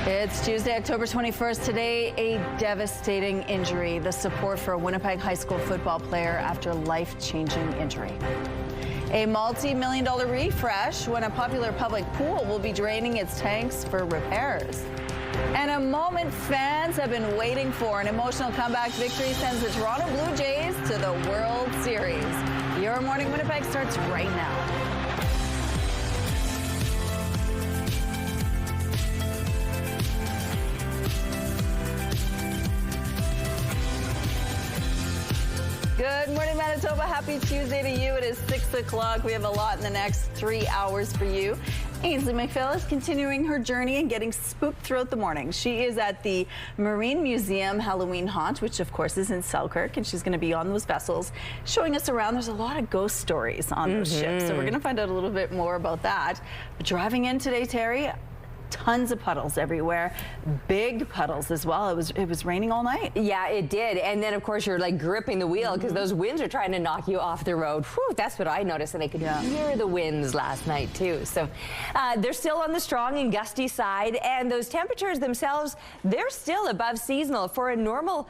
It's Tuesday, October 21st. Today, a devastating injury. The support for a Winnipeg high school football player after life-changing injury. A multi-million-dollar refresh when a popular public pool will be draining its tanks for repairs. And a moment fans have been waiting for. An emotional comeback victory sends the Toronto Blue Jays to the World Series. Your Morning Winnipeg starts right now. Good morning, Manitoba. Happy Tuesday to you. It is 6 o'clock. We have a lot in the next 3 hours for you. Ainsley McPhail is continuing her journey and getting spooked throughout the morning. She is at the Marine Museum Halloween Haunt, which of course is in Selkirk, and she's going to be on those vessels showing us around. There's a lot of ghost stories on those ships, so we're going to find out a little bit more about that. But driving in today, Terry, tons of puddles everywhere, big puddles as well. It was raining all night. Yeah, it did. And then of course you're like gripping the wheel because those winds are trying to knock you off the road. Whew, that's what I noticed, and I could hear the winds last night too. So they're still on the strong and gusty side, and those temperatures themselves, they're still above seasonal. For a normal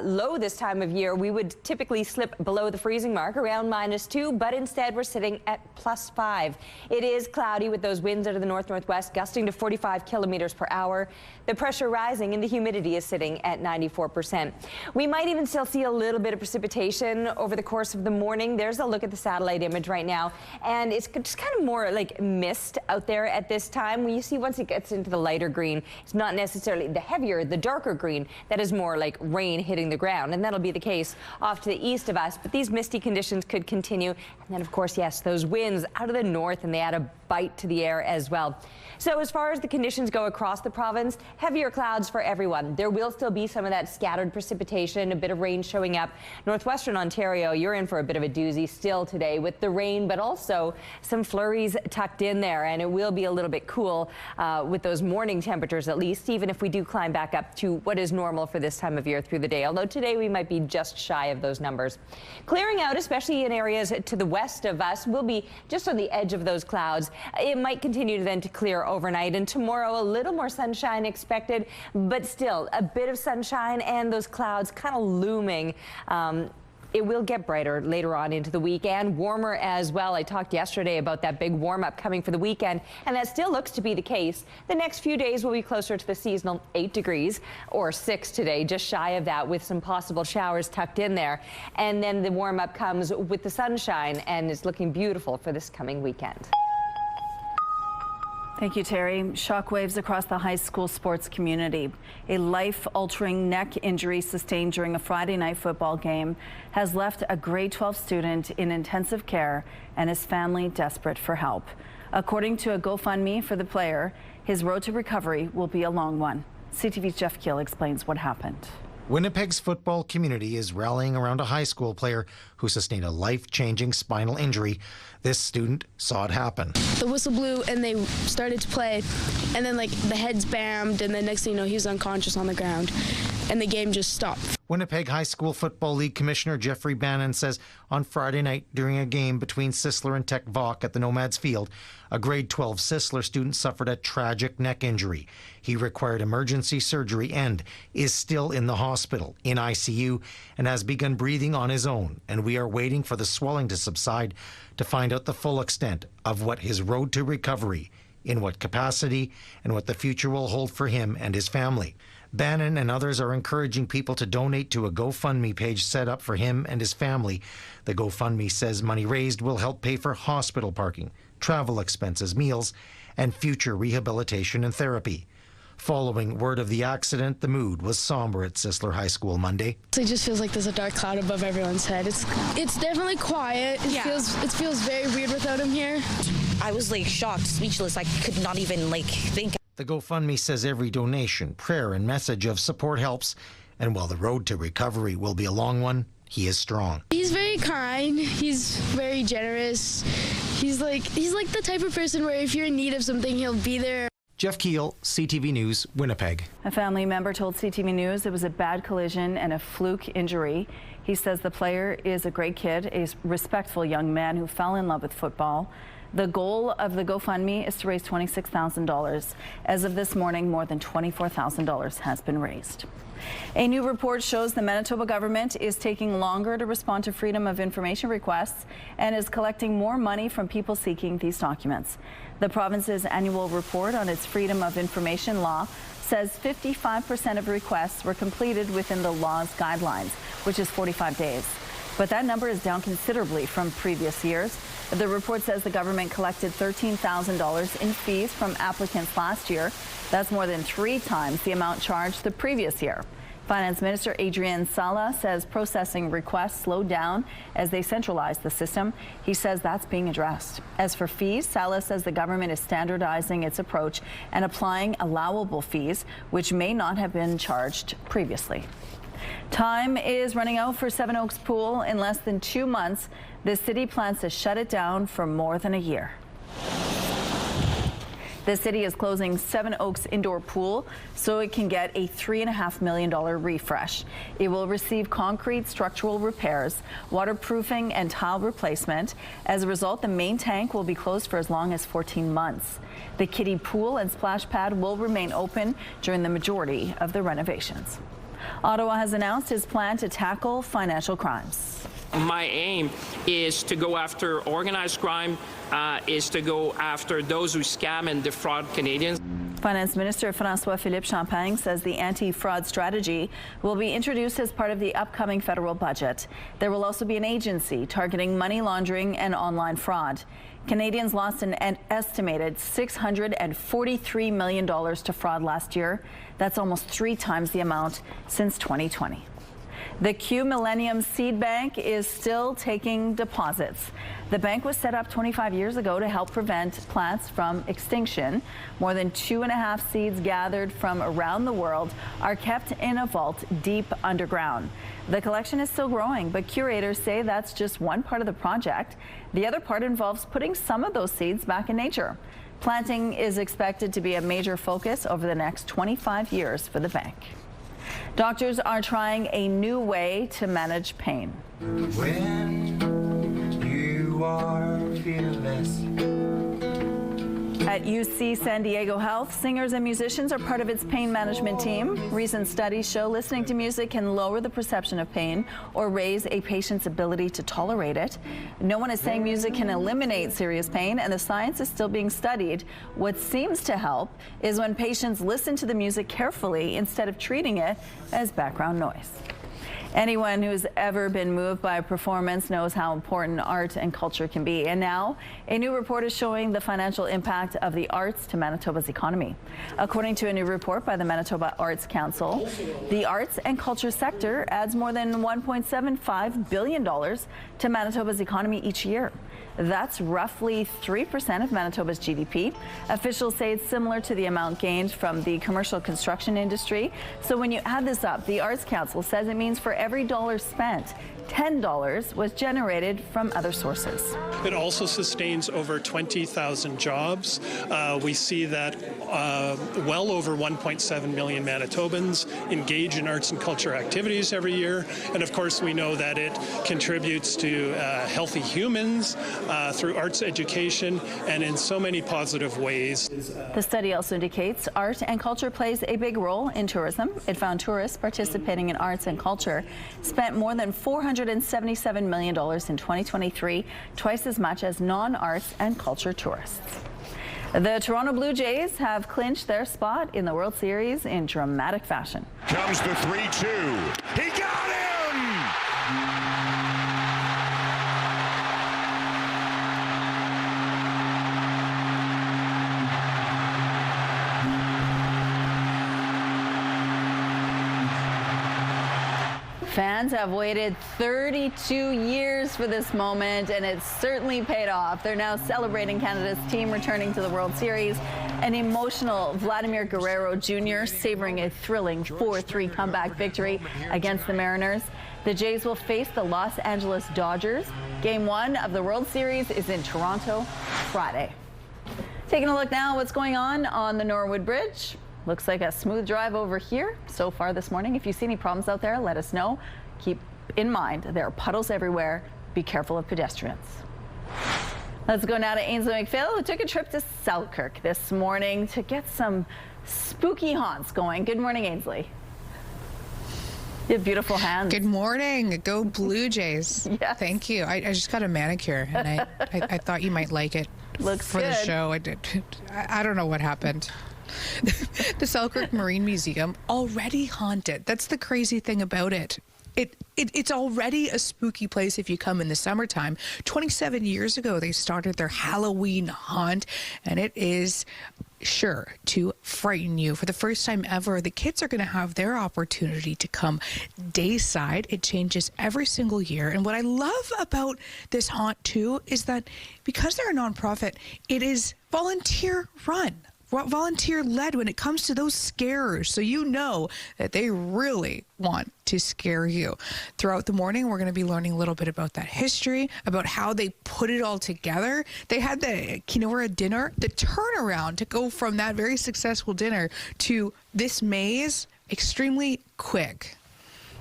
low this time of year, we would typically slip below the freezing mark around -2, but instead we're sitting at +5. It is cloudy with those winds out of the north-northwest gusting to 45 kilometers per hour. The pressure rising and the humidity is sitting at 94%. We might even still see a little bit of precipitation over the course of the morning. There's a look at the satellite image right now, and it's just kind of more like mist out there at this time. When you see once it gets into the lighter green, it's not necessarily the heavier, the darker green that is more like rain hitting the ground, and that'll be the case off to the east of us. But these misty conditions could continue, and then of course, yes, those winds out of the north, and they add a bite to the air as well. So as far as the conditions go across the province, heavier clouds for everyone. There will still be some of that scattered precipitation, a bit of rain showing up. Northwestern Ontario, you're in for a bit of a doozy still today with the rain, but also some flurries tucked in there, and it will be a little bit cool with those morning temperatures at least, even if we do climb back up to what is normal for this time of year through the day, although today we might be just shy of those numbers. Clearing out, especially in areas to the west of us, will be just on the edge of those clouds. It might continue then to clear overnight, and tomorrow a little more sunshine expected, but still a bit of sunshine and those clouds kind of looming. It will get brighter later on into the week and warmer as well. I talked yesterday about that big warm-up coming for the weekend, and that still looks to be the case. The next few days will be closer to the seasonal 8 degrees or 6 today, just shy of that, with some possible showers tucked in there. And then the warm-up comes with the sunshine, and it's looking beautiful for this coming weekend. Thank you, Terry. Shockwaves across the high school sports community. A life-altering neck injury sustained during a Friday night football game has left a grade 12 student in intensive care and his family desperate for help. According to a GoFundMe for the player, his road to recovery will be a long one. CTV's Jeff Keel explains what happened. Winnipeg's football community is rallying around a high school player who sustained a life-changing spinal injury. This student saw it happen. The whistle blew and they started to play, and then like the heads bammed, and then next thing you know he was unconscious on the ground and the game just stopped. Winnipeg High School Football League Commissioner Jeffrey Bannon says on Friday night during a game between Sisler and Tech Vaughan at the Nomads Field, a grade 12 Sisler student suffered a tragic neck injury. He required emergency surgery and is still in the hospital in ICU and has begun breathing on his own, and we are waiting for the swelling to subside to find out the full extent of what his road to recovery, in what capacity, and what the future will hold for him and his family. Bannon and others are encouraging people to donate to a GoFundMe page set up for him and his family. The GoFundMe says money raised will help pay for hospital parking, travel expenses, meals, and future rehabilitation and therapy. Following word of the accident, the mood was somber at Sisler High School Monday. It just feels like there's a dark cloud above everyone's head. It's definitely quiet. It feels very weird without him here. I was like shocked, speechless. I could not even think. The GoFundMe says every donation, prayer, and message of support helps. And while the road to recovery will be a long one, he is strong. He's very kind. He's very generous. He's like the type of person where if you're in need of something, he'll be there. Jeff Keel, CTV News, Winnipeg. A family member told CTV News it was a bad collision and a fluke injury. He says the player is a great kid, a respectful young man who fell in love with football. The goal of the GoFundMe is to raise $26,000. As of this morning, more than $24,000 has been raised. A new report shows the Manitoba government is taking longer to respond to freedom of information requests and is collecting more money from people seeking these documents. The province's annual report on its freedom of information law says 55% of requests were completed within the law's guidelines, which is 45 days. But that number is down considerably from previous years. The report says the government collected $13,000 in fees from applicants last year. That's more than 3 times the amount charged the previous year. Finance Minister Adrian Sala says processing requests slowed down as they centralized the system. He says that's being addressed. As for fees, Sala says the government is standardizing its approach and applying allowable fees, which may not have been charged previously. Time is running out for Seven Oaks Pool. In less than 2 months, the city plans to shut it down for more than a year. The city is closing Seven Oaks Indoor Pool so it can get a $3.5 million refresh. It will receive concrete structural repairs, waterproofing, and tile replacement. As a result, the main tank will be closed for as long as 14 months. The kiddie pool and splash pad will remain open during the majority of the renovations. Ottawa has announced its plan to tackle financial crimes. My aim is to go after organized crime, is to go after those who scam and defraud Canadians. Finance Minister François-Philippe Champagne says the anti-fraud strategy will be introduced as part of the upcoming federal budget. There will also be an agency targeting money laundering and online fraud. Canadians lost an estimated $643 million to fraud last year. That's almost 3 times the amount since 2020. The Q Millennium Seed Bank is still taking deposits. The bank was set up 25 years ago to help prevent plants from extinction. More than 2.5 seeds gathered from around the world are kept in a vault deep underground. The collection is still growing, but curators say that's just one part of the project. The other part involves putting some of those seeds back in nature. Planting is expected to be a major focus over the next 25 years for the bank. Doctors are trying a new way to manage pain. When you are fearless. At UC San Diego Health, singers and musicians are part of its pain management team. Recent studies show listening to music can lower the perception of pain or raise a patient's ability to tolerate it. No one is saying music can eliminate serious pain, and the science is still being studied. What seems to help is when patients listen to the music carefully instead of treating it as background noise. Anyone who's ever been moved by a performance knows how important art and culture can be. And now, a new report is showing the financial impact of the arts to Manitoba's economy. According to a new report by the Manitoba Arts Council, the arts and culture sector adds more than $1.75 billion to Manitoba's economy each year. That's roughly 3% of Manitoba's GDP. Officials say it's similar to the amount gained from the commercial construction industry. So when you add this up, the Arts Council says it means for every dollar spent, $10 was generated from other sources. It also sustains over 20,000 jobs. We see that well over 1.7 million Manitobans engage in arts and culture activities every year. And of course, we know that it contributes to healthy humans through arts education and in so many positive ways. The study also indicates art and culture plays a big role in tourism. It found tourists participating in arts and culture spent more than $477 million in 2023, twice as much as non-arts and culture tourists. The Toronto Blue Jays have clinched their spot in the World Series in dramatic fashion. Comes the 3-2. He got him! Fans have waited 32 years for this moment, and it's certainly paid off. They're now celebrating Canada's team returning to the World Series. An emotional Vladimir Guerrero Jr. savoring a thrilling 4-3 comeback victory against the Mariners. The Jays will face the Los Angeles Dodgers. Game 1 of the World Series is in Toronto Friday. Taking a look now at what's going on the Norwood Bridge. Looks like a smooth drive over here so far this morning. If you see any problems out there, let us know. Keep in mind there are puddles everywhere. Be careful of pedestrians. Let's go now to Ainsley McPhail, who took a trip to Selkirk this morning to get some spooky haunts going. Good morning, Ainsley. You have beautiful hands. Good morning. Go Blue Jays. Yes. Thank you. I just got a manicure, and I thought you might like it. Looks for good. The show. I don't know what happened. The Selkirk Marine Museum already haunted. That's the crazy thing about it. It's already a spooky place if you come in the summertime. 27 years ago, they started their Halloween haunt, and it is sure to frighten you. For the first time ever, the kids are going to have their opportunity to come dayside. It changes every single year. And what I love about this haunt, too, is that because they're a nonprofit, it is volunteer run. Volunteer led when it comes to those scares, so you know that they really want to scare you. Throughout the morning, we're going to be learning a little bit about that history, about how they put it all together. They had the quinoa dinner, the turnaround to go from that very successful dinner to this maze, extremely quick.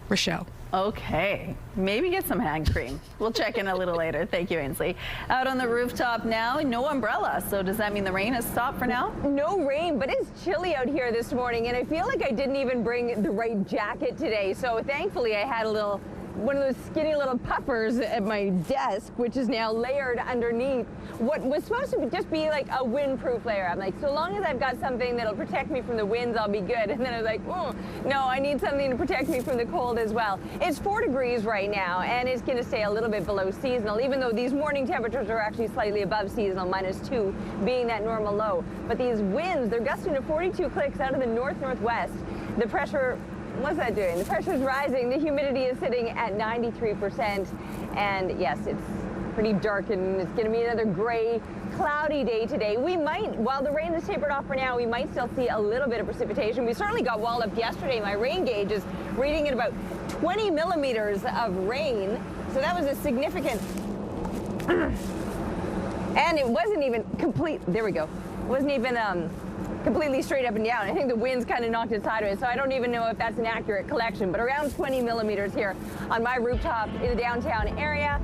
Rochelle. Okay, maybe get some hand cream. We'll check in a little later. Thank you, Ainsley. Out on the rooftop now, no umbrella. So does that mean the rain has stopped for now? No rain, but it's chilly out here this morning, and I feel like I didn't even bring the right jacket today. So thankfully I had one of those skinny little puffers at my desk, which is now layered underneath what was supposed to just be like a windproof layer. I'm like, so long as I've got something that'll protect me from the winds, I'll be good. And then I was like, oh, no, I need something to protect me from the cold as well. It's 4 degrees right now, and it's going to stay a little bit below seasonal, even though these morning temperatures are actually slightly above seasonal, -2 being that normal low. But these winds, they're gusting to 42 clicks out of the north-northwest. The pressure, what's that doing? The pressure's rising. The humidity is sitting at 93%. And yes, it's pretty dark, and it's going to be another gray, cloudy day today. We might, while the rain has tapered off for now, we might still see a little bit of precipitation. We certainly got walloped yesterday. My rain gauge is reading at about 20 millimeters of rain. So that was a significant, and it wasn't even complete. There we go. It wasn't even completely straight up and down. I think the winds kind of knocked it sideways, so I don't even know if that's an accurate collection, but around 20 millimeters here on my rooftop in the downtown area.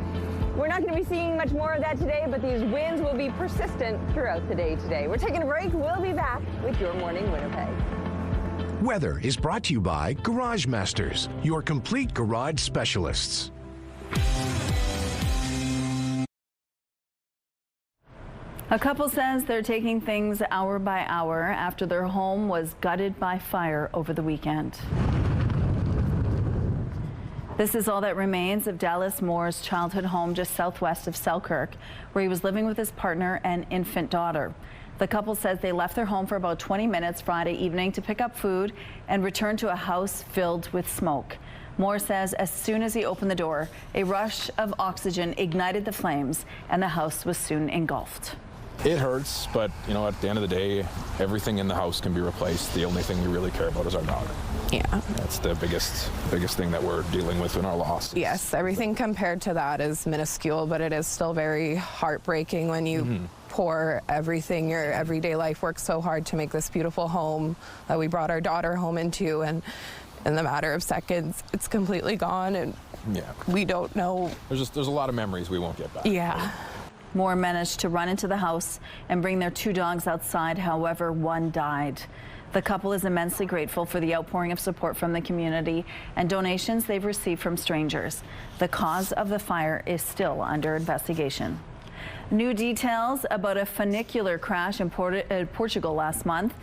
We're not going to be seeing much more of that today, but these winds will be persistent throughout the day today. We're taking a break. We'll be back with Your Morning Winnipeg. Weather is brought to you by Garage Masters, your complete garage specialists. A couple says they're taking things hour by hour after their home was gutted by fire over the weekend. This is all that remains of Dallas Moore's childhood home just southwest of Selkirk, where he was living with his partner and infant daughter. The couple says they left their home for about 20 minutes Friday evening to pick up food and return to a house filled with smoke. Moore says as soon as he opened the door, a rush of oxygen ignited the flames and the house was soon engulfed. It hurts, but you know, at the end of the day, everything in the house can be replaced. The only thing we really care about is our daughter. Yeah. That's the biggest thing that we're dealing with in our loss. Yes, everything compared to that is minuscule, but it is still very heartbreaking when you pour everything, your everyday life works so hard to make this beautiful home that we brought our daughter home into, and in the matter of seconds, it's completely gone, and we don't know. There's a lot of memories we won't get back. Yeah. Moore managed to run into the house and bring their 2 dogs outside. However, one died. The couple is immensely grateful for the outpouring of support from the community and donations they've received from strangers. The cause of the fire is still under investigation. New details about a funicular crash in Portugal last month.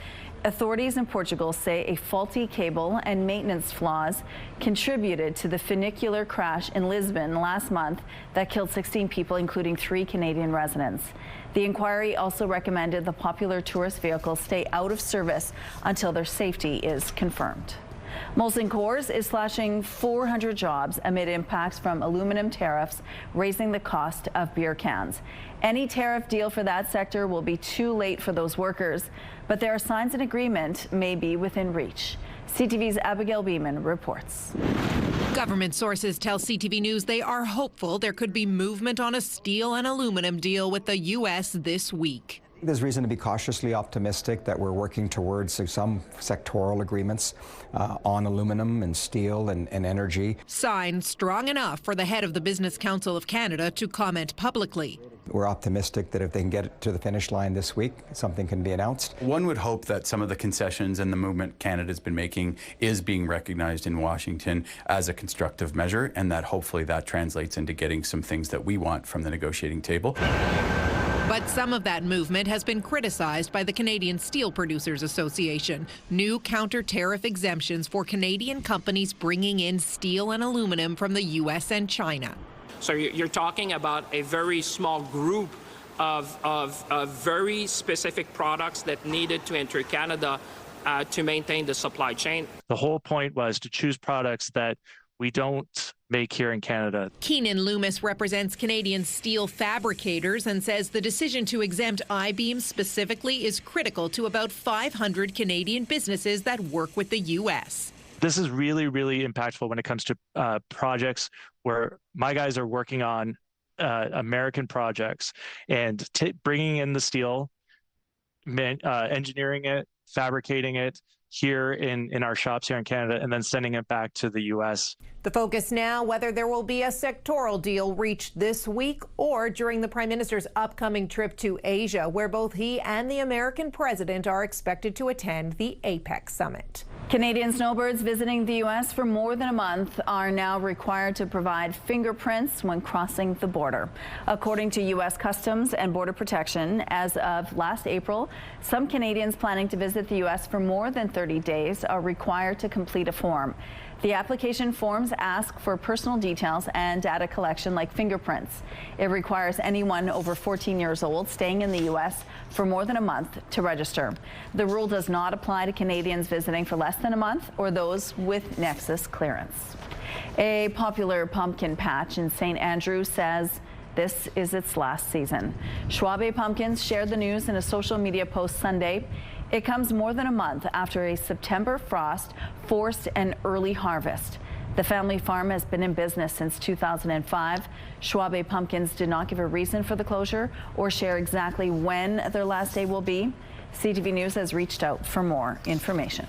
Authorities in Portugal say a faulty cable and maintenance flaws contributed to the funicular crash in Lisbon last month that killed 16 people, including 3 Canadian residents. The inquiry also recommended the popular tourist vehicle stay out of service until their safety is confirmed. Molson Coors is slashing 400 jobs amid impacts from aluminum tariffs, raising the cost of beer cans. Any tariff deal for that sector will be too late for those workers, but there are signs an agreement may be within reach. CTV's Abigail Beeman reports. Government sources tell CTV News they are hopeful there could be movement on a steel and aluminum deal with the U.S. this week. There's reason to be cautiously optimistic that we're working towards some sectoral agreements on aluminum and steel and energy. Signs strong enough for the head of the Business Council of Canada to comment publicly. We're optimistic that if they can get it to the finish line this week, something can be announced. One would hope that some of the concessions and the movement Canada's been making is being recognized in Washington as a constructive measure, and that hopefully that translates into getting some things that we want from the negotiating table. But some of that movement has been criticized by the Canadian Steel Producers Association. New counter-tariff exemptions for Canadian companies bringing in steel and aluminum from the U.S. and China. So you're talking about a very small group of very specific products that needed to enter Canada to maintain the supply chain. The whole point was to choose products that we don't make here in Canada. Keenan Loomis represents Canadian steel fabricators and says the decision to exempt I-beams specifically is critical to about 500 Canadian businesses that work with the U.S. This is really, really impactful when it comes to projects where my guys are working on American projects and bringing in the steel, engineering it, fabricating it here in our shops here in Canada, and then sending it back to the U.S. The focus now, whether there will be a sectoral deal reached this week or during the Prime Minister's upcoming trip to Asia, where both he and the American president are expected to attend the APEC summit. Canadian snowbirds visiting the U.S. for more than a month are now required to provide fingerprints when crossing the border. According to U.S. Customs and Border Protection, as of last April, some Canadians planning to visit the U.S. for more than 30 days are required to complete a form. The application forms ask for personal details and data collection like fingerprints. It requires anyone over 14 years old staying in the U.S. for more than a month to register. The rule does not apply to Canadians visiting for less than a month or those with Nexus clearance. A popular pumpkin patch in St. Andrew says this is its last season. Schwabe Pumpkins shared the news in a social media post Sunday. It comes more than a month after a September frost forced an early harvest. The family farm has been in business since 2005. Schwabe Pumpkins did not give a reason for the closure or share exactly when their last day will be. CTV News has reached out for more information.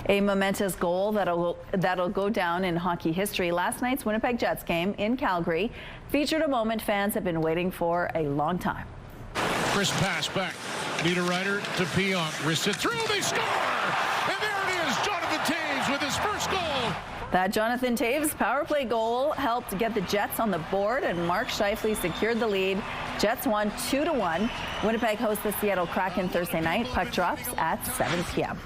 A momentous goal that'll go down in hockey history. Last night's Winnipeg Jets game in Calgary featured a moment fans have been waiting for a long time. Crisp pass back. Niederreiter to Pionk. Wrist it through. They score! And there it is. Jonathan Toews with his first goal. That Jonathan Toews power play goal helped get the Jets on the board, and Mark Scheifele secured the lead. Jets won 2-1. Winnipeg hosts the Seattle Kraken Thursday night. Puck drops at 7 p.m.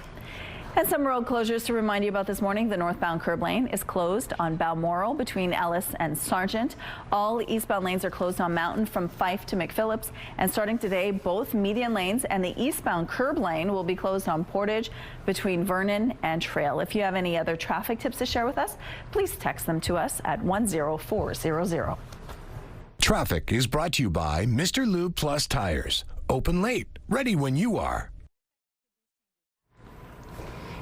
And some road closures to remind you about this morning. The northbound curb lane is closed on Balmoral between Ellis and Sargent. All eastbound lanes are closed on Mountain from Fife to McPhillips. And starting today, both median lanes and the eastbound curb lane will be closed on Portage between Vernon and Trail. If you have any other traffic tips to share with us, please text them to us at 10400. Traffic is brought to you by Mr. Lube Plus Tires. Open late, ready when you are.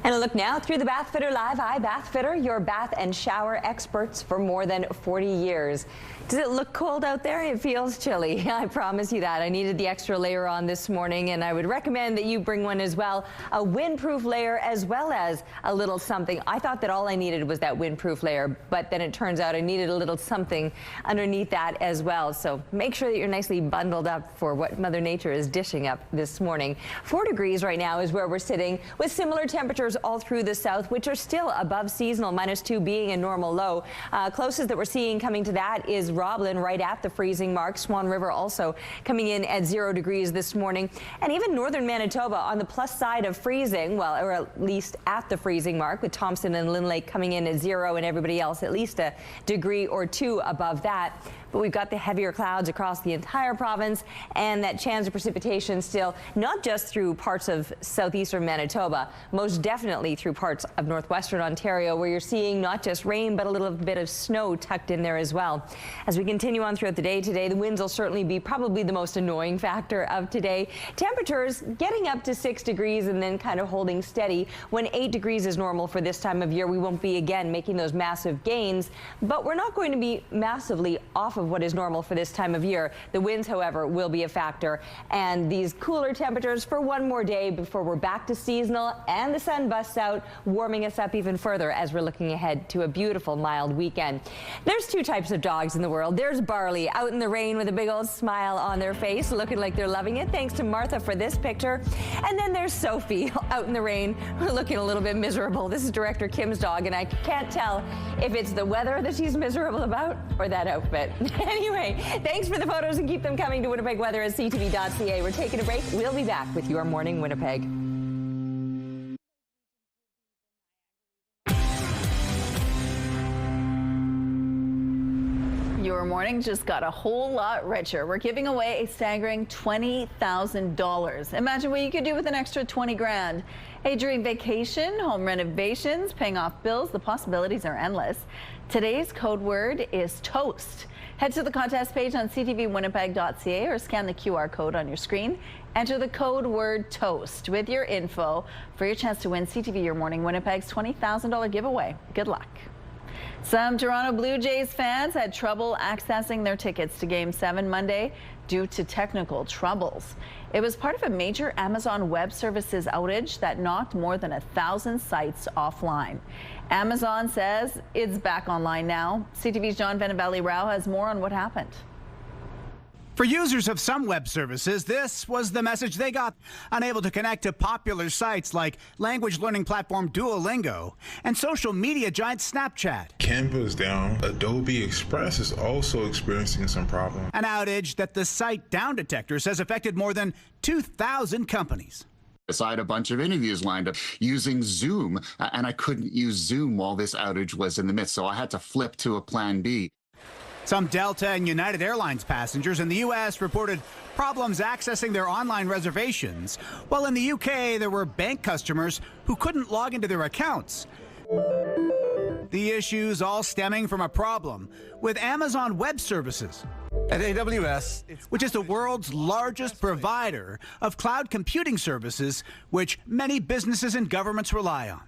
And a look now through the Bath Fitter Live Eye. Bath Fitter, your bath and shower experts for more than 40 years. Does it look cold out there? It feels chilly. I promise you that. I needed the extra layer on this morning, and I would recommend that you bring one as well. A windproof layer as well as a little something. I thought that all I needed was that windproof layer, but then it turns out I needed a little something underneath that as well. So make sure that you're nicely bundled up for what Mother Nature is dishing up this morning. 4 degrees right now is where we're sitting, with similar temperatures all through the south, which are still above seasonal, -2 being a normal low. Closest that we're seeing coming to that is Roblin, right at the freezing mark. Swan River also coming in at 0 degrees this morning. And even northern Manitoba on the plus side of freezing, well, or at least at the freezing mark, with Thompson and Lynn Lake coming in at 0 and everybody else at least a degree or 2 above that. But we've got the heavier clouds across the entire province, and that chance of precipitation still not just through parts of southeastern Manitoba, most definitely definitely through parts of northwestern Ontario, where you're seeing not just rain, but a little bit of snow tucked in there as well. As we continue on throughout the day today, the winds will certainly be probably the most annoying factor of today. Temperatures getting up to 6 degrees and then kind of holding steady. When 8 degrees is normal for this time of year, we won't be again making those massive gains, but we're not going to be massively off of what is normal for this time of year. The winds, however, will be a factor, and these cooler temperatures for one more day before we're back to seasonal and the sun busts out, warming us up even further as we're looking ahead to a beautiful mild weekend. There's two types of dogs in the world. There's Barley out in the rain with a big old smile on their face, looking like they're loving it. Thanks to Martha for this picture. And then there's Sophie out in the rain, looking a little bit miserable. This is Director Kim's dog, and I can't tell if it's the weather that she's miserable about or that outfit. Anyway, thanks for the photos and keep them coming to Winnipeg Weather at CTV.ca. We're taking a break. We'll be back with Your Morning Winnipeg. Your morning just got a whole lot richer. We're giving away a staggering $20,000. Imagine what you could do with an extra 20 grand. A dream vacation, home renovations, paying off bills. The possibilities are endless. Today's code word is toast. Head to the contest page on ctvwinnipeg.ca or scan the QR code on your screen. Enter the code word toast with your info for your chance to win CTV Your Morning Winnipeg's $20,000 giveaway. Good luck. Some Toronto Blue Jays fans had trouble accessing their tickets to Game 7 Monday due to technical troubles. It was part of a major Amazon Web Services outage that knocked more than 1,000 sites offline. Amazon says it's back online now. CTV's John Venivalle-Rao has more on what happened. For users of some web services, this was the message they got. Unable to connect to popular sites like language learning platform Duolingo and social media giant Snapchat. Canva is down. Adobe Express is also experiencing some problems. An outage that the site Down Detector says affected more than 2,000 companies. I had a bunch of interviews lined up using Zoom, and I couldn't use Zoom while this outage was in the midst, so I had to flip to a plan B. Some Delta and United Airlines passengers in the U.S. reported problems accessing their online reservations, while in the U.K. there were bank customers who couldn't log into their accounts. The issues all stemming from a problem with Amazon Web Services. At AWS, which is the world's largest provider of cloud computing services, which many businesses and governments rely on.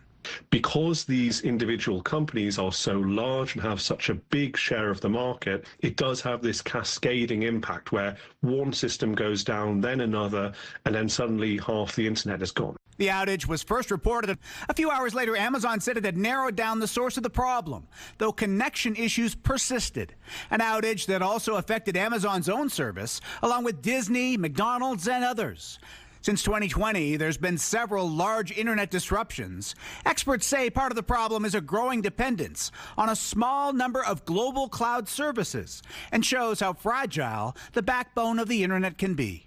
Because these individual companies are so large and have such a big share of the market, it does have this cascading impact where one system goes down, then another, and then suddenly half the internet is gone. The outage was first reported. A few hours later, Amazon said it had narrowed down the source of the problem, though connection issues persisted. An outage that also affected Amazon's own service, along with Disney, McDonald's, and others. Since 2020, there's been several large internet disruptions. Experts say part of the problem is a growing dependence on a small number of global cloud services and shows how fragile the backbone of the internet can be.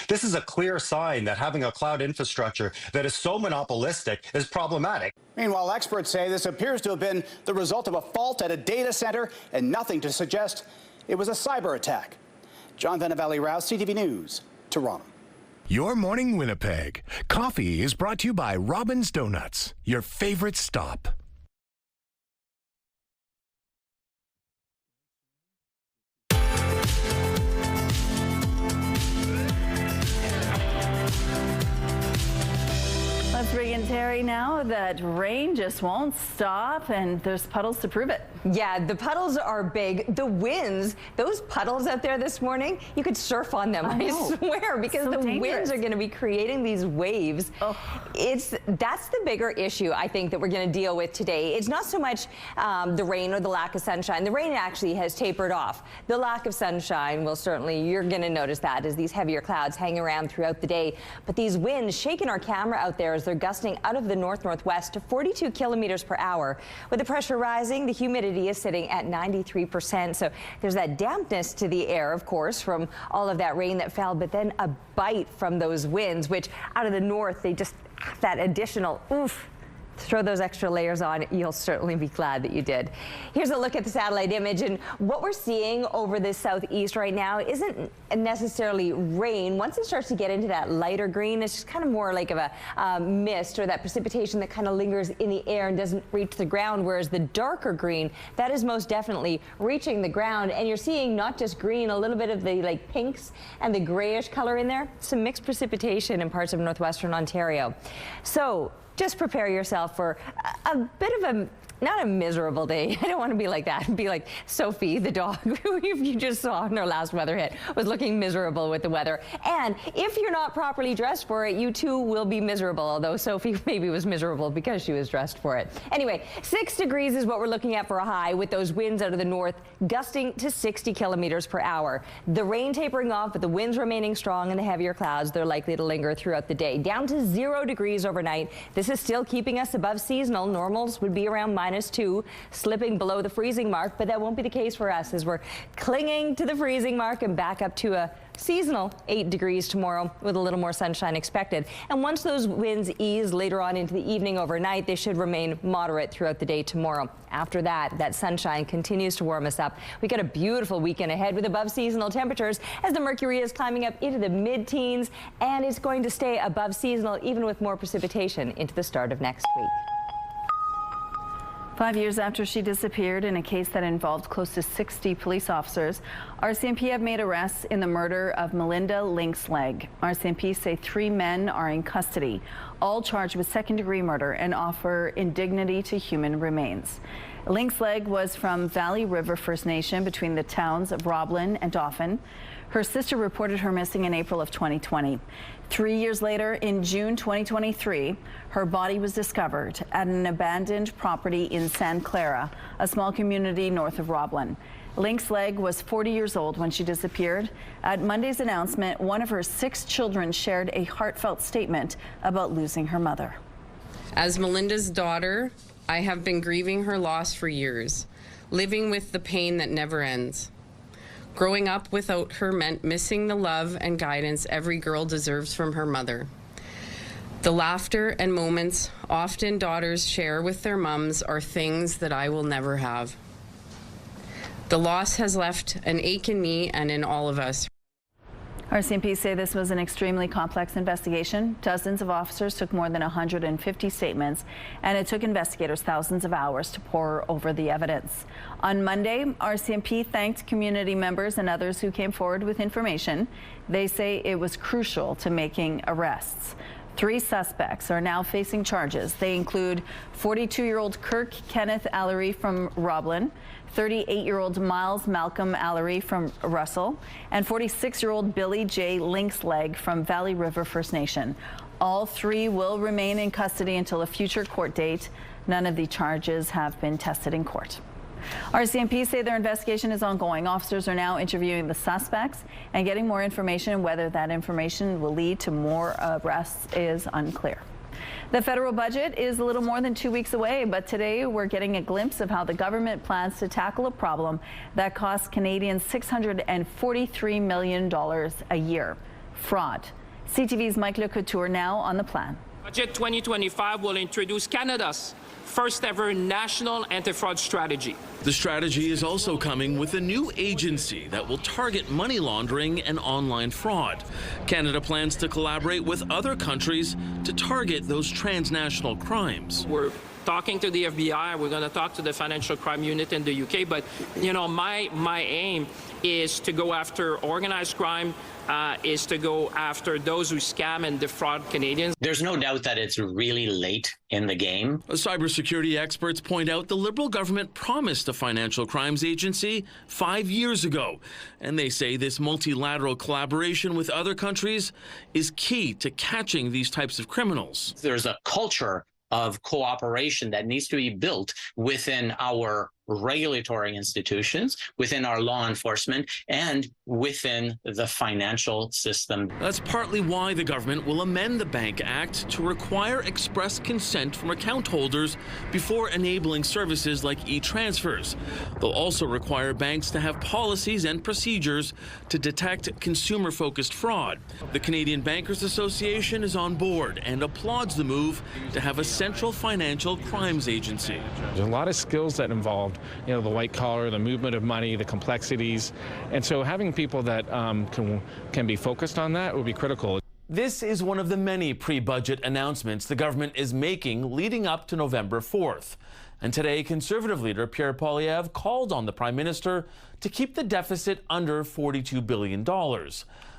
this is a clear sign that having a cloud infrastructure that is so monopolistic is problematic. Meanwhile, experts say this appears to have been the result of a fault at a data center and nothing to suggest it was a cyber attack. John Venivalle-Rao, CTV News, Toronto. Your Morning Winnipeg. Coffee is brought to you by Robin's Donuts, your favorite stop. Let's bring in Terry now. That rain just won't stop, and there's puddles to prove it. Yeah, the puddles are big. The winds, those puddles out there this morning, you could surf on them, I swear, because So the dangerous. winds are going to be creating these waves. That's the bigger issue, I think, that we're going to deal with today. It's not so much the rain or the lack of sunshine. The rain actually has tapered off. The lack of sunshine will certainly, you're going to notice that as these heavier clouds hang around throughout the day. But these winds shaking our camera out there as they're gusting out of the north-northwest to 42 kilometers per hour. With the pressure rising, the humidity is sitting at 93%. So there's that dampness to the air, of course, from all of that rain that fell, but then a bite from those winds, which out of the north, they just have that additional oof throw those extra layers on, you'll certainly be glad that you did. Here's a look at the satellite image, and what we're seeing over the southeast right now isn't necessarily rain. Once it starts to get into that lighter green, it's just kind of more like of a mist, or that precipitation that kind of lingers in the air and doesn't reach the ground, whereas the darker green, that is most definitely reaching the ground. And you're seeing not just green, a little bit of the like pinks and the grayish color in there, some mixed precipitation in parts of northwestern Ontario. So just prepare yourself for a bit of a, not a miserable day. I don't want to be like that and be like Sophie, the dog, who you just saw in our last weather hit, was looking miserable with the weather. And if you're not properly dressed for it, you too will be miserable, although Sophie maybe was miserable because she was dressed for it. Anyway, 6 degrees is what we're looking at for a high, with those winds out of the north gusting to 60 kilometers per hour. The rain tapering off, but the winds remaining strong, and the heavier clouds, they're likely to linger throughout the day. Down to 0 degrees overnight. This is still keeping us above seasonal. Normals would be around -2, slipping below the freezing mark, but that won't be the case for us, as we're clinging to the freezing mark and back up to a seasonal 8 degrees tomorrow, with a little more sunshine expected. And once those winds ease later on into the evening overnight, they should remain moderate throughout the day tomorrow. After that, that sunshine continues to warm us up. We got a beautiful weekend ahead with above seasonal temperatures, as the mercury is climbing up into the mid-teens, and it's going to stay above seasonal even with more precipitation into the start of next week. 5 years after she disappeared in a case that involved close to 60 police officers, RCMP have made arrests in the murder of Melinda Lynxleg. RCMP say 3 men are in custody, all charged with second-degree murder, and offer indignity to human remains. Lynxleg was from Valley River First Nation between the towns of Roblin and Dauphin. Her sister reported her missing in April of 2020. 3 years later, in June 2023, her body was discovered at an abandoned property in San Clara, a small community north of Roblin. Lynxleg was 40 years old when she disappeared. At Monday's announcement, one of her 6 children shared a heartfelt statement about losing her mother. As Melinda's daughter, I have been grieving her loss for years, living with the pain that never ends. Growing up without her meant missing the love and guidance every girl deserves from her mother. The laughter and moments often daughters share with their mums are things that I will never have. The loss has left an ache in me and in all of us. RCMP say this was an extremely complex investigation. Dozens of officers took more than 150 statements, and it took investigators thousands of hours to pore over the evidence. On Monday, RCMP thanked community members and others who came forward with information. They say it was crucial to making arrests. 3 suspects are now facing charges. They include 42-year-old Kirk Kenneth Allery from Roblin, 38-year-old Miles Malcolm Allery from Russell, and 46-year-old Billy J. Lynxleg from Valley River First Nation. All 3 will remain in custody until a future court date. None of the charges have been tested in court. RCMP say their investigation is ongoing. Officers are now interviewing the suspects and getting more information. Whether that information will lead to more arrests is unclear. The federal budget is a little more than 2 weeks away, but today we're getting a glimpse of how the government plans to tackle a problem that costs Canadians $643 million a year: fraud. CTV's Mike Le Couture now on the plan. Budget 2025 will introduce Canada's first ever national anti-fraud strategy. The strategy is also coming with a new agency that will target money laundering and online fraud. Canada plans to collaborate with other countries to target those transnational crimes. We're talking to the FBI, we're going to talk to the financial crime unit in the UK, but you know, my aim is to go after organized crime, is to go after those who scam and defraud Canadians. There's no doubt that it's really late in the game. Cybersecurity experts point out the Liberal government promised a financial crimes agency 5 years ago, and they say this multilateral collaboration with other countries is key to catching these types of criminals. There's a culture of cooperation that needs to be built within our regulatory institutions, within our law enforcement, and within the financial system. That's partly why the government will amend the Bank Act to require express consent from account holders before enabling services like e-transfers. They'll also require banks to have policies and procedures to detect consumer-focused fraud. The Canadian Bankers Association is on board and applauds the move to have a central financial crimes agency. There's a lot of skills that involved, the white collar, the movement of money, the complexities, and so having people that can be focused on that would be critical. This is one of the many pre-budget announcements the government is making leading up to November 4th. And today, Conservative leader Pierre Poilievre called on the Prime Minister to keep the deficit under $42 billion,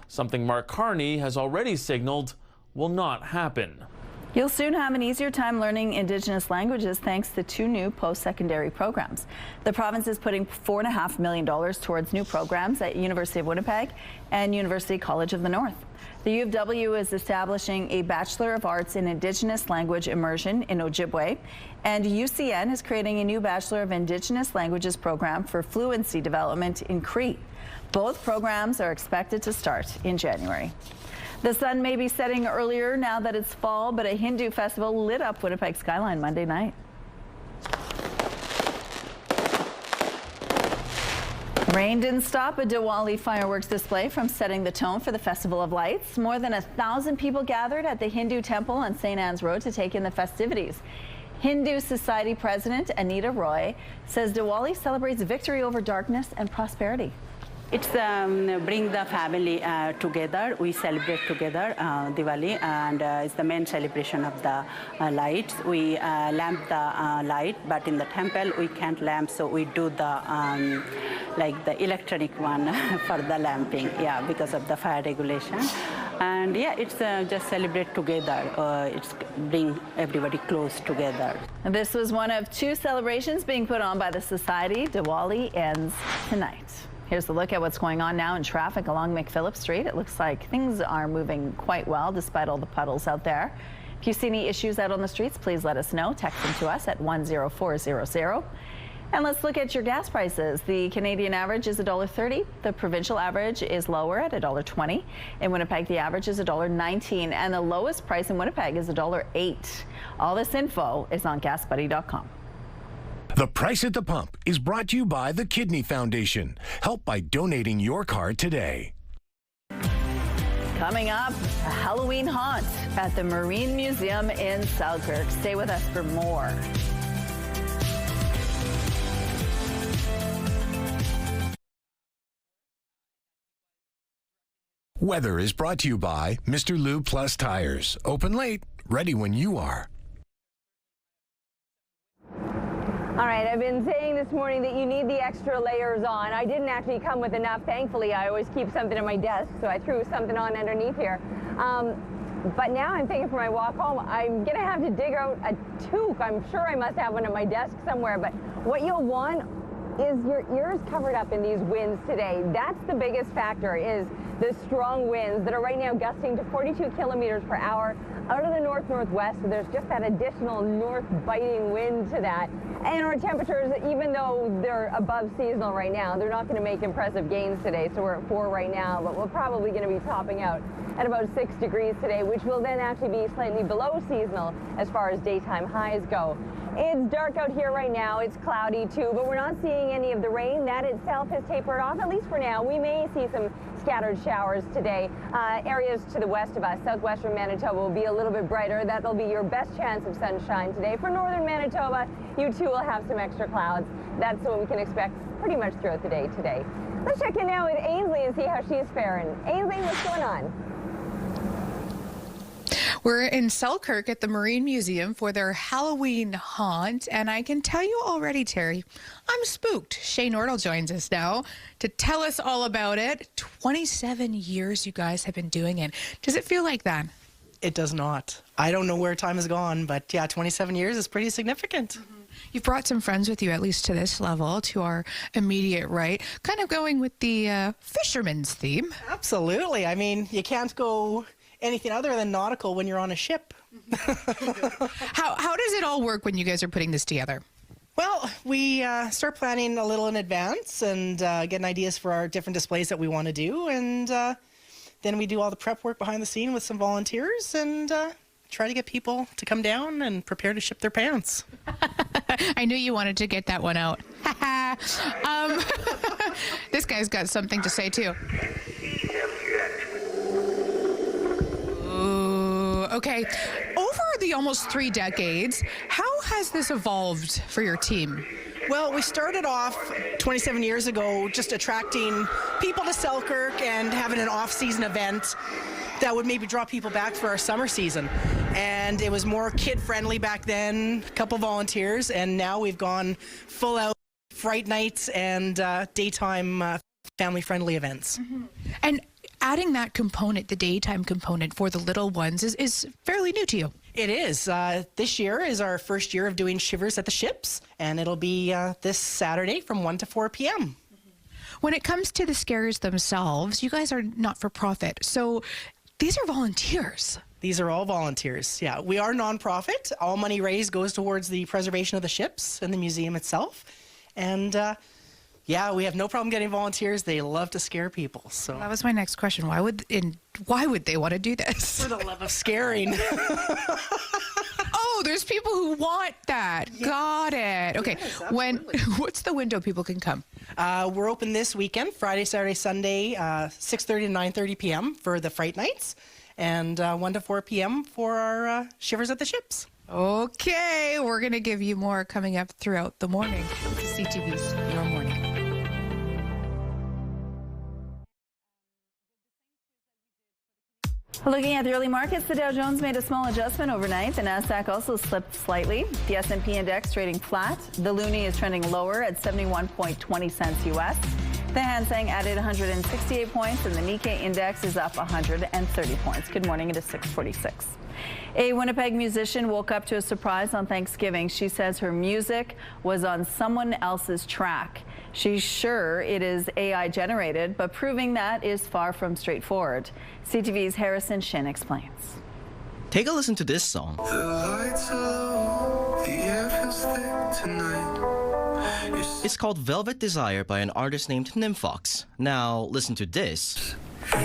something Mark Carney has already signaled will not happen. You'll soon have an easier time learning Indigenous languages thanks to 2 new post-secondary programs. The province is putting $4.5 million towards new programs at University of Winnipeg and University College of the North. The U of W is establishing a Bachelor of Arts in Indigenous Language Immersion in Ojibwe, and UCN is creating a new Bachelor of Indigenous Languages program for fluency development in Cree. Both programs are expected to start in January. The sun may be setting earlier now that it's fall, but a Hindu festival lit up Winnipeg skyline Monday night. Rain didn't stop a Diwali fireworks display from setting the tone for the Festival of Lights. More than 1,000 people gathered at the Hindu temple on St. Anne's Road to take in the festivities. Hindu Society President Anita Roy says Diwali celebrates victory over darkness and prosperity. It's bring the family together. We celebrate together Diwali, and it's the main celebration of the lights. We lamp the light, but in the temple we can't lamp, so we do the like the electronic one for the lamping. Yeah, because of the fire regulation. And yeah, it's just celebrate together. It's bring everybody close together. And this was one of 2 celebrations being put on by the Society. Diwali ends tonight. Here's a look at what's going on now in traffic along McPhillip Street. It looks like things are moving quite well despite all the puddles out there. If you see any issues out on the streets, please let us know. Text them to us at 10400. And let's look at your gas prices. The Canadian average is $1.30. The provincial average is lower at $1.20. In Winnipeg, the average is $1.19. And the lowest price in Winnipeg is $1.08. All this info is on GasBuddy.com. The Price at the Pump is brought to you by the Kidney Foundation. Help by donating your card today. Coming up, a Halloween haunt at the Marine Museum in Selkirk. Stay with us for more. Weather is brought to you by Mr. Lube Plus Tires. Open late, ready when you are. All right, I've been saying this morning that you need the extra layers on. I didn't actually come with enough. Thankfully, I always keep something at my desk, so I threw something on underneath here. But now I'm thinking for my walk home, I'm going to have to dig out a toque. I'm sure I must have one at my desk somewhere, but what you'll want is your ears covered up in these winds today. That's the biggest factor, is the strong winds that are right now gusting to 42 kilometers per hour out of the north-northwest. So there's just that additional north biting wind to that. And our temperatures, even though they're above seasonal right now, they're not going to make impressive gains today. So we're at 4 right now, but we're probably going to be topping out at about 6 degrees today, which will then actually be slightly below seasonal as far as daytime highs go. It's dark out here right now. It's cloudy too, but we're not seeing any of the rain. That itself has tapered off, at least for now. We may see some scattered showers today. Areas to the west of us, southwestern Manitoba, will be a little bit brighter. That'll be your best chance of sunshine today. For northern Manitoba, you too will have some extra clouds. That's what we can expect pretty much throughout the day today. Let's check in now with Ainsley and see how she's faring. Ainsley, what's going on? We're in Selkirk at the Marine Museum for their Halloween haunt, and I can tell you already, Terry, I'm spooked. Shay Nordell joins us now to tell us all about it. 27 years you guys have been doing it. Does it feel like that? It does not. I don't know where time has gone, but yeah, 27 years is pretty significant. Mm-hmm. You've brought some friends with you, at least to this level, to our immediate right, kind of going with the fisherman's theme. Absolutely. I mean, you can't go anything other than nautical when you're on a ship. How does it all work when you guys are putting this together? Well, we start planning a little in advance and getting ideas for our different displays that we want to do. And then we do all the prep work behind the scene with some volunteers and try to get people to come down and prepare to ship their pants. I knew you wanted to get that one out. This guy's got something to say, too. Ooh, okay. Over the almost 3 decades, how has this evolved for your team? Well, we started off 27 years ago just attracting people to Selkirk and having an off-season event that would maybe draw people back for our summer season. And it was more kid-friendly back then, a couple volunteers, and now we've gone full out Fright nights and daytime family-friendly events. Mm-hmm. And adding that component, the daytime component for the little ones is fairly new to you. It is. This year is our first year of doing Shivers at the Ships, and it'll be this Saturday from 1 to 4 p.m. When it comes to the scares themselves, you guys are not-for-profit, so these are volunteers. These are all volunteers, yeah. We are nonprofit. All money raised goes towards the preservation of the ships and the museum itself. And yeah, we have no problem getting volunteers. They love to scare people. So that was my next question. Why would they want to do this? For the love of scaring. Oh, there's people who want that. Yeah. Got it. Okay. Yes, what's the window people can come? We're open this weekend, Friday, Saturday, Sunday, 6:30 to 9:30 p.m. for the Fright Nights, and 1 to 4 p.m. for our Shivers at the Ships. Okay, we're going to give you more coming up throughout the morning. CTV's Your Morning. Looking at the early markets, the Dow Jones made a small adjustment overnight. The Nasdaq also slipped slightly. The S&P index trading flat. The loonie is trending lower at 71.20 cents U.S. The Hang Seng added 168 points, and the Nikkei index is up 130 points. Good morning. It is 6:46. A Winnipeg musician woke up to a surprise on Thanksgiving. She says her music was on someone else's track. She's sure it is AI generated, but proving that is far from straightforward. CTV's Harrison Shin explains. Take a listen to this song. The lights are low, the air feels thick tonight. It's called Velvet Desire by an artist named Nymphox. Now listen to this.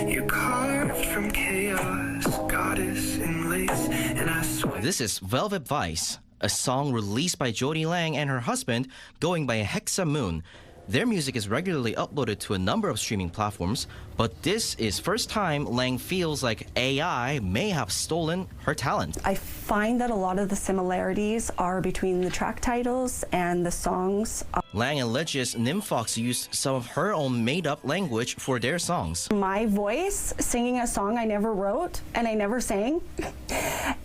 You're carved from chaos, goddess in lace, and I swear. This is Velvet Vice, a song released by Jody Lang and her husband going by Hexa Moon. Their music is regularly uploaded to a number of streaming platforms, but this is first time Lang feels like AI may have stolen her talent. I find that a lot of the similarities are between the track titles and the songs. Lang alleges Nymphox used some of her own made-up language for their songs. My voice singing a song I never wrote and I never sang,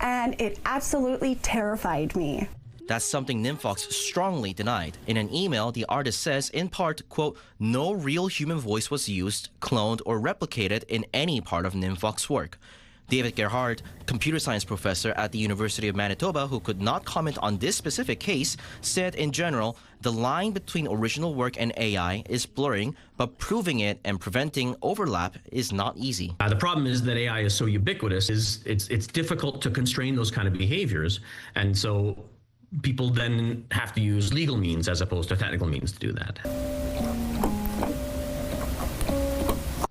and it absolutely terrified me. That's something Nymphox strongly denied. In an email, the artist says, in part, quote, no real human voice was used, cloned, or replicated in any part of Nymphox's work. David Gerhardt, computer science professor at the University of Manitoba, who could not comment on this specific case, said in general, the line between original work and AI is blurring, but proving it and preventing overlap is not easy. The problem is that AI is so ubiquitous, it's difficult to constrain those kind of behaviors, and so people then have to use legal means as opposed to technical means to do that.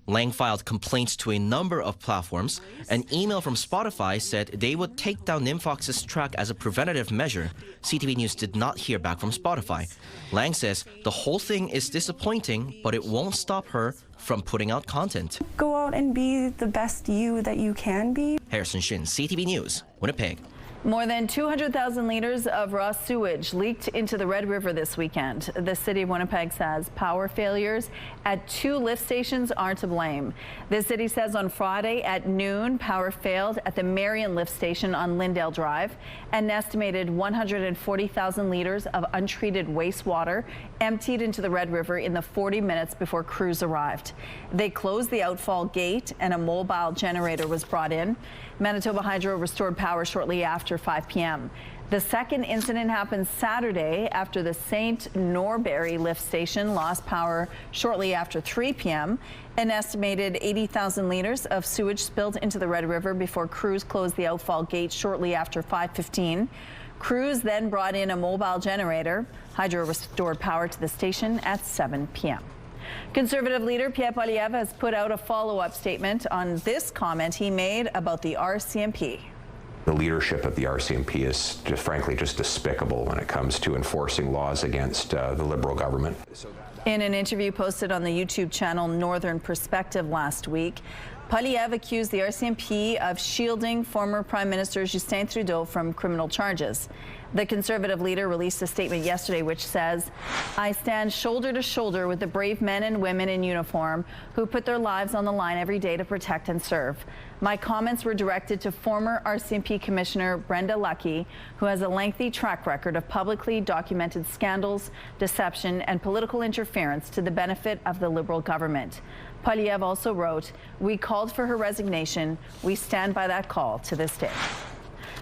Lang filed complaints to a number of platforms. An email from Spotify said they would take down Nymphox's track as a preventative measure. CTV News did not hear back from Spotify. Lang says the whole thing is disappointing, but it won't stop her from putting out content. Go out and be the best you that you can be. Harrison Shin, CTV News, Winnipeg. More than 200,000 liters of raw sewage leaked into the Red River this weekend. The city of Winnipeg says power failures at 2 lift stations are to blame. The city says on Friday at noon, power failed at the Marion lift station on Lyndale Drive. An estimated 140,000 liters of untreated wastewater emptied into the Red River in the 40 minutes before crews arrived. They closed the outfall gate and a mobile generator was brought in. Manitoba Hydro restored power shortly after 5 p.m. The second incident happened Saturday after the St. Norbury lift station lost power shortly after 3 p.m. An estimated 80,000 liters of sewage spilled into the Red River before crews closed the outfall gate shortly after 5:15. Crews then brought in a mobile generator. Hydro restored power to the station at 7 p.m. Conservative leader Pierre Poilievre has put out a follow-up statement on this comment he made about the RCMP. The leadership of the RCMP is frankly just despicable when it comes to enforcing laws against the Liberal government. In an interview posted on the YouTube channel Northern Perspective last week, Poilievre accused the RCMP of shielding former Prime Minister Justin Trudeau from criminal charges. The Conservative leader released a statement yesterday which says, "I stand shoulder to shoulder with the brave men and women in uniform who put their lives on the line every day to protect and serve. My comments were directed to former RCMP Commissioner Brenda Lucki, who has a lengthy track record of publicly documented scandals, deception, and political interference to the benefit of the Liberal government." Poilievre also wrote, "We called for her resignation. We stand by that call to this day."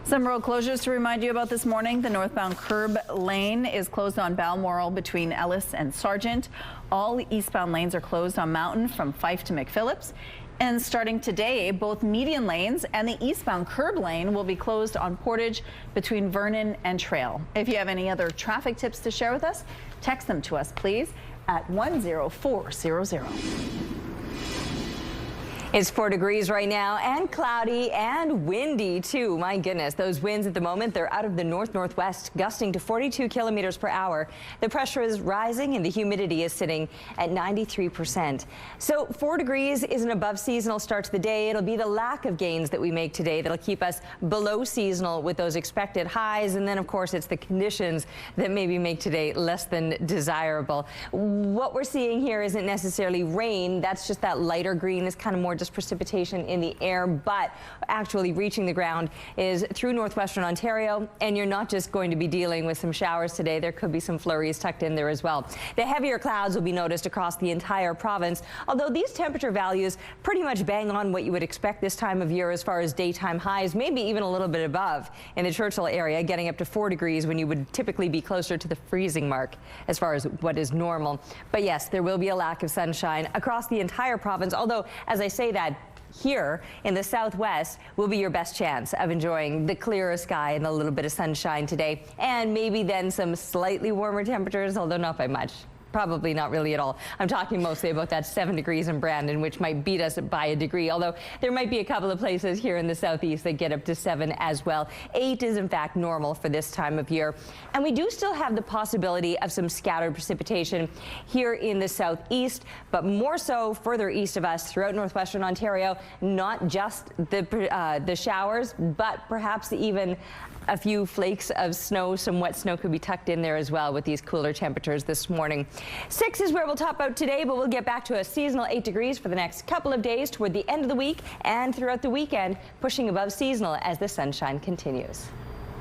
Some road closures to remind you about this morning. The northbound curb lane is closed on Balmoral between Ellis and Sargent. All eastbound lanes are closed on Mountain from Fife to McPhillips. And starting today, both median lanes and the eastbound curb lane will be closed on Portage between Vernon and Trail. If you have any other traffic tips to share with us, text them to us, please, at 10400. It's 4 degrees right now and cloudy and windy too. My goodness, those winds at the moment, they're out of the north-northwest, gusting to 42 kilometers per hour. The pressure is rising and the humidity is sitting at 93%. So 4 degrees is an above seasonal start to the day. It'll be the lack of gains that we make today that'll keep us below seasonal with those expected highs. And then of course it's the conditions that maybe make today less than desirable. What we're seeing here isn't necessarily rain. That's just that lighter green is kind of more just precipitation in the air, but actually reaching the ground is through northwestern Ontario, and you're not just going to be dealing with some showers today. There could be some flurries tucked in there as well. The heavier clouds will be noticed across the entire province, although these temperature values pretty much bang on what you would expect this time of year as far as daytime highs, maybe even a little bit above in the Churchill area, getting up to 4 degrees when you would typically be closer to the freezing mark as far as what is normal. But yes, there will be a lack of sunshine across the entire province, although as I say that, here in the southwest will be your best chance of enjoying the clearer sky and a little bit of sunshine today, and maybe then some slightly warmer temperatures, although not by much. Probably not really at all. I'm talking mostly about that 7 degrees in Brandon, which might beat us by a degree, although there might be a couple of places here in the southeast that get up to 7 as well. 8 is in fact normal for this time of year. And we do still have the possibility of some scattered precipitation here in the southeast, but more so further east of us throughout northwestern Ontario. Not just the showers, but perhaps even a few flakes of snow. Some wet snow could be tucked in there as well with these cooler temperatures this morning. 6 is where we'll top out today, but we'll get back to a seasonal 8 degrees for the next couple of days toward the end of the week and throughout the weekend, pushing above seasonal as the sunshine continues.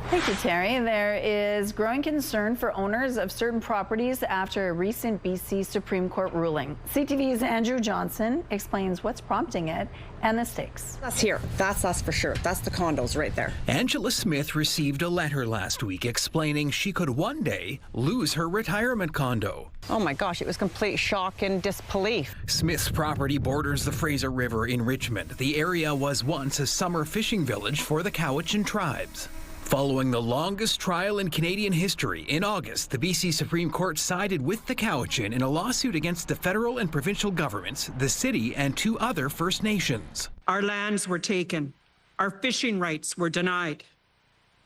Thank you, Terry. There is growing concern for owners of certain properties after a recent BC Supreme Court ruling. CTV's Andrew Johnson explains what's prompting it and the stakes. That's here. That's us for sure. That's the condos right there. Angela Smith received a letter last week explaining she could one day lose her retirement condo. Oh my gosh, it was complete shock and disbelief. Smith's property borders the Fraser River in Richmond. The area was once a summer fishing village for the Cowichan tribes. Following the longest trial in Canadian history, in August, the BC Supreme Court sided with the Cowichan in a lawsuit against the federal and provincial governments, the city, and 2 other First Nations. Our lands were taken. Our fishing rights were denied.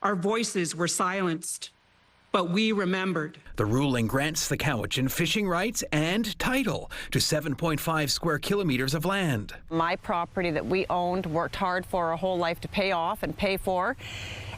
Our voices were silenced. But we remembered. The ruling grants the Cowichan fishing rights and title to 7.5 square kilometers of land. My property that we owned, worked hard for our whole life to pay off and pay for,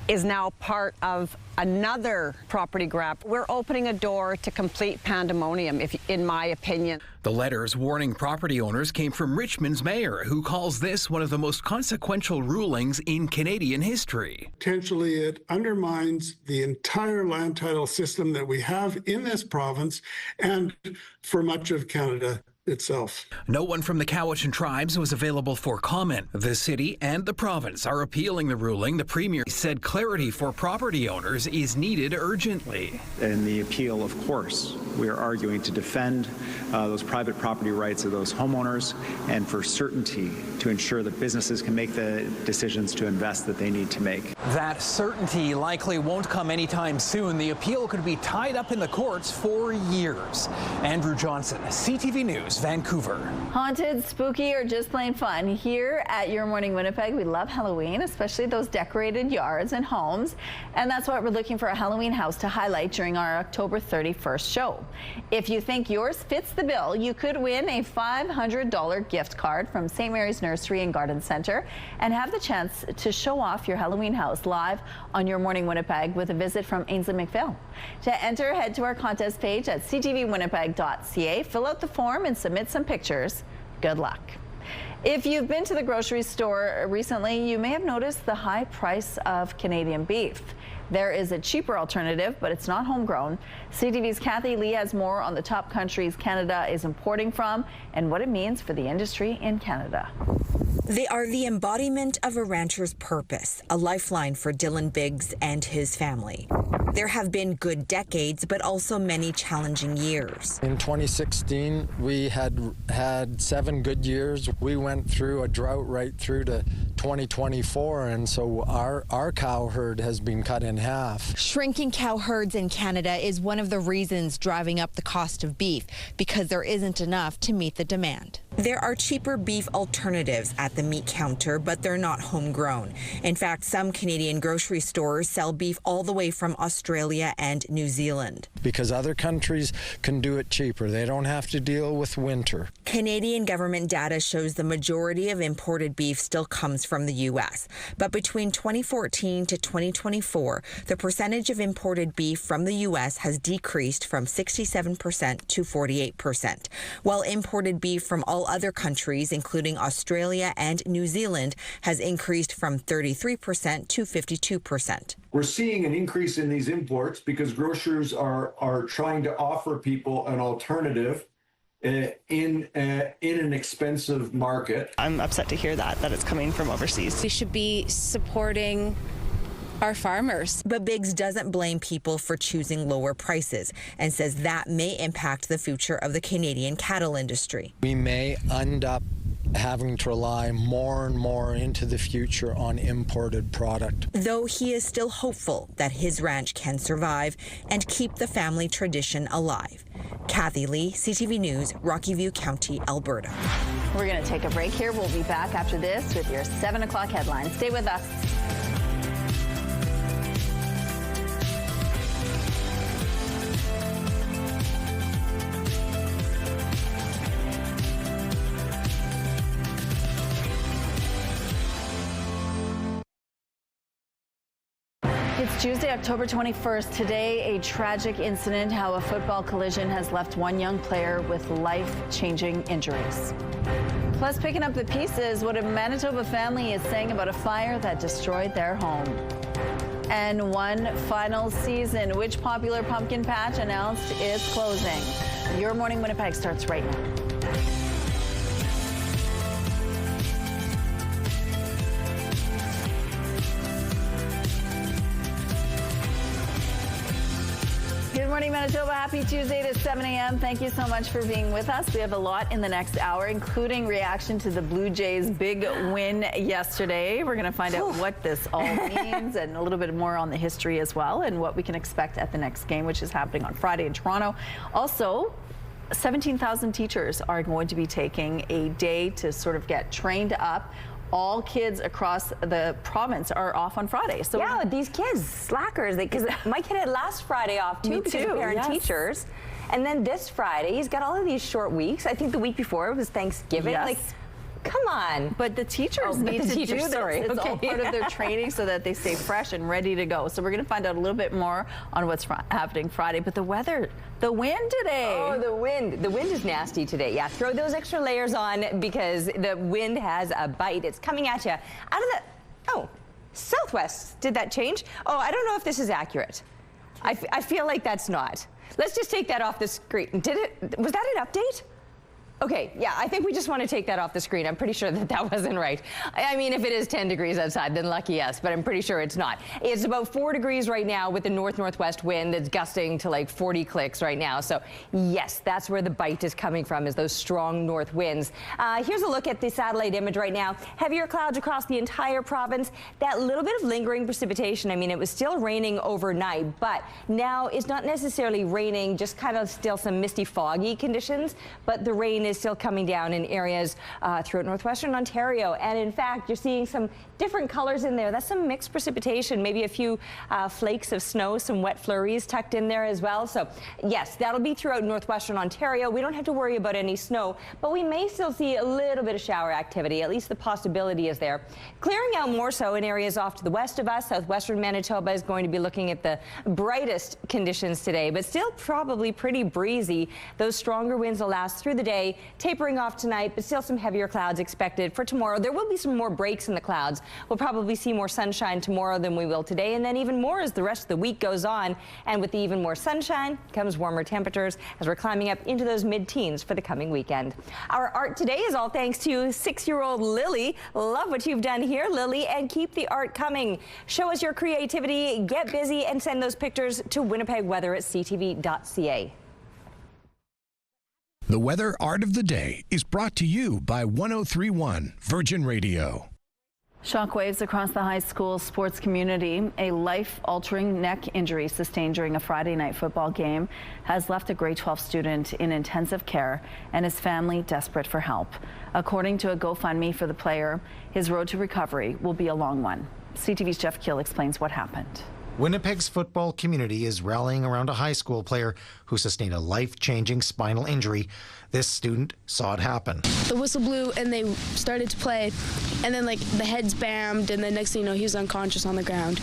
is now part of another property grab. We're opening a door to complete pandemonium, in my opinion. The letters warning property owners came from Richmond's mayor, who calls this one of the most consequential rulings in Canadian history. Potentially, it undermines the entire land title system that we have in this province and for much of Canada itself. No one from the Cowichan tribes was available for comment. The city and the province are appealing the ruling. The premier said clarity for property owners is needed urgently. In the appeal, of course, we are arguing to defend those private property rights of those homeowners and for certainty to ensure that businesses can make the decisions to invest that they need to make. That certainty likely won't come anytime soon. The appeal could be tied up in the courts for years. Andrew Johnson, CTV News, Vancouver. Haunted, spooky, or just plain fun. Here at Your Morning Winnipeg, we love Halloween, especially those decorated yards and homes. And that's why we're looking for a Halloween house to highlight during our October 31st show. If you think yours fits the bill, you could win a $500 gift card from St. Mary's Nursery and Garden Center and have the chance to show off your Halloween house live on Your Morning Winnipeg with a visit from Ainsley McPhail. To enter, head to our contest page at ctvwinnipeg.ca, fill out the form and submit some pictures. Good luck. If you've been to the grocery store recently, you may have noticed the high price of Canadian beef. There is a cheaper alternative, but it's not homegrown. CTV's Kathy Lee has more on the top countries Canada is importing from and what it means for the industry in Canada. They are the embodiment of a rancher's purpose, a lifeline for Dylan Biggs and his family. There have been good decades, but also many challenging years. In 2016, we had 7 good years. We went through a drought right through to 2024, and so our cow herd has been cut in half. Shrinking cow herds in Canada is one of the reasons driving up the cost of beef, because there isn't enough to meet the demand. There are cheaper beef alternatives at the meat counter, but they're not homegrown. In fact, some Canadian grocery stores sell beef all the way from Australia and New Zealand. Because other countries can do it cheaper. They don't have to deal with winter. Canadian government data shows the majority of imported beef still comes from the U.S. But between 2014 to 2024, the percentage of imported beef from the U.S. has decreased from 67% to 48%, while imported beef from all other countries, including Australia and New Zealand, has increased from 33% to 52%. We're seeing an increase in these imports because grocers are trying to offer people an alternative in an expensive market. I'm upset to hear that it's coming from overseas. We should be supporting our farmers. But Biggs doesn't blame people for choosing lower prices and says that may impact the future of the Canadian cattle industry. We may end up having to rely more and more into the future on imported product. Though he is still hopeful that his ranch can survive and keep the family tradition alive. Kathy Lee, CTV News, Rocky View County, Alberta. We're going to take a break here. We'll be back after this with your 7 o'clock headlines. Stay with us. It's Tuesday, October 21st. Today, a tragic incident, how a football collision has left one young player with life-changing injuries. Plus, picking up the pieces, what a Manitoba family is saying about a fire that destroyed their home. And one final season, which popular pumpkin patch announced is closing. Your Morning Winnipeg starts right now. Good morning, Manitoba. Happy Tuesday to 7 a.m. Thank you so much for being with us. We have a lot in the next hour, including reaction to the Blue Jays' big win yesterday. We're going to find out what this all means and a little bit more on the history as well and what we can expect at the next game, which is happening on Friday in Toronto. Also, 17,000 teachers are going to be taking a day to sort of get trained up. All kids across the province are off on Friday. So yeah, these kids, slackers, because my kid had last Friday off too because of parent teachers. And then this Friday, he's got all of these short weeks. I think the week before was Thanksgiving. Yes. Like, come on. But the teachers need to do this. It's all part of their training so that they stay fresh and ready to go. So we're going to find out a little bit more on what's happening Friday. But the weather, the wind today. Oh, the wind. The wind is nasty today. Yeah, throw those extra layers on because the wind has a bite. It's coming at you out of the, southwest. Did that change? Oh, I don't know if this is accurate. I feel like that's not. Let's just take that off the screen. Was that an update? Okay, yeah, I think we just want to take that off the screen. I'm pretty sure that that wasn't right. I mean, if it is 10 degrees outside, then lucky us, but I'm pretty sure it's not. It's about 4 degrees right now with the north-northwest wind that's gusting to like 40 clicks right now. So yes, that's where the bite is coming from, is those strong north winds. Here's a look at the satellite image right now. Heavier clouds across the entire province. That little bit of lingering precipitation. I mean, it was still raining overnight, but now it's not necessarily raining, just kind of still some misty, foggy conditions, but the rain is still coming down in areas throughout northwestern Ontario. And in fact, you're seeing some different colors in there. That's some mixed precipitation, maybe a few flakes of snow, some wet flurries tucked in there as well. So yes, that'll be throughout northwestern Ontario. We don't have to worry about any snow, but we may still see a little bit of shower activity. At least the possibility is there. Clearing out more so in areas off to the west of us. Southwestern Manitoba is going to be looking at the brightest conditions today, but still probably pretty breezy. Those stronger winds will last through the day, tapering off tonight, but still some heavier clouds expected for tomorrow. There will be some more breaks in the clouds. We'll probably see more sunshine tomorrow than we will today, and then even more as the rest of the week goes on. And with the even more sunshine comes warmer temperatures as we're climbing up into those mid-teens for the coming weekend. Our art today is all thanks to 6-year-old Lily. Love what you've done here, Lily, and keep the art coming. Show us your creativity, get busy, and send those pictures to winnipegweather@ctv.ca. The Weather Art of the Day is brought to you by 103.1 Virgin Radio. Shockwaves across the high school sports community. A life-altering neck injury sustained during a Friday night football game has left a grade 12 student in intensive care and his family desperate for help. According to a GoFundMe for the player, his road to recovery will be a long one. CTV's Jeff Keel explains what happened. Winnipeg's football community is rallying around a high school player who sustained a life-changing spinal injury. This student saw it happen. The whistle blew and they started to play, and then like the heads bammed, and then next thing you know, he was unconscious on the ground,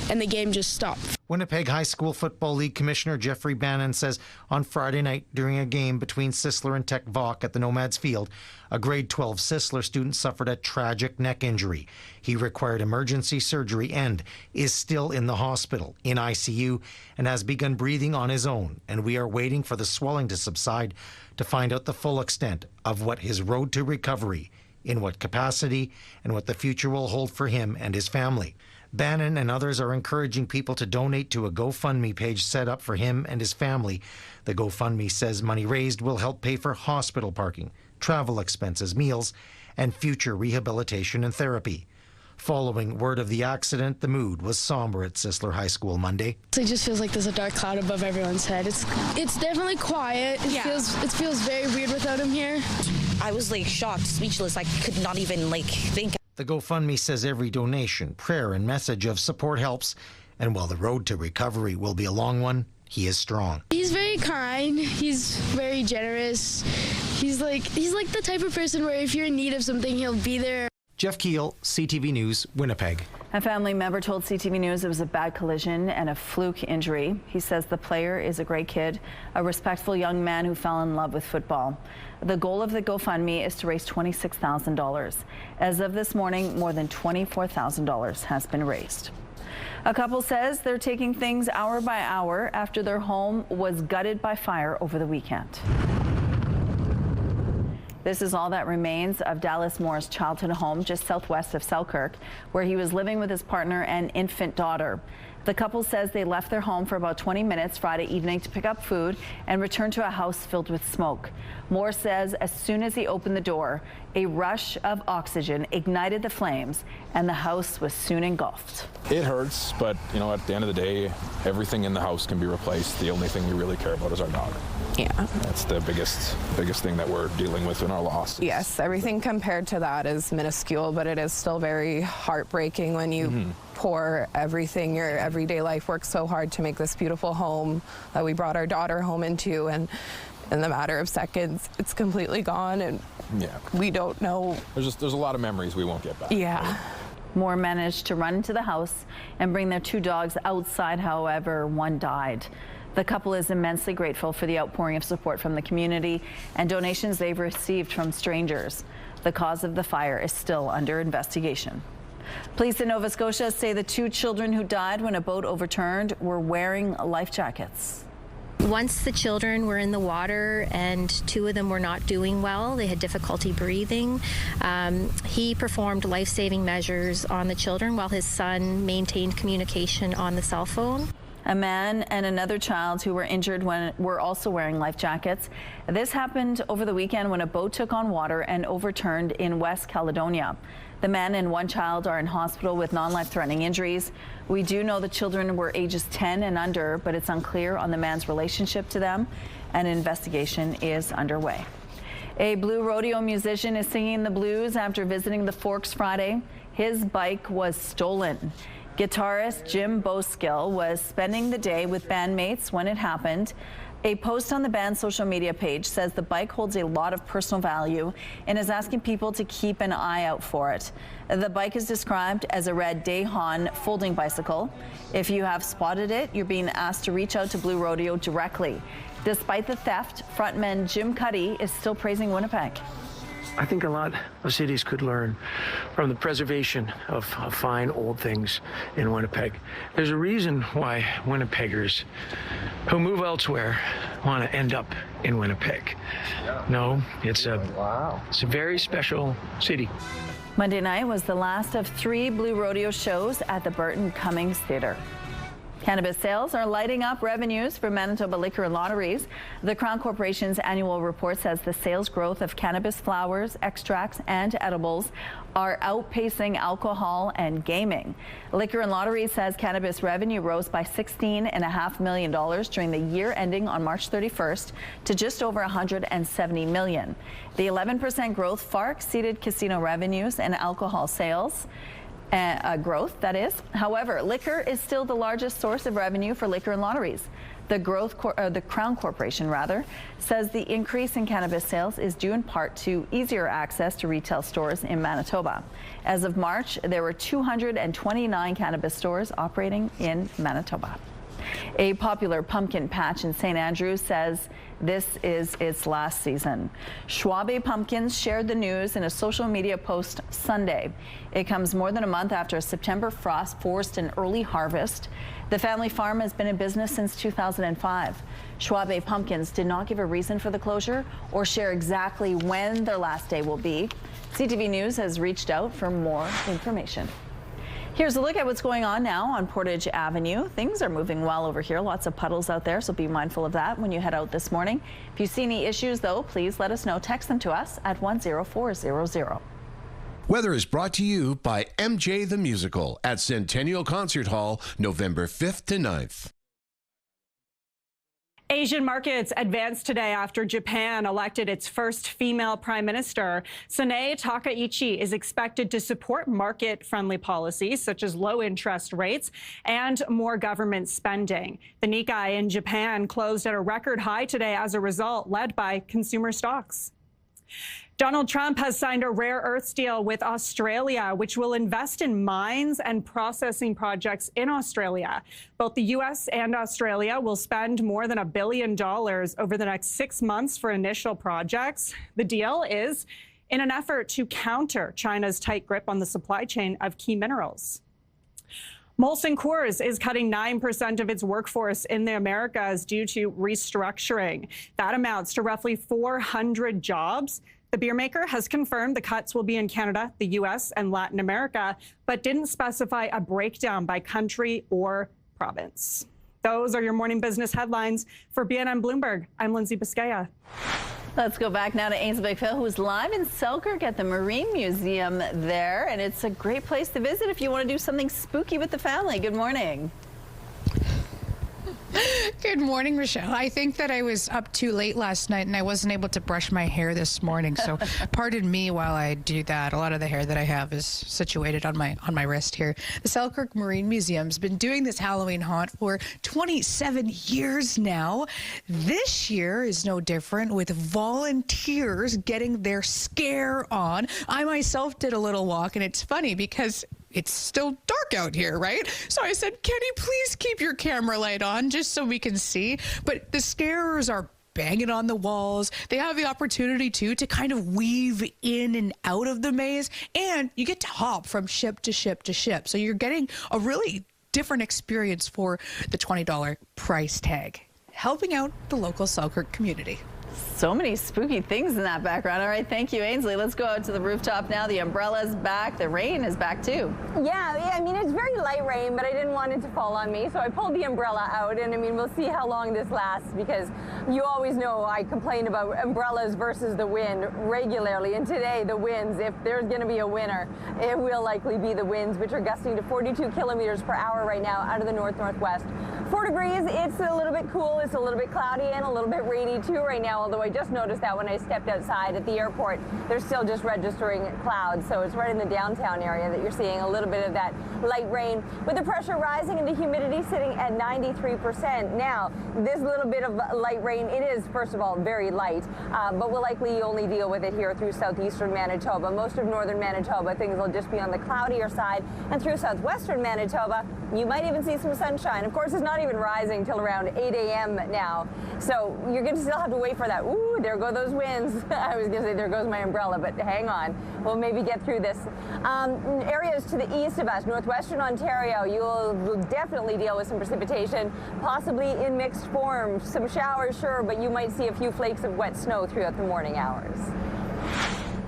and the game just stopped. Winnipeg High School Football League Commissioner Jeffrey Bannon says on Friday night during a game between Sisler and Tech Vaughan at the Nomads Field, a grade 12 Sisler student suffered a tragic neck injury. He required emergency surgery and is still in the hospital in ICU and has begun breathing on his own, and we are waiting for the swelling to subside to find out the full extent of what his road to recovery, in what capacity, and what the future will hold for him and his family. Bannon and others are encouraging people to donate to a GoFundMe page set up for him and his family. The GoFundMe says money raised will help pay for hospital parking, travel expenses, meals, and future rehabilitation and therapy. Following word of the accident, the mood was somber at Sisler High School Monday. It just feels like there's a dark cloud above everyone's head. It's definitely quiet. It feels very weird without him here. I was like shocked, speechless. I could not even think. The GoFundMe says every donation, prayer, and message of support helps. And while the road to recovery will be a long one, he is strong. He's very kind. He's very generous. He's like the type of person where if you're in need of something, he'll be there. Jeff Keel, CTV News, Winnipeg. A family member told CTV News it was a bad collision and a fluke injury. He says the player is a great kid, a respectful young man who fell in love with football. The goal of the GoFundMe is to raise $26,000. As of this morning, more than $24,000 has been raised. A couple says they're taking things hour by hour after their home was gutted by fire over the weekend. This is all that remains of Dallas Moore's childhood home just southwest of Selkirk, where he was living with his partner and infant daughter. The couple says they left their home for about 20 minutes Friday evening to pick up food and returned to a house filled with smoke. Moore says as soon as he opened the door, a rush of oxygen ignited the flames and the house was soon engulfed. It hurts, but at the end of the day, everything in the house can be replaced. The only thing we really care about is our dog. Yeah. That's the biggest thing that we're dealing with in our loss. Yes, everything compared to that is minuscule, but it is still very heartbreaking when you pour everything, your everyday life, work so hard to make this beautiful home that we brought our daughter home into, and in the matter of seconds, it's completely gone, and we don't know. There's a lot of memories we won't get back. Yeah. Moore managed to run into the house and bring their 2 dogs outside. However, one died. The couple is immensely grateful for the outpouring of support from the community and donations they've received from strangers. The cause of the fire is still under investigation. Police in Nova Scotia say the 2 children who died when a boat overturned were wearing life jackets. Once the children were in the water and 2 of them were not doing well, they had difficulty breathing, he performed life-saving measures on the children while his son maintained communication on the cell phone. A man and another child who were injured were also wearing life jackets. This happened over the weekend when a boat took on water and overturned in West Caledonia. The man and 1 child are in hospital with non-life-threatening injuries. We do know the children were ages 10 and under, but it's unclear on the man's relationship to them. An investigation is underway. A Blue Rodeo musician is singing the blues after visiting the Forks Friday. His bike was stolen. Guitarist Jim Boskill was spending the day with bandmates when it happened. A post on the band's social media page says the bike holds a lot of personal value and is asking people to keep an eye out for it. The bike is described as a red Dayhan folding bicycle. If you have spotted it, you're being asked to reach out to Blue Rodeo directly. Despite the theft, frontman Jim Cuddy is still praising Winnipeg. I think a lot of cities could learn from the preservation of fine old things in Winnipeg. There's a reason why Winnipeggers who move elsewhere want to end up in Winnipeg. No, it's a very special city. Monday night was the last of 3 Blue Rodeo shows at the Burton Cummings Theatre. Cannabis sales are lighting up revenues for Manitoba Liquor and Lotteries. The Crown Corporation's annual report says the sales growth of cannabis flowers, extracts, and edibles are outpacing alcohol and gaming. Liquor and Lotteries says cannabis revenue rose by $16.5 million during the year ending on March 31st to just over $170 million. The 11% growth far exceeded casino revenues and alcohol sales. Growth, that is. However, liquor is still the largest source of revenue for Liquor and Lotteries. The Crown Corporation, rather, says the increase in cannabis sales is due in part to easier access to retail stores in Manitoba. As of March, there were 229 cannabis stores operating in Manitoba. A popular pumpkin patch in St. Andrews says this is its last season. Schwabe Pumpkins shared the news in a social media post Sunday. It comes more than a month after a September frost forced an early harvest. The family farm has been in business since 2005. Schwabe Pumpkins did not give a reason for the closure or share exactly when their last day will be. CTV News has reached out for more information. Here's a look at what's going on now on Portage Avenue. Things are moving well over here. Lots of puddles out there, so be mindful of that when you head out this morning. If you see any issues, though, please let us know. Text them to us at 10400. Weather is brought to you by MJ the Musical at Centennial Concert Hall, November 5th to 9th. Asian markets advanced today after Japan elected its first female prime minister. Sanae Takaichi is expected to support market-friendly policies such as low interest rates and more government spending. The Nikkei in Japan closed at a record high today as a result, led by consumer stocks. Donald Trump has signed a rare earths deal with Australia, which will invest in mines and processing projects in Australia. Both the U.S. and Australia will spend more than $1 billion over the next 6 months for initial projects. The deal is in an effort to counter China's tight grip on the supply chain of key minerals. Molson Coors is cutting 9% of its workforce in the Americas due to restructuring. That amounts to roughly 400 jobs. The beer maker has confirmed the cuts will be in Canada, the U.S., and Latin America, but didn't specify a breakdown by country or province. Those are your morning business headlines. For BNN Bloomberg, I'm Lindsay Biscaya. Let's go back now to Ainsley McPhail, who's live in Selkirk at the Marine Museum there. And it's a great place to visit if you want to do something spooky with the family. Good morning. Good morning, Rochelle. I think that I was up too late last night and I wasn't able to brush my hair this morning. So pardon me while I do that. A lot of the hair that I have is situated on my wrist here. The Selkirk Marine Museum's been doing this Halloween haunt for 27 years now. This year is no different, with volunteers getting their scare on. I myself did a little walk, and it's funny because it's still dark out here, right? So I said, can you please keep your camera light on just so we can see? But the scarers are banging on the walls. They have the opportunity to kind of weave in and out of the maze, and you get to hop from ship to ship to ship. So you're getting a really different experience for the $20 price tag. helping out the local Selkirk community. So many spooky things in that background. All right, thank you, Ainsley. Let's go out to the rooftop now. The umbrella's back. The rain is back too. Yeah, I mean, it's very light rain, but I didn't want it to fall on me, so I pulled the umbrella out, and I mean, we'll see how long this lasts, because you always know I complain about umbrellas versus the wind regularly, and today the winds, if there's going to be a winner, it will likely be the winds, which are gusting to 42 kilometers per hour right now out of the north-northwest. 4 degrees, it's a little bit cool, it's a little bit cloudy, and a little bit rainy too right now, although I just noticed that when I stepped outside at the airport, they're still just registering clouds, so it's right in the downtown area that you're seeing a little bit of that light rain, with the pressure rising and the humidity sitting at 93%. Now, this little bit of light rain, it is, first of all, very light, but we'll likely only deal with it here through southeastern Manitoba. Most of northern Manitoba, things will just be on the cloudier side, and through southwestern Manitoba, you might even see some sunshine. Of course, it's not even rising till around 8 a.m. now, so you're going to still have to wait for that. Ooh, there go those winds. I was going to say there goes my umbrella, but hang on. We'll maybe get through this. Areas to the east of us, northwestern Ontario, you'll definitely deal with some precipitation, possibly in mixed form. Some showers, sure, but you might see a few flakes of wet snow throughout the morning hours.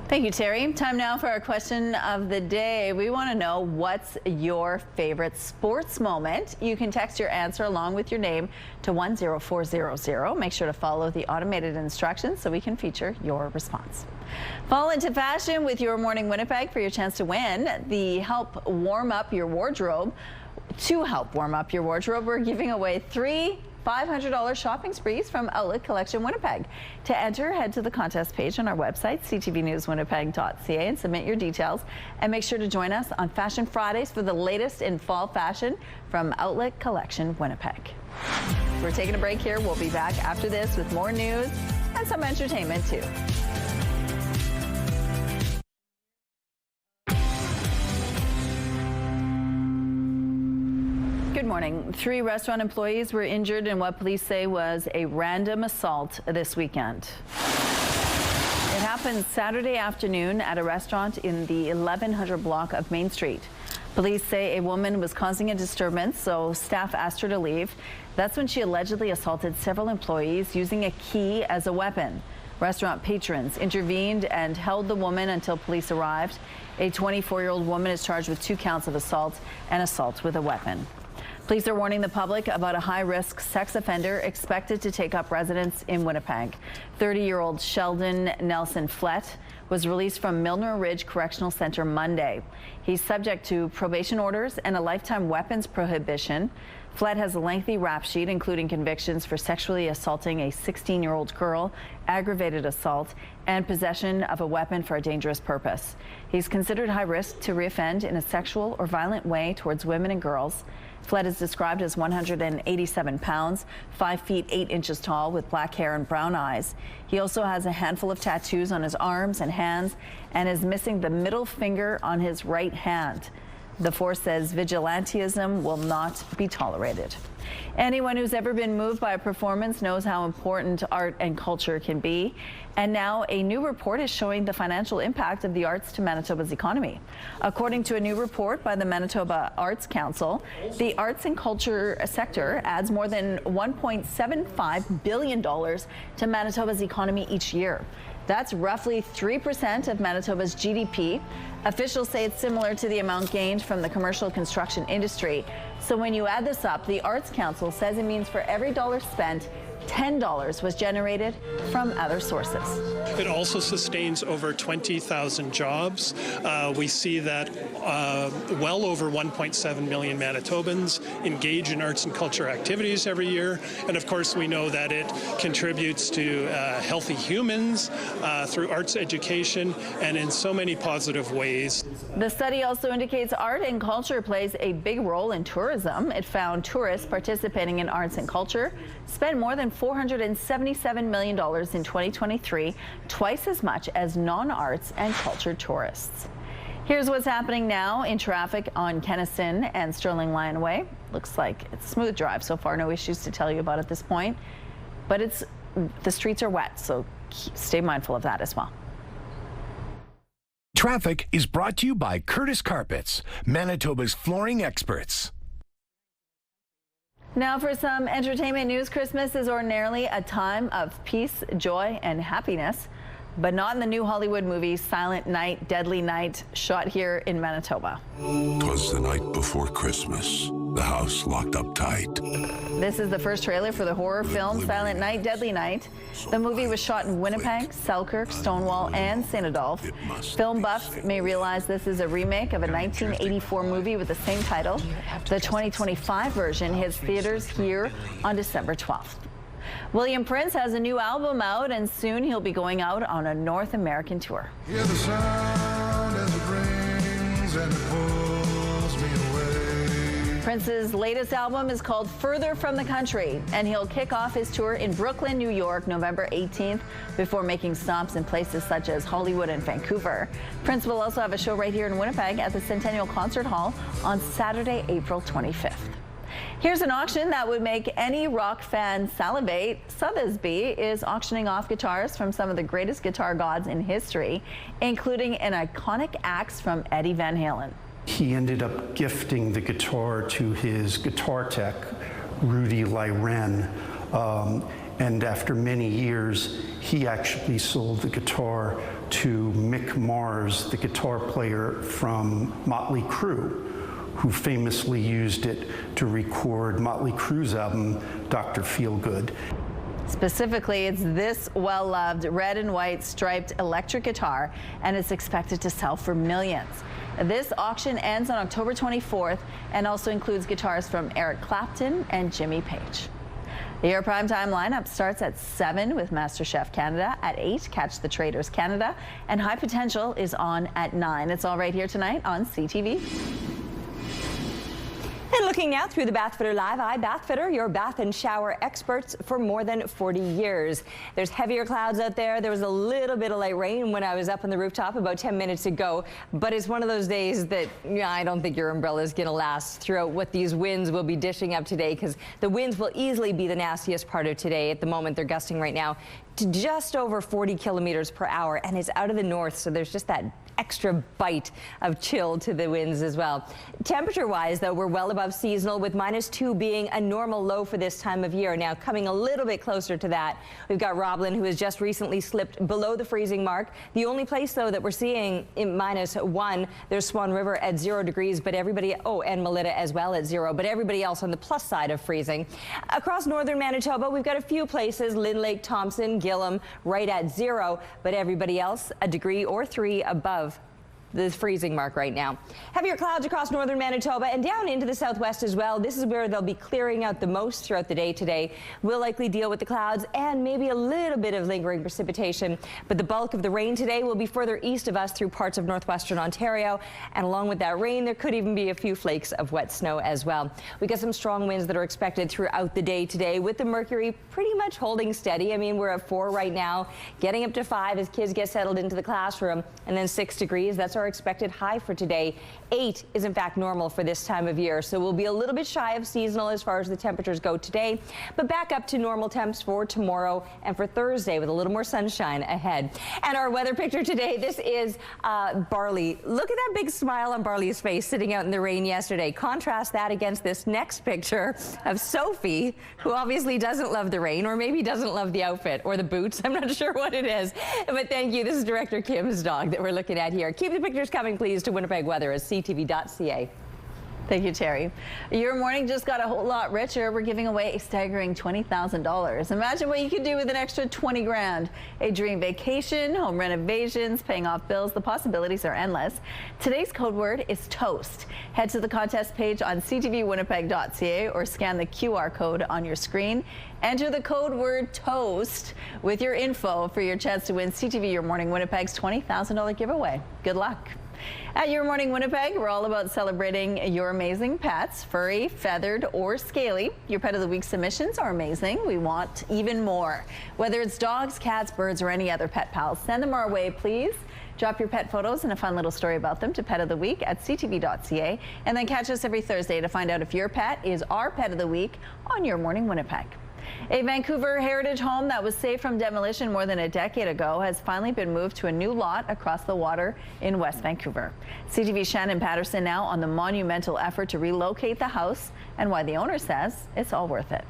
Thank you, Terry. Time now for our question of the day. We want to know, what's your favorite sports moment? You can text your answer along with your name to 10400. Make sure to follow the automated instructions so we can feature your response. Fall into fashion with Your Morning Winnipeg for your chance to win the Help Warm Up Your Wardrobe. To help warm up your wardrobe, we're giving away 3 $500 shopping sprees from Outlet Collection Winnipeg. To enter, head to the contest page on our website, ctvnewswinnipeg.ca, and submit your details. And make sure to join us on Fashion Fridays for the latest in fall fashion from Outlet Collection Winnipeg. We're taking a break here. We'll be back after this with more news and some entertainment too. Good morning. 3 restaurant employees were injured in what police say was a random assault this weekend. It happened Saturday afternoon at a restaurant in the 1100 block of Main Street. Police say a woman was causing a disturbance, so staff asked her to leave. That's when she allegedly assaulted several employees using a key as a weapon. Restaurant patrons intervened and held the woman until police arrived. A 24-year-old woman is charged with 2 counts of assault and assault with a weapon. Police are warning the public about a high-risk sex offender expected to take up residence in Winnipeg. 30-year-old Sheldon Nelson Flett was released from Milner Ridge Correctional Center Monday. He's subject to probation orders and a lifetime weapons prohibition. Flett has a lengthy rap sheet, including convictions for sexually assaulting a 16-year-old girl, aggravated assault, and possession of a weapon for a dangerous purpose. He's considered high risk to reoffend in a sexual or violent way towards women and girls. Flett is described as 187 pounds, 5 feet 8 inches tall, with black hair and brown eyes. He also has a handful of tattoos on his arms and hands and is missing the middle finger on his right hand. The force says vigilantism will not be tolerated. Anyone who's ever been moved by a performance knows how important art and culture can be. And now a new report is showing the financial impact of the arts to Manitoba's economy. According to a new report by the Manitoba Arts Council, the arts and culture sector adds more than $1.75 billion to Manitoba's economy each year. That's roughly 3% of Manitoba's GDP. Officials say it's similar to the amount gained from the commercial construction industry. So when you add this up, the Arts Council says it means for every dollar spent, $10 was generated from other sources. It also sustains over 20,000 jobs. We see that well over 1.7 million Manitobans engage in arts and culture activities every year. And of course, we know that it contributes to healthy humans through arts education and in so many positive ways. The study also indicates art and culture plays a big role in tourism. It found tourists participating in arts and culture spent more than $477 million in 2023, twice as much as non-arts and culture tourists. Here's what's happening now in traffic on Kenison and Sterling Lion Way. Looks like it's a smooth drive so far, no issues to tell you about at this point, but the streets are wet, so stay mindful of that as well. Traffic is brought to you by Curtis Carpets, Manitoba's flooring experts. Now for some entertainment news. Christmas is ordinarily a time of peace, joy, and happiness, but not in the new Hollywood movie Silent Night, Deadly Night, shot here in Manitoba. 'Twas the night before Christmas, the house locked up tight. This is the first trailer for the horror film Silent Night, Deadly Night. The movie was shot in Winnipeg, Selkirk, Stonewall, and St. Adolphe. Film buffs may realize this is a remake of a 1984 movie with the same title. The 2025 version hits theaters here on December 12th. William Prince has a new album out, and soon he'll be going out on a North American tour. Hear the sound as it rings and it pulls me away. Prince's latest album is called Further from the Country, and he'll kick off his tour in Brooklyn, New York, November 18th, before making stops in places such as Hollywood and Vancouver. Prince will also have a show right here in Winnipeg at the Centennial Concert Hall on Saturday, April 25th. Here's an auction that would make any rock fan salivate. Sotheby's is auctioning off guitars from some of the greatest guitar gods in history, including an iconic axe from Eddie Van Halen. He ended up gifting the guitar to his guitar tech, Rudy Lyren, and after many years, he actually sold the guitar to Mick Mars, the guitar player from Motley Crue, who famously used it to record Motley Crue's album, Dr. Feelgood. Specifically, it's this well-loved red and white striped electric guitar, and it's expected to sell for millions. This auction ends on October 24th and also includes guitars from Eric Clapton and Jimmy Page. Your primetime lineup starts at 7 with MasterChef Canada. At 8, catch The Traders Canada, and High Potential is on at 9. It's all right here tonight on CTV. And looking now through the Bathfitter Live Eye, Bathfitter, your bath and shower experts for more than 40 years. There's heavier clouds out there. There was a little bit of light rain when I was up on the rooftop about 10 minutes ago, but it's one of those days that I don't think your umbrella is going to last throughout what these winds will be dishing up today, because the winds will easily be the nastiest part of today. At the moment, they're gusting right now to just over 40 kilometers per hour, and it's out of the north, so there's just that extra bite of chill to the winds as well. Temperature-wise, though, we're well above seasonal, with -2 being a normal low for this time of year. Now, coming a little bit closer to that, we've got Roblin, who has just recently slipped below the freezing mark. The only place, though, that we're seeing in -1, there's Swan River at 0 degrees, but everybody, and Melita as well at 0, but everybody else on the plus side of freezing. Across northern Manitoba, we've got a few places, Lynn Lake, Thompson, Gillam, right at 0, but everybody else a degree or 3 above the freezing mark right now. Heavier clouds across northern Manitoba and down into the southwest as well. This is where they'll be clearing out the most throughout the day today. We'll likely deal with the clouds and maybe a little bit of lingering precipitation, but the bulk of the rain today will be further east of us through parts of northwestern Ontario, and along with that rain, there could even be a few flakes of wet snow as well. We got some strong winds that are expected throughout the day today, with the mercury pretty much holding steady. I mean, we're at 4 right now, getting up to 5 as kids get settled into the classroom, and then 6 degrees. That's our expected high for today. 8 is in fact normal for this time of year, so we'll be a little bit shy of seasonal as far as the temperatures go today, but back up to normal temps for tomorrow and for Thursday with a little more sunshine ahead. And our weather picture today, this is Barley. Look at that big smile on Barley's face sitting out in the rain yesterday. Contrast that against this next picture of Sophie, who obviously doesn't love the rain, or maybe doesn't love the outfit or the boots. I'm not sure what it is, but thank you. This is Director Kim's dog that we're looking at here. Keep the pictures coming, please, to Winnipeg Weather at CTV.ca. Thank you, Terry. Your morning just got a whole lot richer. We're giving away a staggering $20,000. Imagine what you could do with an extra 20 grand. A dream vacation, home renovations, paying off bills. The possibilities are endless. Today's code word is toast. Head to the contest page on ctvwinnipeg.ca or scan the QR code on your screen. Enter the code word toast with your info for your chance to win CTV Your Morning Winnipeg's $20,000 giveaway. Good luck. At Your Morning Winnipeg, we're all about celebrating your amazing pets, furry, feathered, or scaly. Your Pet of the Week submissions are amazing. We want even more. Whether it's dogs, cats, birds, or any other pet pals, send them our way, please. Drop your pet photos and a fun little story about them to Pet of the Week at ctv.ca, and then catch us every Thursday to find out if your pet is our Pet of the Week on Your Morning Winnipeg. A Vancouver heritage home that was saved from demolition more than a decade ago has finally been moved to a new lot across the water in West Vancouver. CTV's Shannon Patterson now on the monumental effort to relocate the house and why the owner says it's all worth it.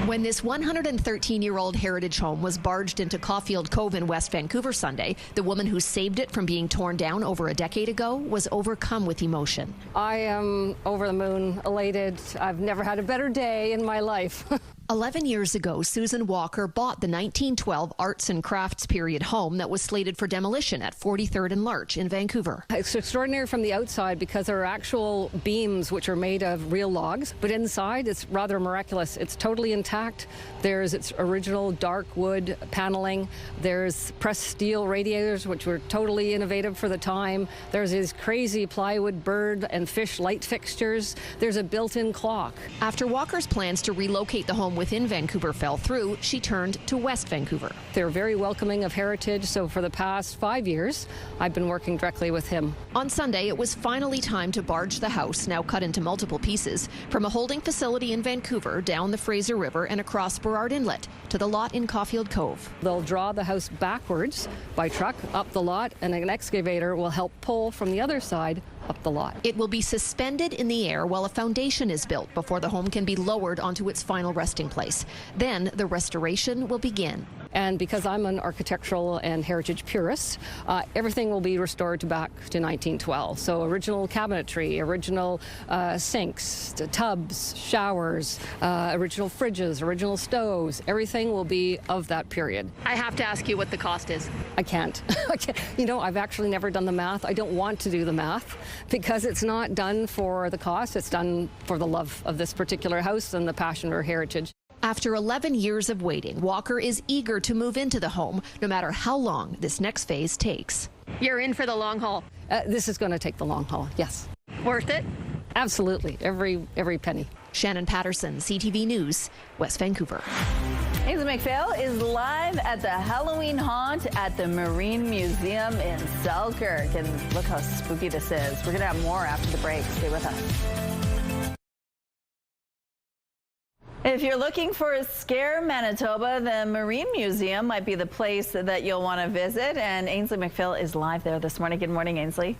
When this 113-year-old heritage home was barged into Caulfield Cove in West Vancouver Sunday, the woman who saved it from being torn down over a decade ago was overcome with emotion. I am over the moon, elated. I've never had a better day in my life. 11 years ago, Susan Walker bought the 1912 arts and crafts period home that was slated for demolition at 43rd and Larch in Vancouver. It's extraordinary from the outside because there are actual beams which are made of real logs, but inside it's rather miraculous. It's totally intact. There's its original dark wood paneling. There's pressed steel radiators, which were totally innovative for the time. There's these crazy plywood bird and fish light fixtures. There's a built-in clock. After Walker's plans to relocate the home within Vancouver fell through, she turned to West Vancouver. They're very welcoming of heritage, so for the past 5 years, I've been working directly with him. On Sunday, it was finally time to barge the house, now cut into multiple pieces, from a holding facility in Vancouver down the Fraser River and across Burrard Inlet to the lot in Caulfield Cove. They'll draw the house backwards by truck up the lot, and an excavator will help pull from the other side up the lot. It will be suspended in the air while a foundation is built before the home can be lowered onto its final resting place. Then the restoration will begin. And because I'm an architectural and heritage purist, everything will be restored back to 1912. So original cabinetry, original sinks, tubs, showers, original fridges, original stoves, everything will be of that period. I have to ask you what the cost is. I can't. You know, I've actually never done the math. I don't want to do the math because it's not done for the cost. It's done for the love of this particular house and the passion for heritage. After 11 years of waiting, Walker is eager to move into the home, no matter how long this next phase takes. You're in for the long haul. This is going to take the long haul, yes. Worth it? Absolutely, every penny. Shannon Patterson, CTV News, West Vancouver. Ainsley McPhail is live at the Halloween haunt at the Marine Museum in Selkirk. And look how spooky this is. We're going to have more after the break. Stay with us. If you're looking for a scare Manitoba, the Marine Museum might be the place that you'll want to visit. And Ainsley McPhail is live there this morning. Good morning, Ainsley.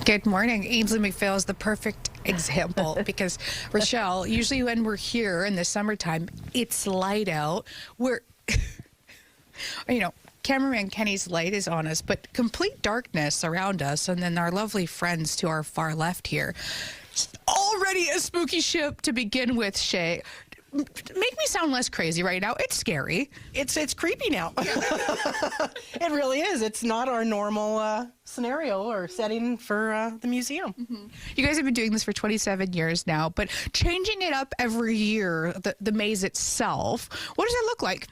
Good morning. Ainsley McPhail is the perfect example because, Rochelle, usually when we're here in the summertime, it's light out. We're, cameraman Kenny's light is on us, but complete darkness around us. And then our lovely friends to our far left here. Already a spooky ship to begin with, Shay. Make me sound less crazy right now. It's scary. It's creepy now. It really is. It's not our normal scenario or setting for the museum. Mm-hmm. You guys have been doing this for 27 years now, but changing it up every year, the maze itself, what does it look like?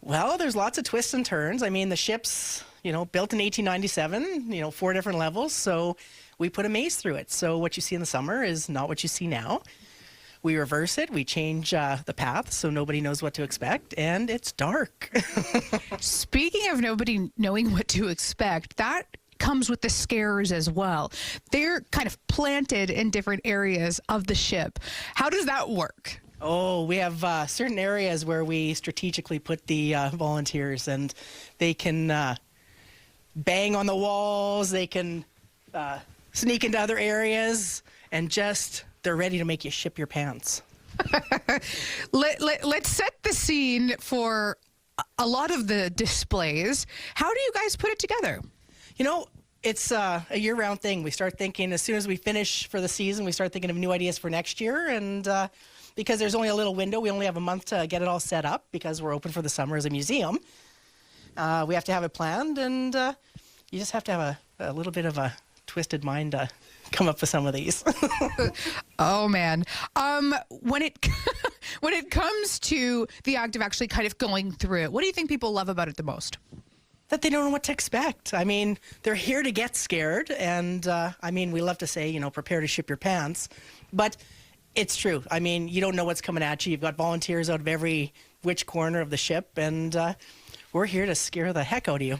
Well, there's lots of twists and turns. I mean, the ship's, built in 1897, 4 different levels, so we put a maze through it. So what you see in the summer is not what you see now. We reverse it. We change the path so nobody knows what to expect, and it's dark. Speaking of nobody knowing what to expect, that comes with the scares as well. They're kind of planted in different areas of the ship. How does that work? Oh, we have certain areas where we strategically put the volunteers, and they can bang on the walls. They can sneak into other areas, and they're ready to make you ship your pants. Let's set the scene for a lot of the displays. How do you guys put it together? It's a year-round thing. We start thinking as soon as we finish for the season, we start thinking of new ideas for next year. And because there's only a little window, we only have a month to get it all set up because we're open for the summer as a museum. We have to have it planned, and you just have to have a little bit of a twisted mind to come up with some of these. Oh man. When it comes to the act of actually kind of going through it, what do you think people love about it the most? That they don't know what to expect. I mean, they're here to get scared, and we love to say, prepare to ship your pants, but it's true. I mean, you don't know what's coming at you. You've got volunteers out of every which corner of the ship, and we're here to scare the heck out of you.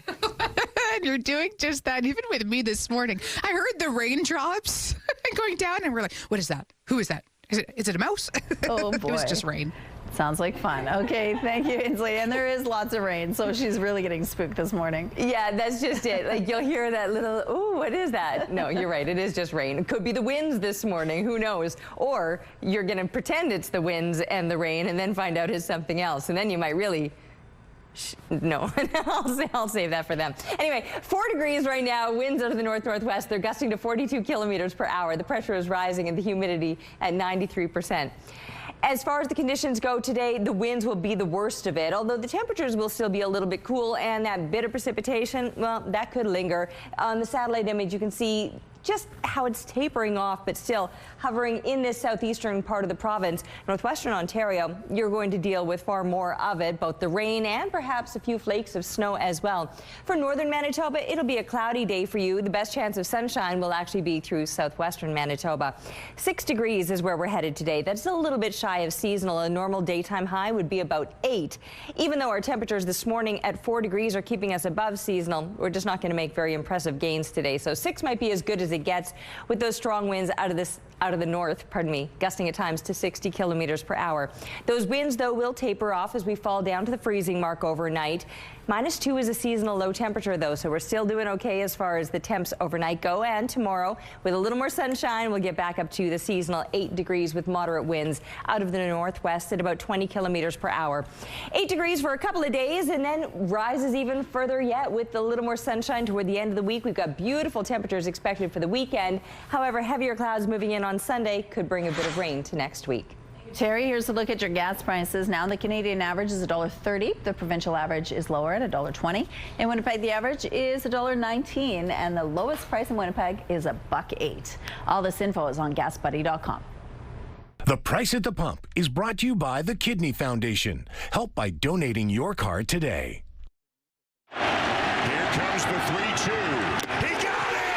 And you're doing just that. Even with me this morning, I heard the raindrops going down, and we're like, what is that? Who is that? is it a mouse? Oh, boy. It was just rain. Sounds like fun. Okay, thank you, Inslee. And there is lots of rain, so she's really getting spooked this morning. Yeah, that's just it. Like, you'll hear that little, ooh, what is that? No, you're right. It is just rain. It could be the winds this morning. Who knows? Or you're going to pretend it's the winds and the rain and then find out it's something else. And then you might really... No, I'll save that for them. Anyway, 4 degrees right now, winds out of the north-northwest. They're gusting to 42 kilometers per hour. The pressure is rising and the humidity at 93%. As far as the conditions go today, the winds will be the worst of it, although the temperatures will still be a little bit cool, and that bit of precipitation, well, that could linger. On the satellite image, you can see just how it's tapering off, but still hovering in this southeastern part of the province. Northwestern Ontario, you're going to deal with far more of it, both the rain and perhaps a few flakes of snow as well. For northern Manitoba, it'll be a cloudy day for you. The best chance of sunshine will actually be through southwestern Manitoba. 6 degrees is where we're headed today. That's a little bit shy of seasonal. A normal daytime high would be about 8. Even though our temperatures this morning at 4 degrees are keeping us above seasonal, we're just not going to make very impressive gains today. So 6 might be as good as it gets with those strong winds out of the north, gusting at times to 60 kilometers per hour. Those winds, though, will taper off as we fall down to the freezing mark overnight. -2 is a seasonal low temperature, though, so we're still doing okay as far as the temps overnight go. And tomorrow, with a little more sunshine, we'll get back up to the seasonal 8 degrees with moderate winds out of the northwest at about 20 kilometers per hour. 8 degrees for a couple of days and then rises even further yet with a little more sunshine toward the end of the week. We've got beautiful temperatures expected for the weekend. However, heavier clouds moving in on Sunday could bring a bit of rain to next week. Terry, here's a look at your gas prices. Now the Canadian average is $1.30. The provincial average is lower at $1.20. In Winnipeg, the average is $1.19, and the lowest price in Winnipeg is $1.08. All this info is on GasBuddy.com. The Price at the Pump is brought to you by the Kidney Foundation. Help by donating your card today. Here comes the 3-2. He got him!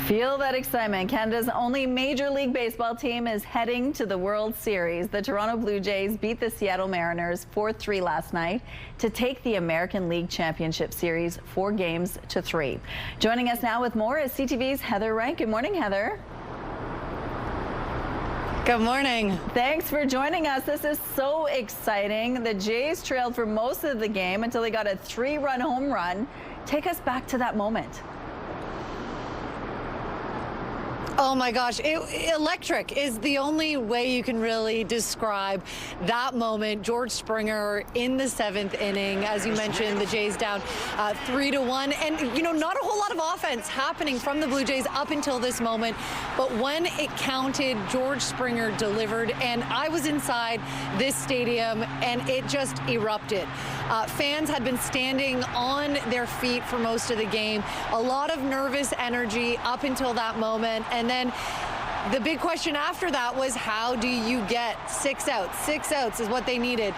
Feel that excitement. Canada's only Major League Baseball team is heading to the World Series. The Toronto Blue Jays beat the Seattle Mariners 4-3 last night to take the American League Championship Series 4-3. Joining us now with more is CTV's Heather Wright. Good morning, Heather. Good morning. Thanks for joining us. This is so exciting. The Jays trailed for most of the game until they got a 3-run home run. Take us back to that moment. Oh my gosh, electric is the only way you can really describe that moment. George Springer in the 7th inning, as you mentioned, the Jays down 3-1, and you know, not a whole lot of offense happening from the Blue Jays up until this moment, but when it counted, George Springer delivered, and I was inside this stadium and it just erupted. Fans had been standing on their feet for most of the game, a lot of nervous energy up until that moment, and then the big question after that was, how do you get 6 outs? 6 outs is what they needed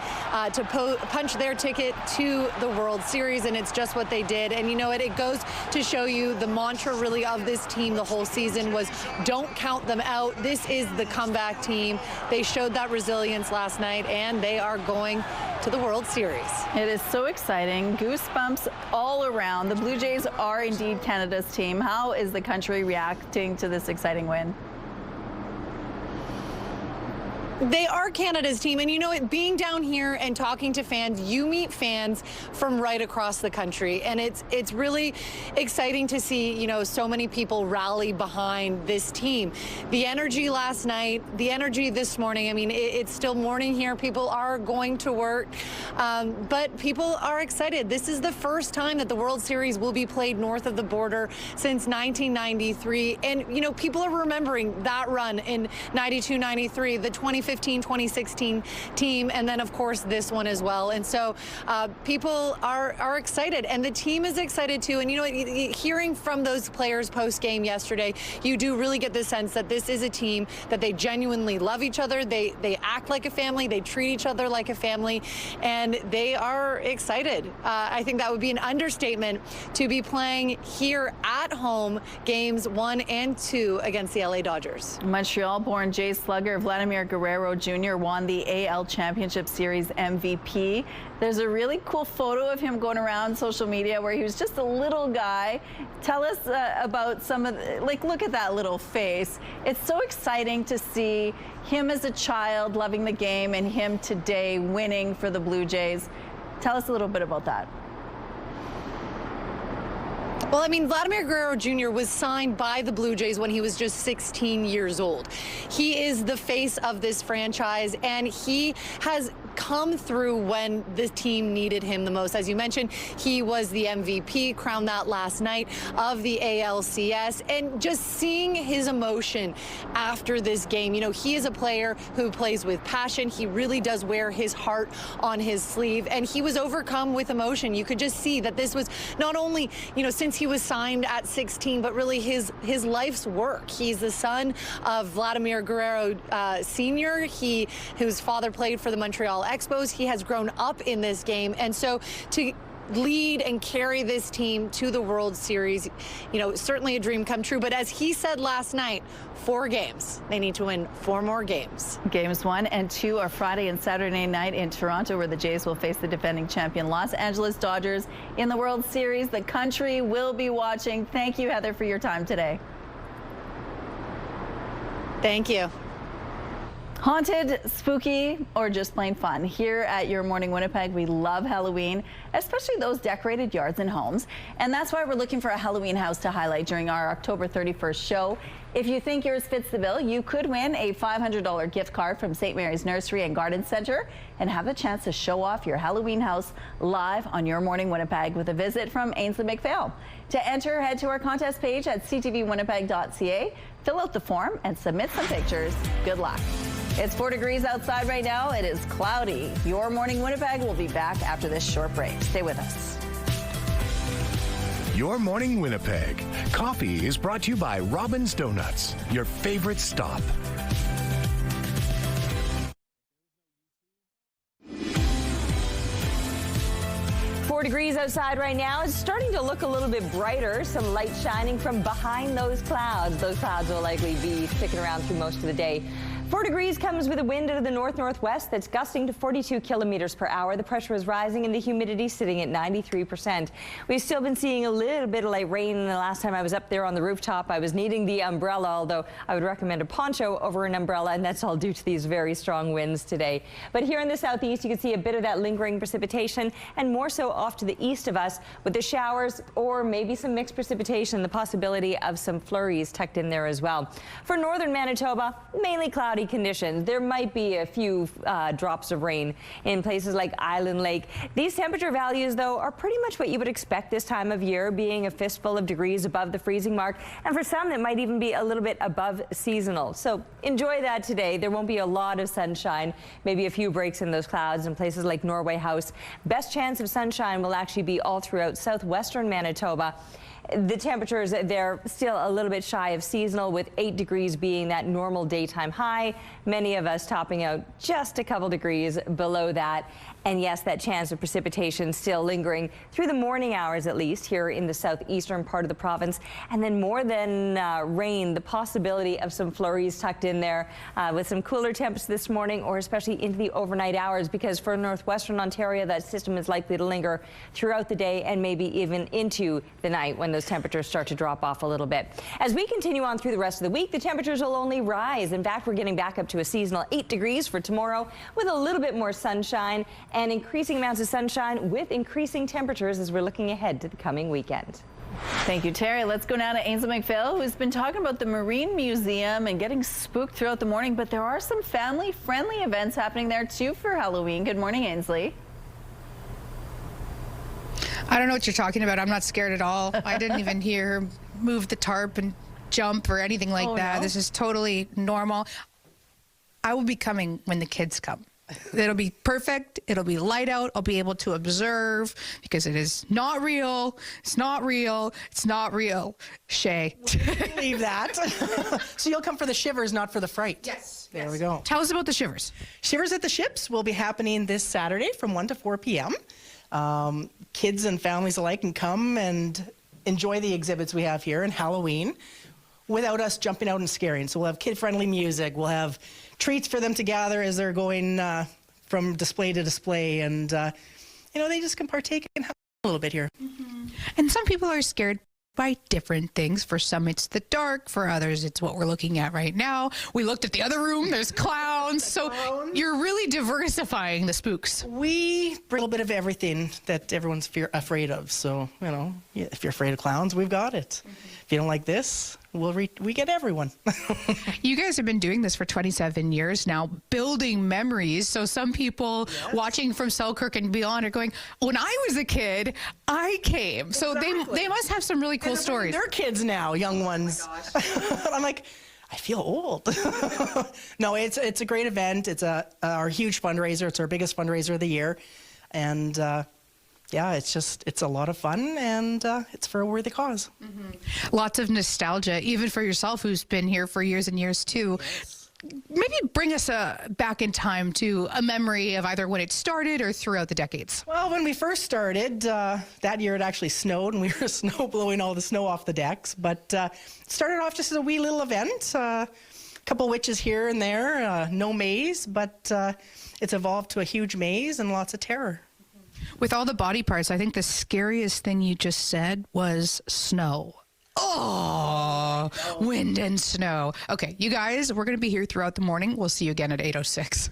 to punch their ticket to the World Series, and it's just what they did. And you know what? It goes to show you the mantra really of this team the whole season was, don't count them out. This is the comeback team. They showed that resilience last night, and they are going to the World Series. It is so exciting. Goosebumps all around. The Blue Jays are indeed Canada's team. How is the country reacting to this exciting win? They are Canada's team, and you know it, being down here and talking to fans, you meet fans from right across the country, and it's really exciting to see, you know, so many people rally behind this team. The energy last night, the energy this morning, I mean, it's still morning here. People are going to work, but people are excited. This is the first time that the World Series will be played north of the border since 1993, and you know, people are remembering that run in 92-93, the 2015-2016 team, and then of course this one as well. And so people are excited, and the team is excited too. And you know, hearing from those players post game yesterday, you do really get the sense that this is a team that they genuinely love each other. They act like a family. They treat each other like a family, and they are excited. I think that would be an understatement to be playing here at home games 1 and 2 against the LA Dodgers. Montreal-born Jays slugger Vladimir Guerrero Guerrero Jr. won the AL Championship Series MVP. There's a really cool photo of him going around social media where he was just a little guy. Tell us about some of the, look at that little face. It's so exciting to see him as a child loving the game and him today winning for the Blue Jays. Tell us a little bit about that. Well, I mean, Vladimir Guerrero Jr. was signed by the Blue Jays when he was just 16 years old. He is the face of this franchise, and he has come through when the team needed him the most. As you mentioned, he was the MVP, crowned that last night of the ALCS, and just seeing his emotion after this game, you know, he is a player who plays with passion. He really does wear his heart on his sleeve, and he was overcome with emotion. You could just see that this was not only, you know, since he was signed at 16, but really his life's work. He's the son of Vladimir Guerrero Sr., whose father played for the Montreal Expos. He has grown up in this game, and so to lead and carry this team to the World Series, you know, certainly a dream come true. But as he said last night, 4 games. They need to win 4 more games. Games 1 and 2 are Friday and Saturday night in Toronto, where the Jays will face the defending champion Los Angeles Dodgers in the World Series. The country will be watching. Thank you, Heather, for your time today. Thank you. Haunted, spooky, or just plain fun. Here at Your Morning Winnipeg, we love Halloween, especially those decorated yards and homes. And that's why we're looking for a Halloween house to highlight during our October 31st show. If you think yours fits the bill, you could win a $500 gift card from St. Mary's Nursery and Garden Center and have the chance to show off your Halloween house live on Your Morning Winnipeg with a visit from Ainsley McPhail. To enter, head to our contest page at ctvwinnipeg.ca, fill out the form, and submit some pictures. Good luck. It's 4 degrees outside right now. It is cloudy. Your Morning Winnipeg will be back after this short break. Stay with us. Your Morning Winnipeg. Coffee is brought to you by Robin's Donuts, your favorite stop. Degrees outside right now. It's starting to look a little bit brighter. Some light shining from behind those clouds. Those clouds will likely be sticking around through most of the day. 4 degrees comes with a wind out of the north-northwest that's gusting to 42 kilometers per hour. The pressure is rising and the humidity sitting at 93%. We've still been seeing a little bit of light rain. The last time I was up there on the rooftop, I was needing the umbrella, although I would recommend a poncho over an umbrella, and that's all due to these very strong winds today. But here in the southeast, you can see a bit of that lingering precipitation, and more so off to the east of us with the showers or maybe some mixed precipitation, the possibility of some flurries tucked in there as well. For northern Manitoba, mainly cloudy conditions. There might be a few drops of rain in places like Island Lake. These temperature values, though, are pretty much what you would expect this time of year, being a fistful of degrees above the freezing mark, and for some it might even be a little bit above seasonal. So enjoy that today. There won't be a lot of sunshine, maybe a few breaks in those clouds in places like Norway House. Best chance of sunshine will actually be all throughout southwestern Manitoba. The temperatures, they're still a little bit shy of seasonal, with 8 degrees being that normal daytime high. Many of us topping out just a couple degrees below that. And yes, that chance of precipitation still lingering through the morning hours, at least here in the southeastern part of the province. And then more than rain, the possibility of some flurries tucked in there with some cooler temps this morning, or especially into the overnight hours, because for northwestern Ontario, that system is likely to linger throughout the day and maybe even into the night when those temperatures start to drop off a little bit. As we continue on through the rest of the week, the temperatures will only rise. In fact, we're getting back up to a seasonal 8 degrees for tomorrow, with a little bit more sunshine and increasing amounts of sunshine with increasing temperatures as we're looking ahead to the coming weekend. Thank you, Terry. Let's go now to Ainsley McPhail, who's been talking about the Marine Museum and getting spooked throughout the morning, but there are some family-friendly events happening there too for Halloween. Good morning, Ainsley. I don't know what you're talking about. I'm not scared at all. I didn't even hear her move the tarp and jump or anything like that. No? This is totally normal. I will be coming when the kids come. It'll be perfect. It'll be light out. I'll be able to observe, because it is not real. It's not real. It's not real. Shay. Believe that. So you'll come for the shivers, not for the fright. Yes. There we go. Tell us about the shivers. Shivers at the Ships will be happening this Saturday from 1 to 4 p.m. Kids and families alike can come and enjoy the exhibits we have here, and Halloween. without us jumping out and scaring. So we'll have kid-friendly music. We'll have treats for them to gather as they're going from display to display. And, they just can partake and have a little bit here. And some people are scared by different things. For some, it's the dark. For others, it's what we're looking at right now. We looked at the other room. There's clowns. So you're really diversifying the spooks. We bring a little bit of everything that everyone's afraid of. So, if you're afraid of clowns, we've got it. If you don't like this, we get everyone. You guys have been doing this for 27 years now, building memories. So some people watching from Selkirk and beyond are going, when I was a kid, I came. Exactly. So they must have some really cool stories. They're kids now, young ones. I'm like, I feel old. No, it's a great event. It's our huge fundraiser. It's our biggest fundraiser of the year. And it's a lot of fun, and it's for a worthy cause. Lots of nostalgia, even for yourself, who's been here for years and years too. Maybe bring us back in time to a memory of either when it started or throughout the decades. Well, when we first started, that year it actually snowed, and we were snow blowing all the snow off the decks. But it started off just as a wee little event. A couple witches here and there, no maze, but it's evolved to a huge maze and lots of terror. With all the body parts, I think the scariest thing you just said was snow. Oh, wind and snow. Okay, you guys, we're going to be here throughout the morning. We'll see you again at 8:06.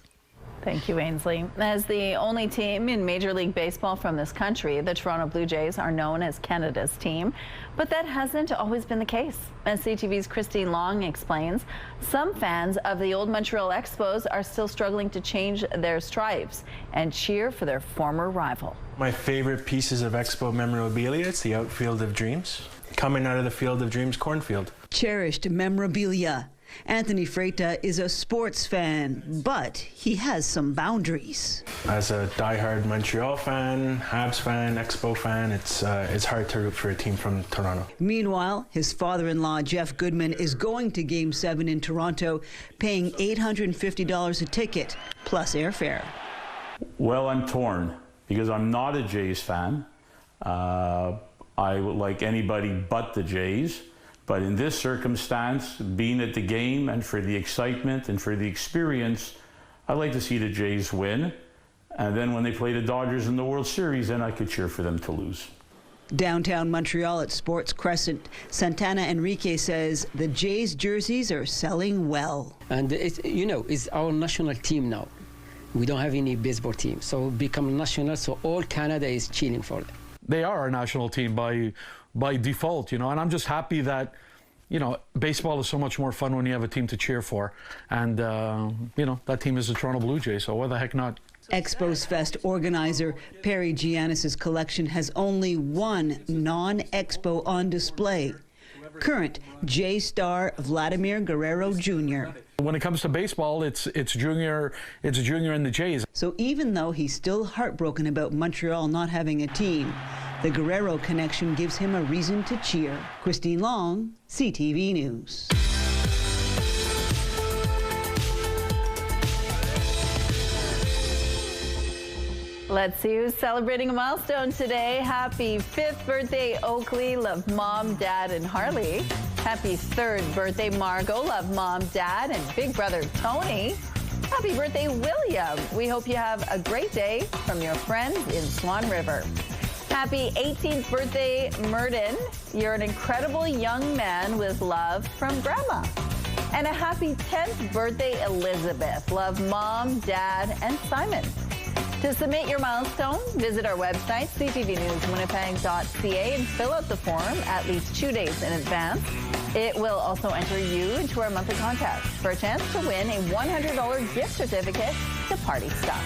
Thank you, Ainsley. As the only team in Major League Baseball from this country, the Toronto Blue Jays are known as Canada's team, but that hasn't always been the case. As CTV's Christine Long explains, some fans of the old Montreal Expos are still struggling to change their stripes and cheer for their former rival. My favorite pieces of Expo memorabilia, it's the outfield of dreams, coming out of the field of dreams cornfield. Cherished memorabilia. Anthony Freita is a sports fan, but he has some boundaries. As a diehard Montreal fan, Habs fan, Expo fan, it's hard to root for a team from Toronto. Meanwhile, his father-in-law, Jeff Goodman, is going to Game 7 in Toronto, paying $850 a ticket, plus airfare. Well, I'm torn, because I'm not a Jays fan. I like anybody but the Jays. But in this circumstance, being at the game and for the excitement and for the experience, I like to see the Jays win. And then when they play the Dodgers in the World Series, then I could cheer for them to lose. Downtown Montreal at Sports Crescent, Santana Enrique says the Jays jerseys are selling well. And it's our national team now. We don't have any baseball team, so become national, so all Canada is cheering for them. They are our national team by default, and I'm just happy that, baseball is so much more fun when you have a team to cheer for. And, that team is the Toronto Blue Jays, so why the heck not? Expos Fest organizer Perry Giannis's collection has only one non-Expo on display. Current J star Vladimir Guerrero Jr. When it comes to baseball, it's Junior and the Jays. So even though he's still heartbroken about Montreal not having a team, the Guerrero connection gives him a reason to cheer. Christine Long, CTV News. Let's see who's celebrating a milestone today. Happy 5th birthday, Oakley. Love Mom, Dad, and Harley. Happy 3rd birthday, Margot. Love Mom, Dad, and big brother, Tony. Happy birthday, William. We hope you have a great day from your friends in Swan River. Happy 18th birthday, Murden. You're an incredible young man with love from Grandma. And a happy 10th birthday, Elizabeth. Love Mom, Dad, and Simon. To submit your milestone, visit our website, ctvnewswinnipeg.ca, and fill out the form at least 2 days in advance. It will also enter you into our monthly contest for a chance to win a $100 gift certificate to Party Stuff.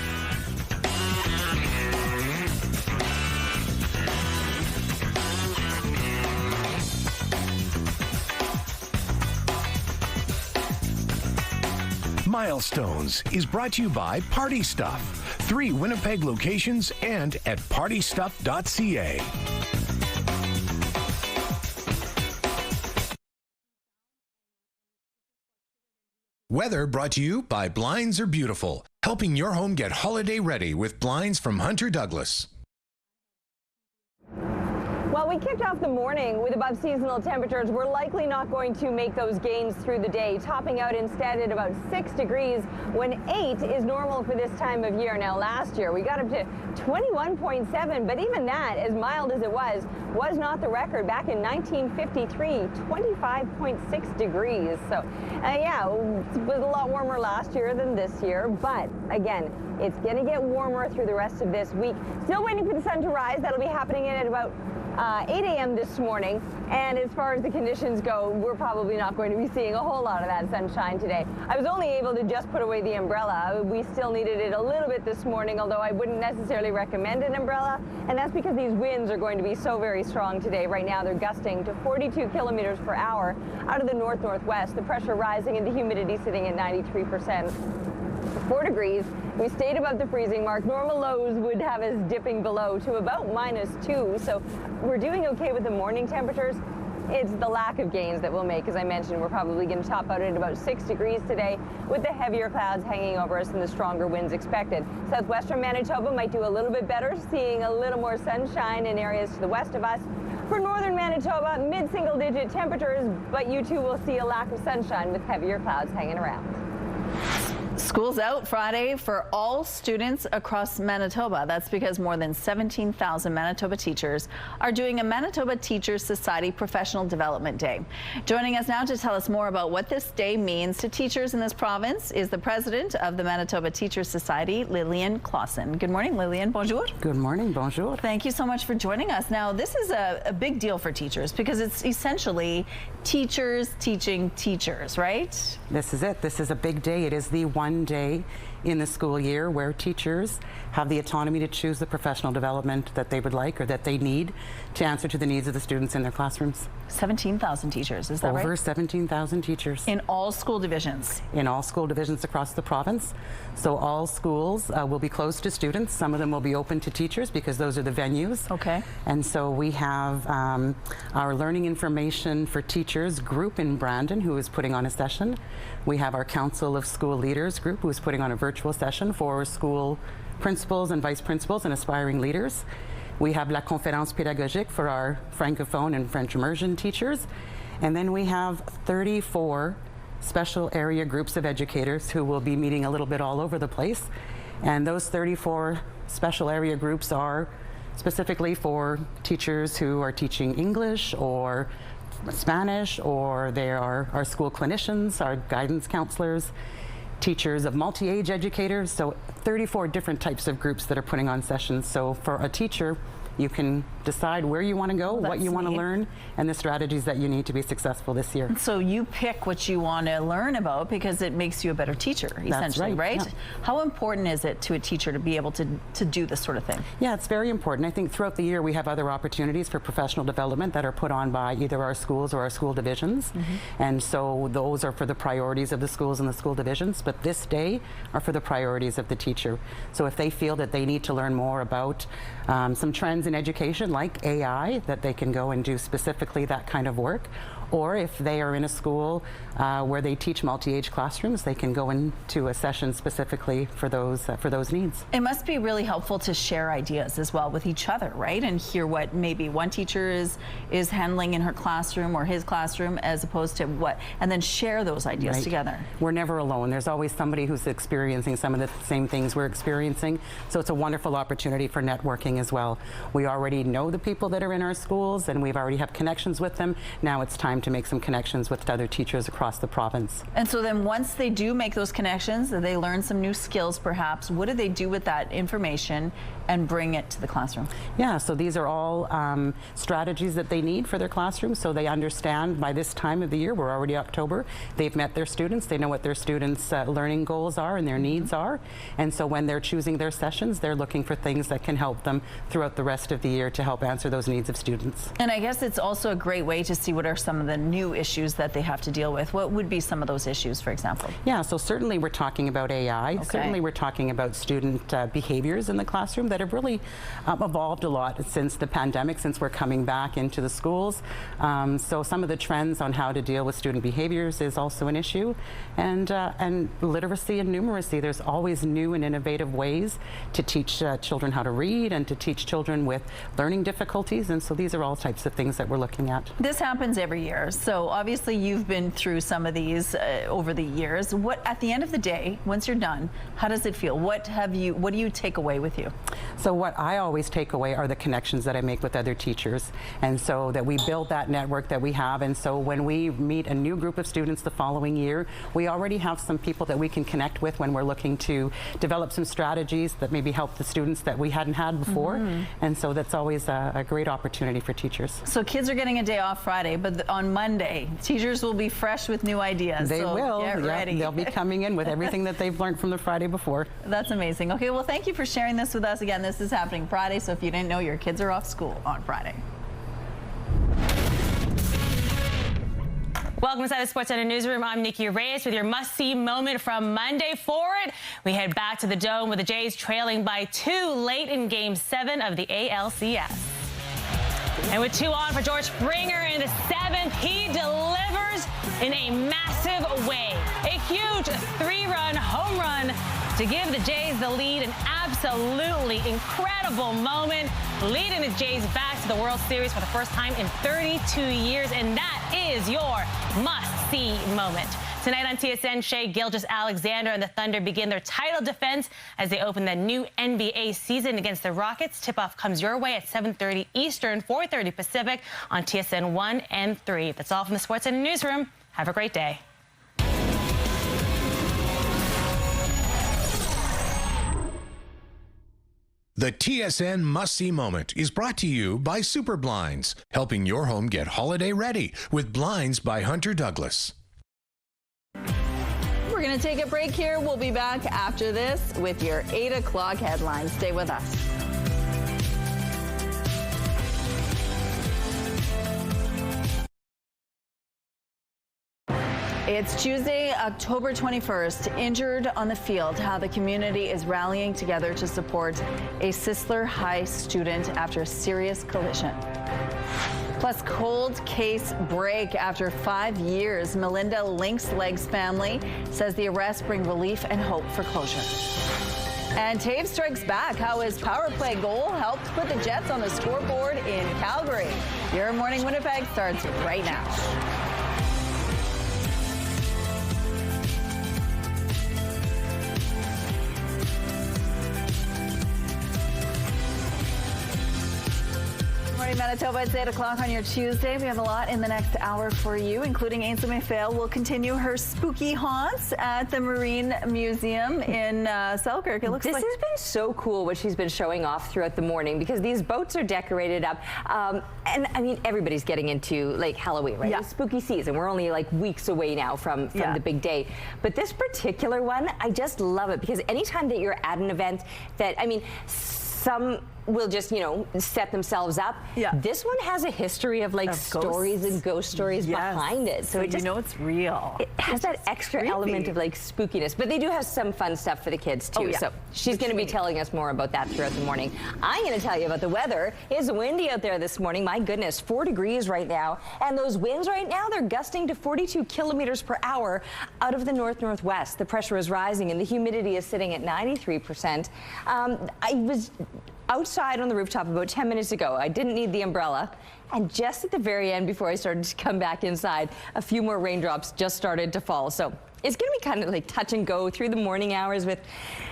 Milestones is brought to you by Party Stuff. 3 Winnipeg locations and at partystuff.ca. Weather brought to you by Blinds Are Beautiful, helping your home get holiday ready with blinds from Hunter Douglas. Well, we kicked off the morning with above seasonal temperatures. We're likely not going to make those gains through the day, topping out instead at about 6 degrees when 8 is normal for this time of year. Now, last year we got up to 21.7, but even that, as mild as it was not the record. Back in 1953, 25.6 degrees. So, yeah, it was a lot warmer last year than this year, but again, it's going to get warmer through the rest of this week. Still waiting for the sun to rise. That'll be happening at about 8 a.m. this morning. And as far as the conditions go, we're probably not going to be seeing a whole lot of that sunshine today. I was only able to just put away the umbrella. We still needed it a little bit this morning, although I wouldn't necessarily recommend an umbrella. And that's because these winds are going to be so very strong today. Right now, they're gusting to 42 kilometers per hour out of the north-northwest. The pressure rising and the humidity sitting at 93%. 4 degrees. We stayed above the freezing mark. Normal lows would have us dipping below to about -2. So we're doing okay with the morning temperatures. It's the lack of gains that we'll make. As I mentioned, we're probably going to top out at about 6 degrees today with the heavier clouds hanging over us and the stronger winds expected. Southwestern Manitoba might do a little bit better, seeing a little more sunshine in areas to the west of us. For northern Manitoba, mid-single digit temperatures, but you too will see a lack of sunshine with heavier clouds hanging around. School's out Friday for all students across Manitoba. That's because more than 17,000 Manitoba teachers are doing a Manitoba Teachers Society Professional Development Day. Joining us now to tell us more about what this day means to teachers in this province is the president of the Manitoba Teachers Society, Lillian Clausen. Good morning, Lillian. Bonjour. Good morning. Bonjour. Thank you so much for joining us. Now, this is a big deal for teachers because it's essentially teachers teaching teachers, right? This is it. This is a big day. It is the one day in the school year where teachers have the autonomy to choose the professional development that they would like or that they need to answer to the needs of the students in their classrooms. 17,000 teachers, is that right? Over 17,000 teachers. In all school divisions? In all school divisions across the province. So all schools will be closed to students. Some of them will be open to teachers because those are the venues. Okay. And so we have our Learning Information for Teachers group in Brandon who is putting on a session. We have our Council of School Leaders group who is putting on a virtual session for school principals and vice principals and aspiring leaders. We have La Conférence Pédagogique for our Francophone and French immersion teachers. And then we have 34 special area groups of educators who will be meeting a little bit all over the place. And those 34 special area groups are specifically for teachers who are teaching English or Spanish, or they are our school clinicians, our guidance counselors, teachers of multi-age educators. So 34 different types of groups that are putting on sessions. So for a teacher, you can decide where you want to go, what you want to learn, and the strategies that you need to be successful this year. So you pick what you want to learn about because it makes you a better teacher, essentially, right? Yeah. How important is it to a teacher to be able to do this sort of thing? Yeah, it's very important. I think throughout the year we have other opportunities for professional development that are put on by either our schools or our school divisions. And so those are for the priorities of the schools and the school divisions, but this day are for the priorities of the teacher. So if they feel that they need to learn more about some trends in education like AI, that they can go and do specifically that kind of work, or if they are in a school where they teach multi-age classrooms, they can go into a session specifically for those needs. It must be really helpful to share ideas as well with each other, right? And hear what maybe one teacher is handling in her classroom or his classroom as opposed to what, and then share those ideas together. We're never alone. There's always somebody who's experiencing some of the same things we're experiencing. So it's a wonderful opportunity for networking as well. We already know the people that are in our schools and we've already have connections with them. Now it's time to make some connections with other teachers across the province. And so then once they do make those connections, they learn some new skills perhaps, what do they do with that information and bring it to the classroom? Yeah, so these are all strategies that they need for their classroom, so they understand by this time of the year, we're already October, they've met their students, they know what their students' learning goals are and their needs are, and so when they're choosing their sessions, they're looking for things that can help them throughout the rest of the year to help answer those needs of students. And I guess it's also a great way to see what are some of the new issues that they have to deal with. What would be some of those issues, for example? Yeah, so certainly we're talking about AI. Okay. Certainly we're talking about student behaviors in the classroom that have really evolved a lot since the pandemic, since we're coming back into the schools. So some of the trends on how to deal with student behaviors is also an issue. And literacy and numeracy. There's always new and innovative ways to teach children how to read and to teach children with learning difficulties. And so these are all types of things that we're looking at. This happens every year. So obviously you've been through some of these over the years. What, at the end of the day, once you're done, how does it feel? What do you take away with you? So what I always take away are the connections that I make with other teachers. And so that we build that network that we have. And so when we meet a new group of students the following year, we already have some people that we can connect with when we're looking to develop some strategies that maybe help the students that we hadn't had before. And so that's always a great opportunity for teachers. So kids are getting a day off Friday, but on Monday, teachers will be fresh with new ideas. They so will. Get ready. They'll be coming in with everything that they've learned from the Friday before. That's amazing. Okay, well, thank you for sharing this with us. Again, this is happening Friday, so if you didn't know, your kids are off school on Friday. Welcome inside the SportsCenter Newsroom. I'm Nikki Reyes with your must-see moment from Monday forward. We head back to the Dome with the Jays trailing by 2 late in Game 7 of the ALCS. And with 2 on for George Springer in the 7th, he delivers in a massive way. A huge 3-run home run to give the Jays the lead. An absolutely incredible moment, leading the Jays back to the World Series for the first time in 32 years. And that is your must-see moment. Tonight on TSN, Shai Gilgeous-Alexander and the Thunder begin their title defense as they open the new NBA season against the Rockets. Tip-off comes your way at 7:30 Eastern, 4:30 Pacific on TSN 1 and 3. That's all from the SportsCenter Newsroom. Have a great day. The TSN Must-See Moment is brought to you by Super Blinds, helping your home get holiday ready with Blinds by Hunter Douglas. We're going to take a break here. We'll be back after this with your 8 o'clock headlines. Stay with us. It's Tuesday, October 21st. Injured on the field, how the community is rallying together to support a Sisler High student after a serious collision. Plus, cold case break after 5 years. Melinda Lynx Legs family says the arrests bring relief and hope for closure. And Taves strikes back, how his power play goal helped put the Jets on the scoreboard in Calgary. Your Morning Winnipeg starts right now. Manitoba, it's 8 o'clock on your Tuesday. We have a lot in the next hour for you, including Ainsley Mayfield will continue her spooky haunts at the Marine Museum in Selkirk. It looks this like has been so cool what she's been showing off throughout the morning, because these boats are decorated up. And I mean, everybody's getting into like Halloween, right? Yeah. It's spooky season. We're only like weeks away now from the big day. But this particular one, I just love it, because anytime that you're at an event that, I mean, some will just, you know, set themselves up. Yeah. This one has a history of like stories and ghost stories behind it. So it just, you know it's real. It has that extra element of like spookiness. But they do have some fun stuff for the kids too. So she's going to be telling us more about that throughout the morning. I'm going to tell you about the weather. It's windy out there this morning. My goodness, 4 degrees right now. And those winds right now, they're gusting to 42 kilometers per hour out of the north-northwest. The pressure is rising and the humidity is sitting at 93%. I was outside on the rooftop about 10 minutes ago. I didn't need the umbrella. And just at the very end, before I started to come back inside, a few more raindrops just started to fall. So it's going to be kind of like touch and go through the morning hours with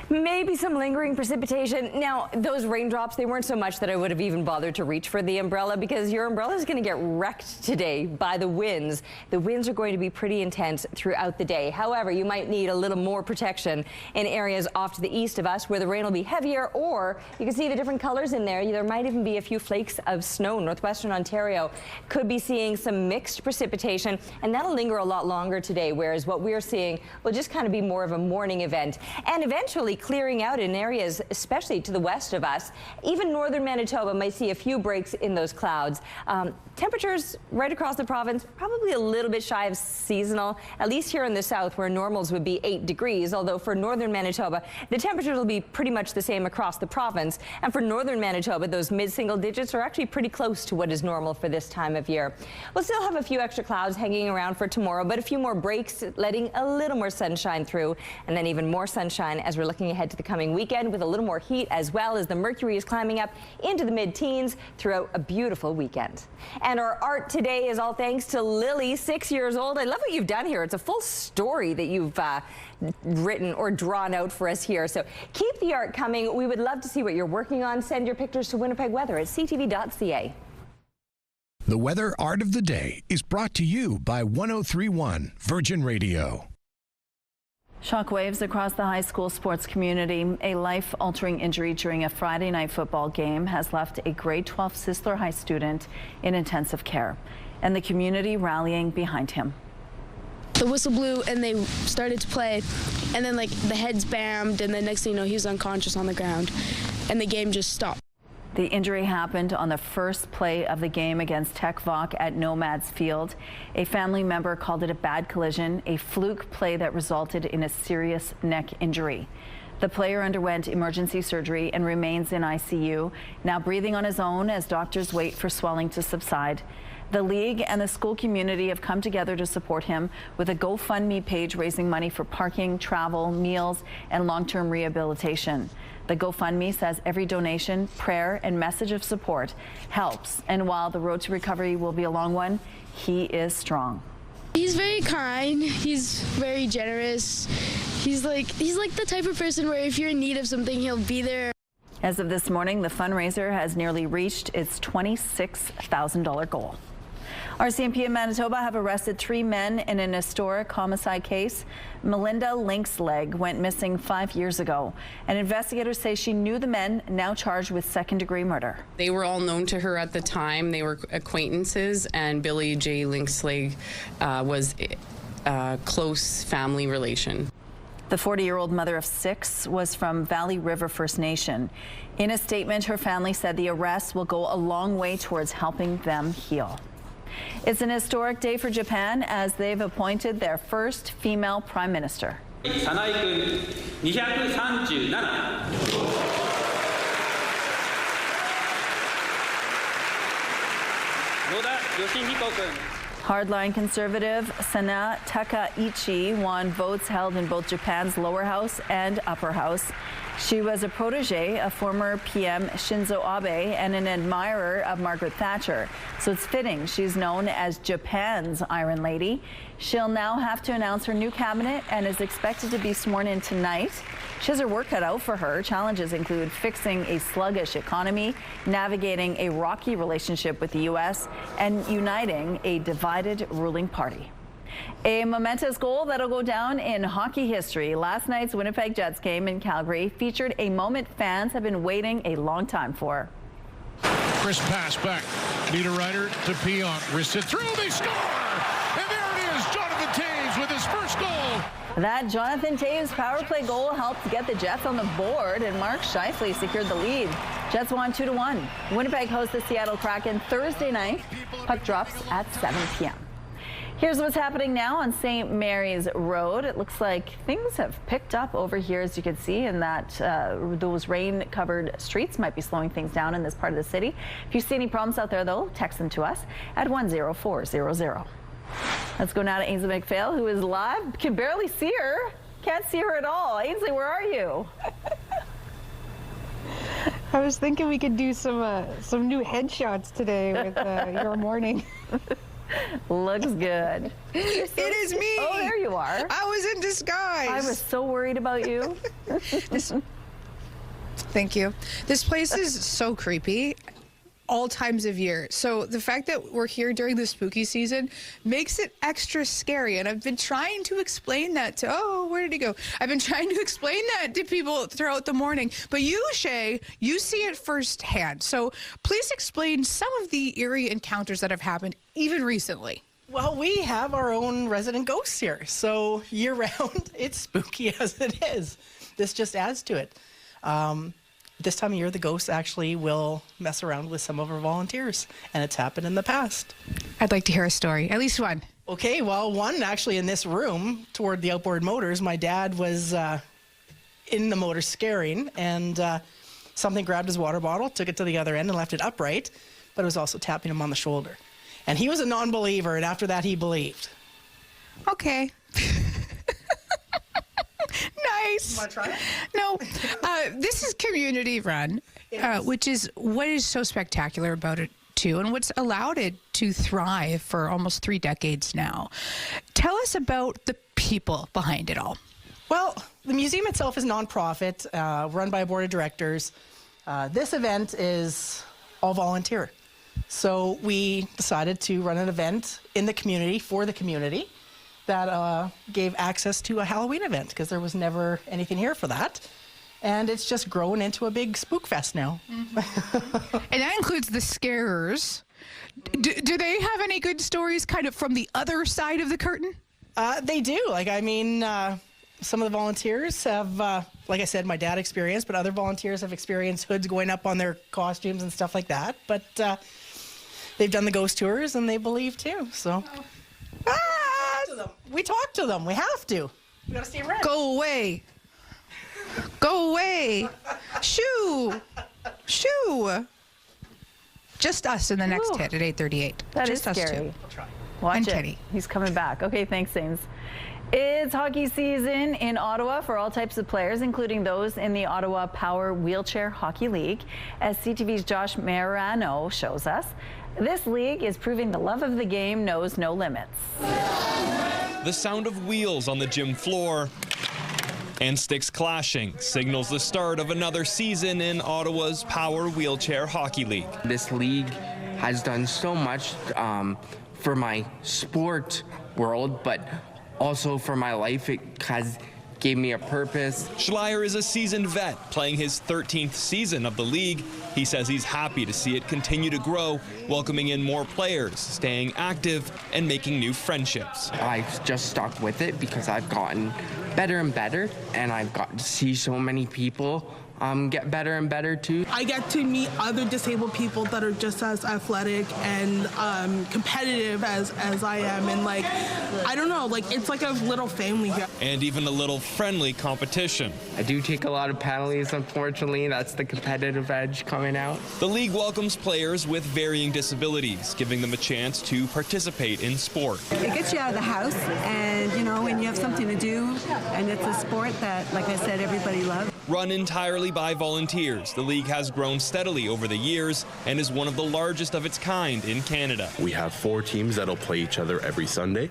maybe some lingering precipitation. Now, those raindrops, they weren't so much that I would have even bothered to reach for the umbrella, because your umbrella is going to get wrecked today by the winds. The winds are going to be pretty intense throughout the day. However, you might need a little more protection in areas off to the east of us where the rain will be heavier, or you can see the different colors in there. There might even be a few flakes of snow. Northwestern Ontario could be seeing some mixed precipitation, and that'll linger a lot longer today, whereas what we're seeing will just kind of be more of a morning event. And eventually, clearing out in areas, especially to the west of us. Even northern Manitoba might see a few breaks in those clouds. Temperatures right across the province, probably a little bit shy of seasonal, at least here in the south where normals would be 8 degrees, although for northern Manitoba, the temperatures will be pretty much the same across the province. And for northern Manitoba, those mid-single digits are actually pretty close to what is normal for this time of year. We'll still have a few extra clouds hanging around for tomorrow, but a few more breaks, letting a little more sunshine through, and then even more sunshine as we're looking ahead to the coming weekend with a little more heat, as well as the mercury is climbing up into the mid-teens throughout a beautiful weekend. And our art today is all thanks to Lily, 6 years old. I love what you've done here. It's a full story that you've written or drawn out for us here. So keep the art coming. We would love to see what you're working on. Send your pictures to Winnipeg Weather at ctv.ca. The Weather Art of the Day is brought to you by 103.1 Virgin Radio. Shockwaves across the high school sports community. A life-altering injury during a Friday night football game has left a grade 12 Sisler High student in intensive care, and the community rallying behind him. The whistle blew and they started to play, and then like the heads bammed, and then next thing you know he was unconscious on the ground and the game just stopped. The injury happened on the first play of the game against Tech Vaughan at Nomads Field. A family member called it a bad collision, a fluke play that resulted in a serious neck injury. The player underwent emergency surgery and remains in ICU, now breathing on his own as doctors wait for swelling to subside. The league and the school community have come together to support him with a GoFundMe page raising money for parking, travel, meals, and long-term rehabilitation. The GoFundMe says every donation, prayer, and message of support helps. And while the road to recovery will be a long one, he is strong. He's very kind. He's very generous. He's like the type of person where if you're in need of something, he'll be there. As of this morning, the fundraiser has nearly reached its $26,000 goal. RCMP in Manitoba have arrested 3 men in an historic homicide case. Melinda Lynxleg went missing 5 years ago, and investigators say she knew the men now charged with second-degree murder. They were all known to her at the time. They were acquaintances, and Billy J. Lynxleg was a close family relation. The 40-year-old mother of 6 was from Valley River First Nation. In a statement, her family said the arrest will go a long way towards helping them heal. It's an historic day for Japan as they've appointed their first female prime minister. Hardline conservative Sana Takaichi won votes held in both Japan's lower house and upper house. She was a protege of former PM Shinzo Abe and an admirer of Margaret Thatcher. So it's fitting she's known as Japan's Iron Lady. She'll now have to announce her new cabinet and is expected to be sworn in tonight. She has her work cut out for her. Challenges include fixing a sluggish economy, navigating a rocky relationship with the U.S., and uniting a divided ruling party. A momentous goal that'll go down in hockey history. Last night's Winnipeg Jets game in Calgary featured a moment fans have been waiting a long time for. Crisp pass back. Niederreiter to Pionk. Wrist it through. They score! And there it is, Jonathan Toews with his first goal. That Jonathan Toews power play goal helped get the Jets on the board, and Mark Scheifele secured the lead. Jets won 2-1. Winnipeg hosts the Seattle Kraken Thursday night. Puck drops at 7 p.m. Here's what's happening now on St. Mary's Road. It looks like things have picked up over here, as you can see, and that those rain-covered streets might be slowing things down in this part of the city. If you see any problems out there, though, text them to us at 10400. Let's go now to Ainsley McPhail, who is live. Can barely see her. Can't see her at all. Ainsley, where are you? I was thinking we could do some new headshots today with Your Morning. Looks good. It is me. Oh, there you are. I was in disguise. I was so worried about you. Thank you. This place is so creepy all times of year. So the fact that we're here during the spooky season makes it extra scary. And I've been trying to explain that to, oh, where did he go? I've been trying to explain that to people throughout the morning. But you, Shay, you see it firsthand. So please explain some of the eerie encounters that have happened even recently. Well, we have our own resident ghosts here. So year-round, it's spooky as it is. This just adds to it. This time of year, the ghosts actually will mess around with some of our volunteers, and it's happened in the past. I'd like to hear a story, at least one. Okay, well, one actually in this room toward the outboard motors. My dad was in the motor scaring, and something grabbed his water bottle, took it to the other end, and left it upright, but it was also tapping him on the shoulder. And he was a non-believer, and after that, he believed. Okay. Nice. You want to try it? No. This is community run, which is what is so spectacular about it, too, and what's allowed it to thrive for almost 3 decades now. Tell us about the people behind it all. Well, the museum itself is nonprofit, run by a board of directors. This event is all volunteer. So we decided to run an event in the community for the community that gave access to a Halloween event because there was never anything here for that. And it's just grown into a big spook fest now. Mm-hmm. And that includes the scarers. Do they have any good stories kind of from the other side of the curtain? They do. Some of the volunteers have, like I said, my dad experienced, but other volunteers have experienced hoods going up on their costumes and stuff like that. But they've done the ghost tours and they believe too. So we talk to them. We have to. We gotta stay red. Go away. Go away. Shoo. Shoo. Just us in the next hit at 8:38. That Just is scary. We'll try. Watch and it. Kenny. He's coming back. Okay, thanks, Ames. It's hockey season in Ottawa for all types of players, including those in the Ottawa Power Wheelchair Hockey League. As CTV's Josh Marano shows us, this league is proving the love of the game knows no limits. The sound of wheels on the gym floor and sticks clashing signals the start of another season in Ottawa's Power Wheelchair Hockey League. This league has done so much for my sport world, but also for my life. It has gave me a purpose. Schleier is a seasoned vet, playing his 13th season of the league. He says he's happy to see it continue to grow, welcoming in more players, staying active, and making new friendships. I've just stuck with it because I've gotten better and better, and I've got to see so many people get better and better too. I get to meet other disabled people that are just as athletic and competitive as I am, and I don't know, it's like a little family here. And even a little friendly competition. I do take a lot of penalties, unfortunately. That's the competitive edge coming out. The league welcomes players with varying disabilities, giving them a chance to participate in sport. It gets you out of the house, and when you have something to do, and it's a sport that, like I said, everybody loves. Run entirely by volunteers, the league has grown steadily over the years and is one of the largest of its kind in Canada. We have 4 teams that'll play each other every Sunday.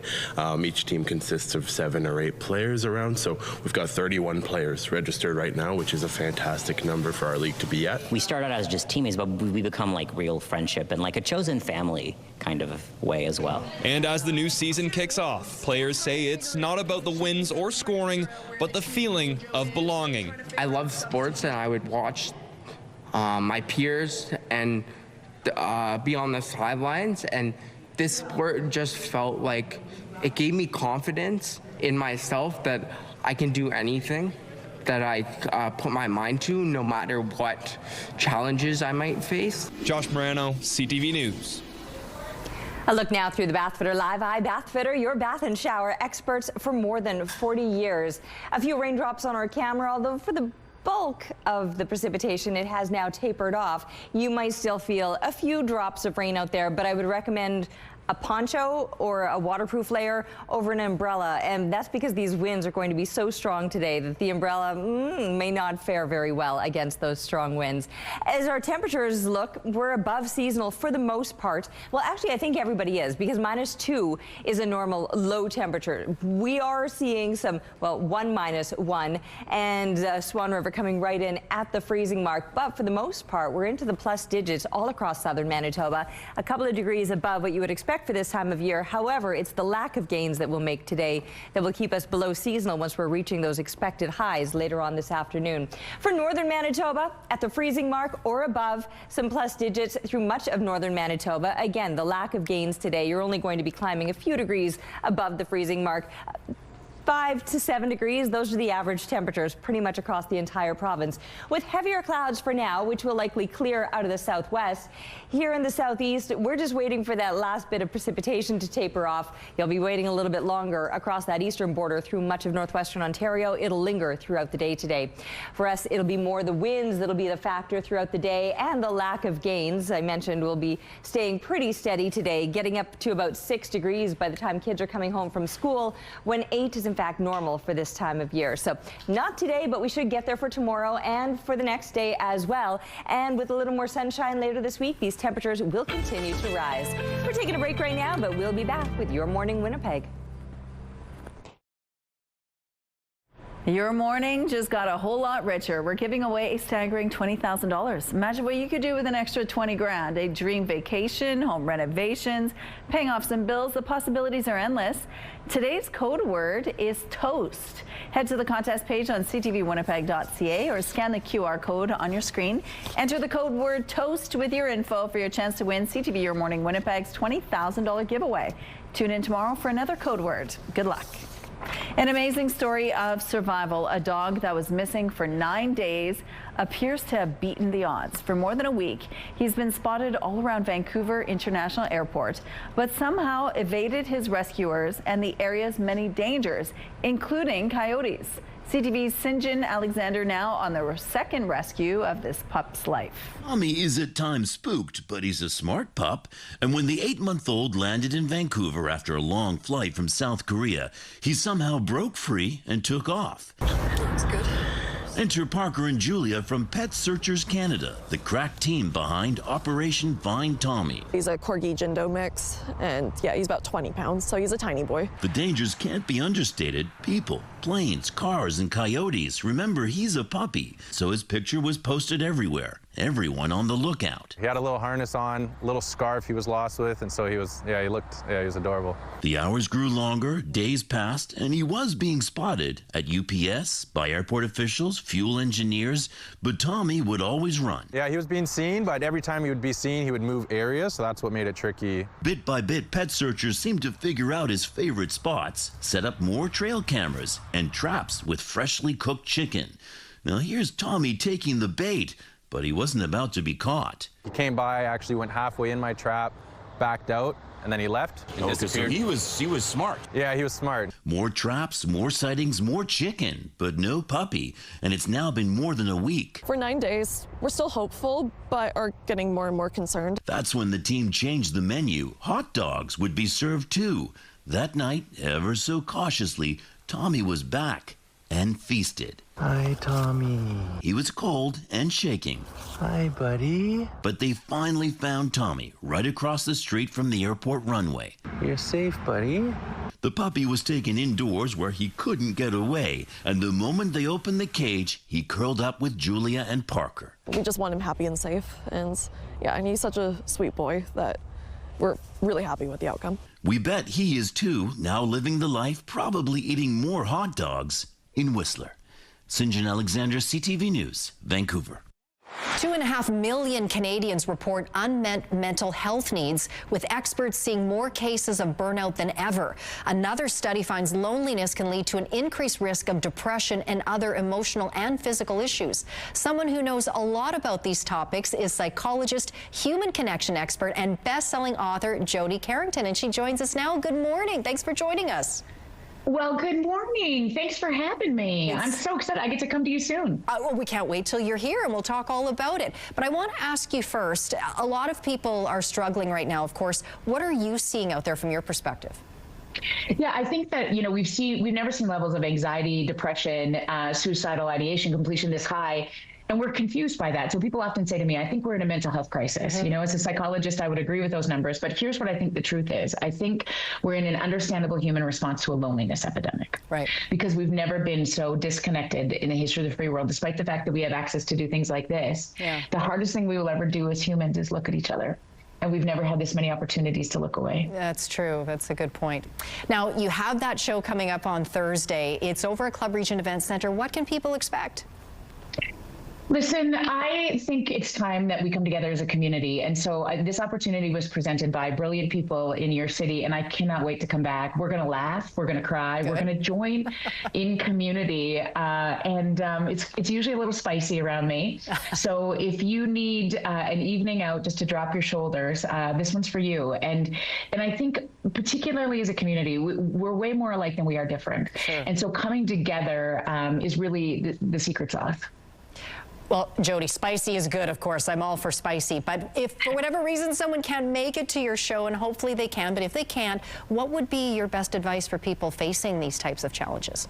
Each team consists of 7 or 8 players around, so we've got 31 players registered right now, which is a fantastic number for our league to be at. We start out as just teammates, but we become real friendship and a chosen family kind of way as well. And as the new season kicks off, players say it's not about the wins or scoring, but the feeling of belonging. I love sports, and I would watch my peers and be on the sidelines, and this sport just felt like it gave me confidence in myself that I can do anything that I put my mind to, no matter what challenges I might face. Josh Morano, CTV News. A look now through the Bathfitter Live Eye. Bathfitter, your bath and shower experts for more than 40 years. A few raindrops on our camera, although for the bulk of the precipitation, it has now tapered off. You might still feel a few drops of rain out there, but I would recommend a poncho or a waterproof layer over an umbrella, and that's because these winds are going to be so strong today that the umbrella may not fare very well against those strong winds. As our temperatures look, we're above seasonal for the most part. Well, actually, I think everybody is, because -2 is a normal low temperature. We are seeing some, well, 1 -1, and Swan River coming right in at the freezing mark, but for the most part, we're into the plus digits all across southern Manitoba, a couple of degrees above what you would expect expect for this time of year. However, it's the lack of gains that we'll make today that will keep us below seasonal once we're reaching those expected highs later on this afternoon. For northern Manitoba, at the freezing mark or above, some plus digits through much of northern Manitoba. Again, the lack of gains today. You're only going to be climbing a few degrees above the freezing mark. 5 to 7 degrees, those are the average temperatures pretty much across the entire province, with heavier clouds for now, which will likely clear out of the southwest. Here in the southeast, we're just waiting for that last bit of precipitation to taper off. You'll be waiting a little bit longer across that eastern border through much of northwestern Ontario. It'll linger throughout the day today. For us, it'll be more the winds that'll be the factor throughout the day, and the lack of gains I mentioned will be staying pretty steady today, getting up to about 6 degrees by the time kids are coming home from school, when 8 is in fact normal for this time of year. So not today, but we should get there for tomorrow and for the next day as well. And with a little more sunshine later this week, these temperatures will continue to rise. We're taking a break right now, but we'll be back with Your Morning Winnipeg. Your morning just got a whole lot richer. We're giving away a staggering $20,000. Imagine what you could do with an extra 20 grand. A dream vacation, home renovations, paying off some bills. The possibilities are endless. Today's code word is toast. Head to the contest page on ctvwinnipeg.ca or scan the QR code on your screen. Enter the code word toast with your info for your chance to win CTV Your Morning Winnipeg's $20,000 giveaway. Tune in tomorrow for another code word. Good luck. An amazing story of survival. A dog that was missing for 9 days appears to have beaten the odds. For more than a week, he's been spotted all around Vancouver International Airport, but somehow evaded his rescuers and the area's many dangers, including coyotes. CTV's Sinjin Alexander now on the second rescue of this pup's life. Tommy is at times spooked, but he's a smart pup. And when the 8-month-old landed in Vancouver after a long flight from South Korea, he somehow broke free and took off. That's good. Enter Parker and Julia from Pet Searchers Canada, the crack team behind Operation Find Tommy. He's a Corgi Jindo mix, and yeah, he's about 20 pounds, so he's a tiny boy. The dangers can't be understated. People, planes, cars, and coyotes. Remember, he's a puppy, so his picture was posted everywhere. Everyone on the lookout. He had a little harness on, a little scarf he was lost with, and so he was adorable. The hours grew longer, days passed, and he was being spotted at UPS, by airport officials, fuel engineers, but Tommy would always run. Yeah, he was being seen, but every time he would be seen, he would move areas, so that's what made it tricky. Bit by bit, pet searchers seemed to figure out his favorite spots, set up more trail cameras, and traps with freshly cooked chicken. Now here's Tommy taking the bait, but he wasn't about to be caught. He came by, actually went halfway in my trap, backed out, and then he left. Okay, so he was smart. Yeah, he was smart. More traps, more sightings, more chicken, but no puppy. And it's now been more than a week. For 9 days, we're still hopeful, but are getting more and more concerned. That's when the team changed the menu. Hot dogs would be served too. That night, ever so cautiously, Tommy was back and feasted. Hi, Tommy. He was cold and shaking. Hi, buddy. But they finally found Tommy right across the street from the airport runway. You're safe, buddy. The puppy was taken indoors where he couldn't get away, and the moment they opened the cage, he curled up with Julia and Parker. We just want him happy and safe, and yeah, and he's such a sweet boy that we're really happy with the outcome. We bet he is too, now living the life, probably eating more hot dogs in Whistler. Sinjin Alexander, CTV News, Vancouver. 2.5 million Canadians report unmet mental health needs, with experts seeing more cases of burnout than ever. Another study finds loneliness can lead to an increased risk of depression and other emotional and physical issues. Someone who knows a lot about these topics is psychologist, human connection expert, and best-selling author Jody Carrington, and she joins us now. Good morning. Thanks for joining us. Well, good morning. Thanks for having me. I'm so excited. I get to come to you soon. Well, we can't wait till you're here, and we'll talk all about it. But I want to ask you first, a lot of people are struggling right now, of course. What are you seeing out there from your perspective? Yeah, I think that, we've never seen levels of anxiety, depression, suicidal ideation, completion this high. And we're confused by that. So people often say to me, I think we're in a mental health crisis. Mm-hmm. As a psychologist, I would agree with those numbers. But here's what I think the truth is. I think we're in an understandable human response to a loneliness epidemic. Right. Because we've never been so disconnected in the history of the free world, despite the fact that we have access to do things like this. Yeah. The hardest thing we will ever do as humans is look at each other and we've never had this many opportunities to look away. That's true. That's a good point. Now, you have that show coming up on Thursday. It's over at Club Regent Event Center. What can people expect? Listen, I think it's time that we come together as a community. And so this opportunity was presented by brilliant people in your city, and I cannot wait to come back. We're going to laugh. We're going to cry. Good. We're going to join in community. It's usually a little spicy around me. So if you need an evening out just to drop your shoulders, this one's for you. And I think particularly as a community, we're way more alike than we are different. Sure. And so coming together is really the secret sauce. Well, Jody, spicy is good, of course. I'm all for spicy. But if for whatever reason someone can make it to your show, and hopefully they can, but if they can't, what would be your best advice for people facing these types of challenges?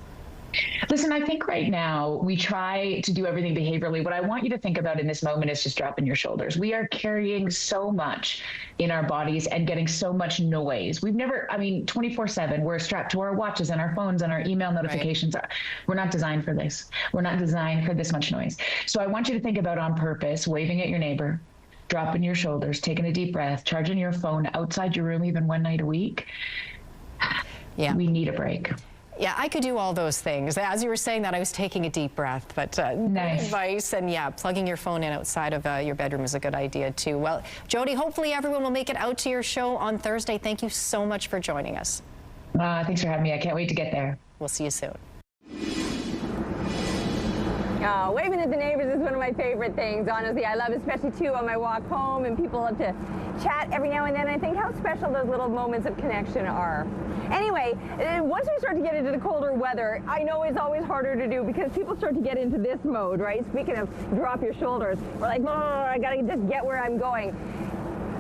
Listen, I think right now we try to do everything behaviorally. What I want you to think about in this moment is just dropping your shoulders. We are carrying so much in our bodies and getting so much noise. We've never, 24/7, we're strapped to our watches and our phones and our email notifications. Right. We're not designed for this. We're not designed for this much noise. So I want you to think about on purpose, waving at your neighbor, dropping your shoulders, taking a deep breath, charging your phone outside your room even one night a week. Yeah. We need a break. Yeah, I could do all those things. As you were saying that, I was taking a deep breath, but nice advice. And yeah, plugging your phone in outside of your bedroom is a good idea too. Well, Jody, hopefully everyone will make it out to your show on Thursday. Thank you so much for joining us. Thanks for having me. I can't wait to get there. We'll see you soon. Oh, waving at the neighbors is one of my favorite things, honestly. I love it, especially too on my walk home, and people love to chat every now and then. I think how special those little moments of connection are. Anyway, once we start to get into the colder weather, I know it's always harder to do because people start to get into this mode, right? Speaking of drop your shoulders, we're like, oh, I gotta just get where I'm going.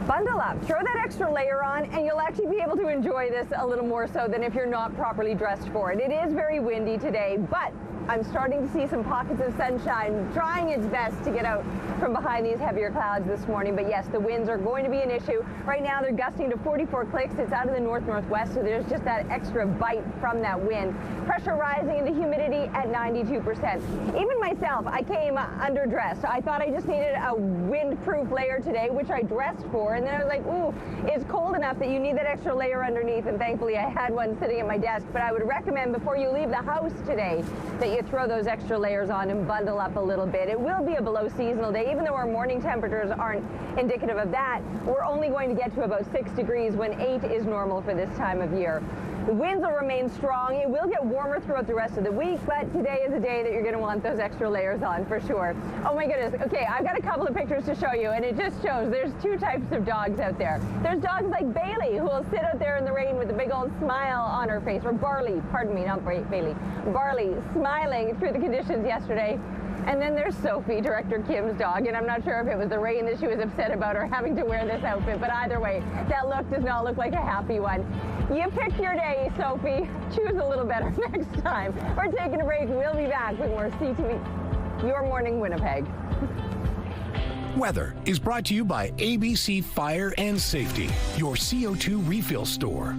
Bundle up, throw that extra layer on, and you'll actually be able to enjoy this a little more so than if you're not properly dressed for it. It is very windy today, but I'm starting to see some pockets of sunshine, trying its best to get out from behind these heavier clouds this morning. But yes, the winds are going to be an issue. Right now, they're gusting to 44 clicks. It's out of the north-northwest, so there's just that extra bite from that wind. Pressure rising and the humidity at 92%. Even myself, I came underdressed. I thought I just needed a windproof layer today, which I dressed for. And then I was like, ooh, it's cold enough that you need that extra layer underneath. And thankfully, I had one sitting at my desk. But I would recommend before you leave the house today that you throw those extra layers on and bundle up a little bit. It will be a below seasonal day, even though our morning temperatures aren't indicative of that. We're only going to get to about 6 degrees when 8 is normal for this time of year. The winds will remain strong. It will get warmer throughout the rest of the week, but today is a day that you're going to want those extra layers on for sure. Oh my goodness. Okay, I've got a couple of pictures to show you, and it just shows there's two types of dogs out there. There's dogs like Bailey, who will sit out there in the rain with a big old smile on her face, or Barley, pardon me, not Bailey. Barley, smiling through the conditions yesterday. And then there's Sophie, Director Kim's dog, and I'm not sure if it was the rain that she was upset about or having to wear this outfit, but either way, that look does not look like a happy one. You picked your day, Sophie. Choose a little better next time. We're taking a break. We'll be back with more CTV Your Morning Winnipeg. Weather is brought to you by ABC Fire and Safety, your CO2 refill store.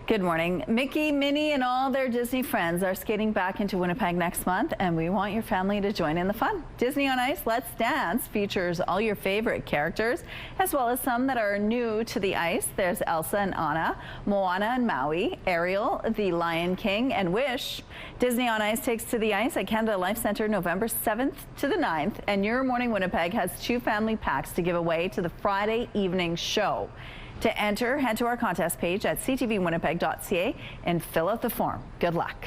Good morning. Mickey, Minnie, and all their Disney friends are skating back into Winnipeg next month, and we want your family to join in the fun. Disney on Ice Let's Dance features all your favorite characters, as well as some that are new to the ice. There's Elsa and Anna, Moana and Maui, Ariel, the Lion King, and Wish. Disney on Ice takes to the ice at Canada Life Centre November 7th to the 9th, and Your Morning Winnipeg has 2 family packs to give away to the Friday evening show. To enter, head to our contest page at ctvwinnipeg.ca and fill out the form. Good luck.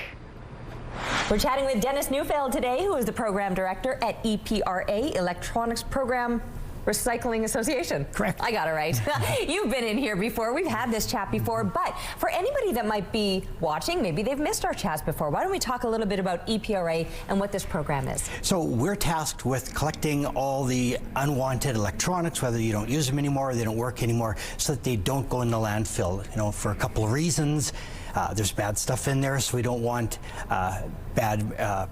We're chatting with Dennis Neufeld today, who is the program director at EPRA, Electronics Program Recycling Association. Correct. I got it right. You've been in here before. We've had this chat before, but for anybody that might be watching, maybe they've missed our chats before. Why don't we talk a little bit about EPRA and what this program is? So we're tasked with collecting all the unwanted electronics, whether you don't use them anymore or they don't work anymore, so that they don't go in the landfill, for a couple of reasons. There's bad stuff in there, so we don't want bad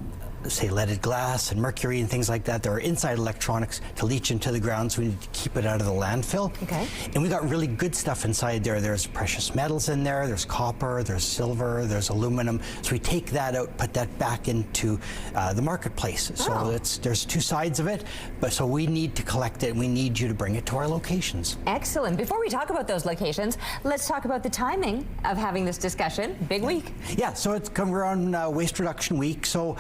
say, leaded glass and mercury and things like that. There are inside electronics to leach into the ground, so we need to keep it out of the landfill. Okay. And we got really good stuff inside there. There's precious metals in there, there's copper, there's silver, there's aluminum. So we take that out, put that back into the marketplace. So there's two sides of it, but so we need to collect it, and we need you to bring it to our locations. Excellent. Before we talk about those locations, let's talk about the timing of having this discussion. Big week. Yeah, so it's come around Waste Reduction Week. So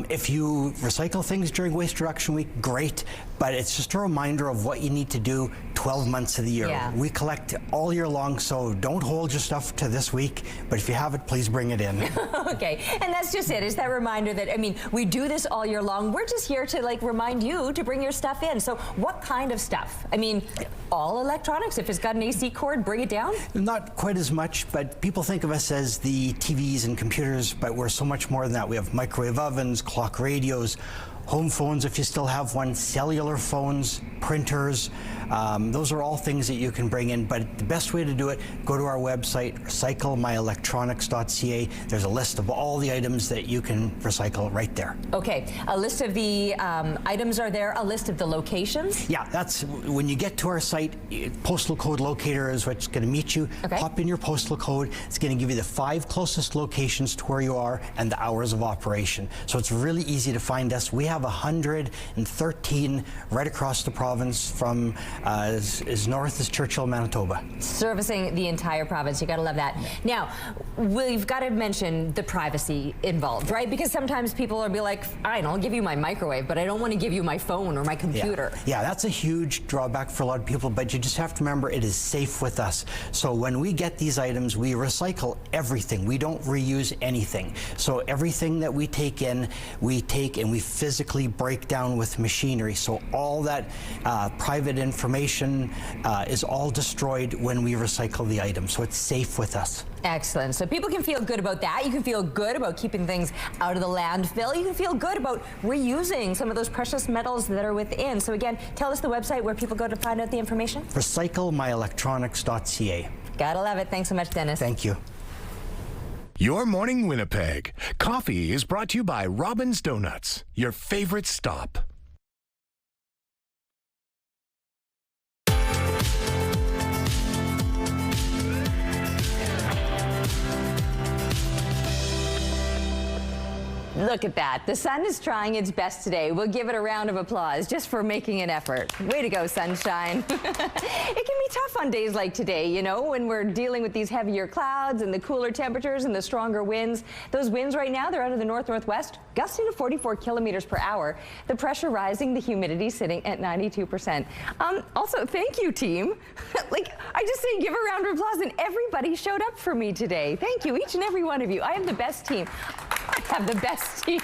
if you recycle things during Waste Reduction Week, great. But it's just a reminder of what you need to do 12 months of the year. Yeah. We collect all year long, so don't hold your stuff to this week. But if you have it, please bring it in. Okay, and that's just it. It's that reminder that, I mean, we do this all year long. We're just here to like remind you to bring your stuff in. So what kind of stuff? I mean, all electronics. If it's got an AC cord, bring it down? Not quite as much, but people think of us as the TVs and computers, but we're so much more than that. We have microwave ovens, clock radios, home phones if you still have one, cellular phones, printers. Those are all things that you can bring in, but the best way to do it, go to our website, recyclemyelectronics.ca. There's a list of all the items that you can recycle right there. Okay, a list of the items are there, a list of the locations? Yeah, that's when you get to our site, postal code locator is what's going to meet you. Okay. Pop in your postal code. It's going to give you the 5 closest locations to where you are and the hours of operation. So it's really easy to find us. We have 113 right across the province from as north as Churchill, Manitoba. Servicing the entire province. You got to love that. Now, we've got to mention the privacy involved, right? Because sometimes people will be like, I don't know, I'll give you my microwave, but I don't want to give you my phone or my computer. Yeah, that's a huge drawback for a lot of people, but you just have to remember it is safe with us. So when we get these items, we recycle everything. We don't reuse anything. So everything that we take in, we take and we physically break down with machinery. So all that private information is all destroyed when we recycle the item. So it's safe with us. Excellent. So people can feel good about that. You can feel good about keeping things out of the landfill. You can feel good about reusing some of those precious metals that are within. So again, tell us the website where people go to find out the information. recyclemyelectronics.ca. Gotta love it. Thanks so much, Dennis. Thank you. Your Morning Winnipeg. Coffee is brought to you by Robin's Donuts, your favorite stop. Look at that. The sun is trying its best today. We'll give it a round of applause just for making an effort. Way to go, sunshine. It can be tough on days like today, you know, when we're dealing with these heavier clouds and the cooler temperatures and the stronger winds. Those winds right now, they're out of the north-northwest, gusting to 44 kilometers per hour. The pressure rising, the humidity sitting at 92%. Also, thank you, team. I just say give a round of applause, and everybody showed up for me today. Thank you, each and every one of you. I have the best team. I have the best team.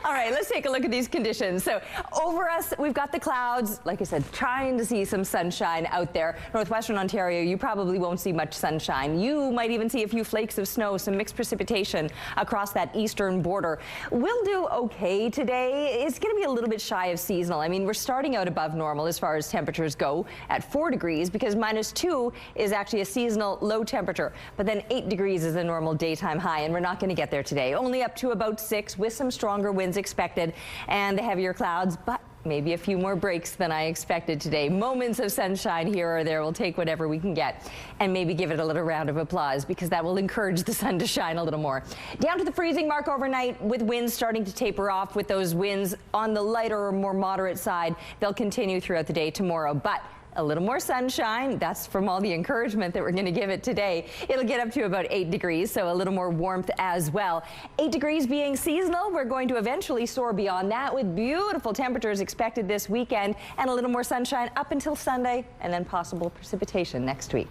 All right, let's take a look at these conditions. So over us, we've got the clouds. Like I said, trying to see some sunshine out there. Northwestern Ontario, you probably won't see much sunshine. You might even see a few flakes of snow, some mixed precipitation across that eastern border. We'll do okay today. It's going to be a little bit shy of seasonal. I mean, we're starting out above normal as far as temperatures go at 4 degrees because -2 is actually a seasonal low temperature. But then 8 degrees is a normal daytime high, and we're not going to get there today. Only up to about 6 with some stronger winds expected and the heavier clouds, but maybe a few more breaks than I expected today. Moments of sunshine here or there. We'll take whatever we can get and maybe give it a little round of applause because that will encourage the sun to shine a little more. Down to the freezing mark overnight with winds starting to taper off. With those winds on the lighter or more moderate side, they'll continue throughout the day tomorrow. But a little more sunshine. That's from all the encouragement that we're going to give it today. It'll get up to about 8 degrees, so a little more warmth as well. 8 degrees being seasonal. We're going to eventually soar beyond that with beautiful temperatures expected this weekend and a little more sunshine up until Sunday and then possible precipitation next week.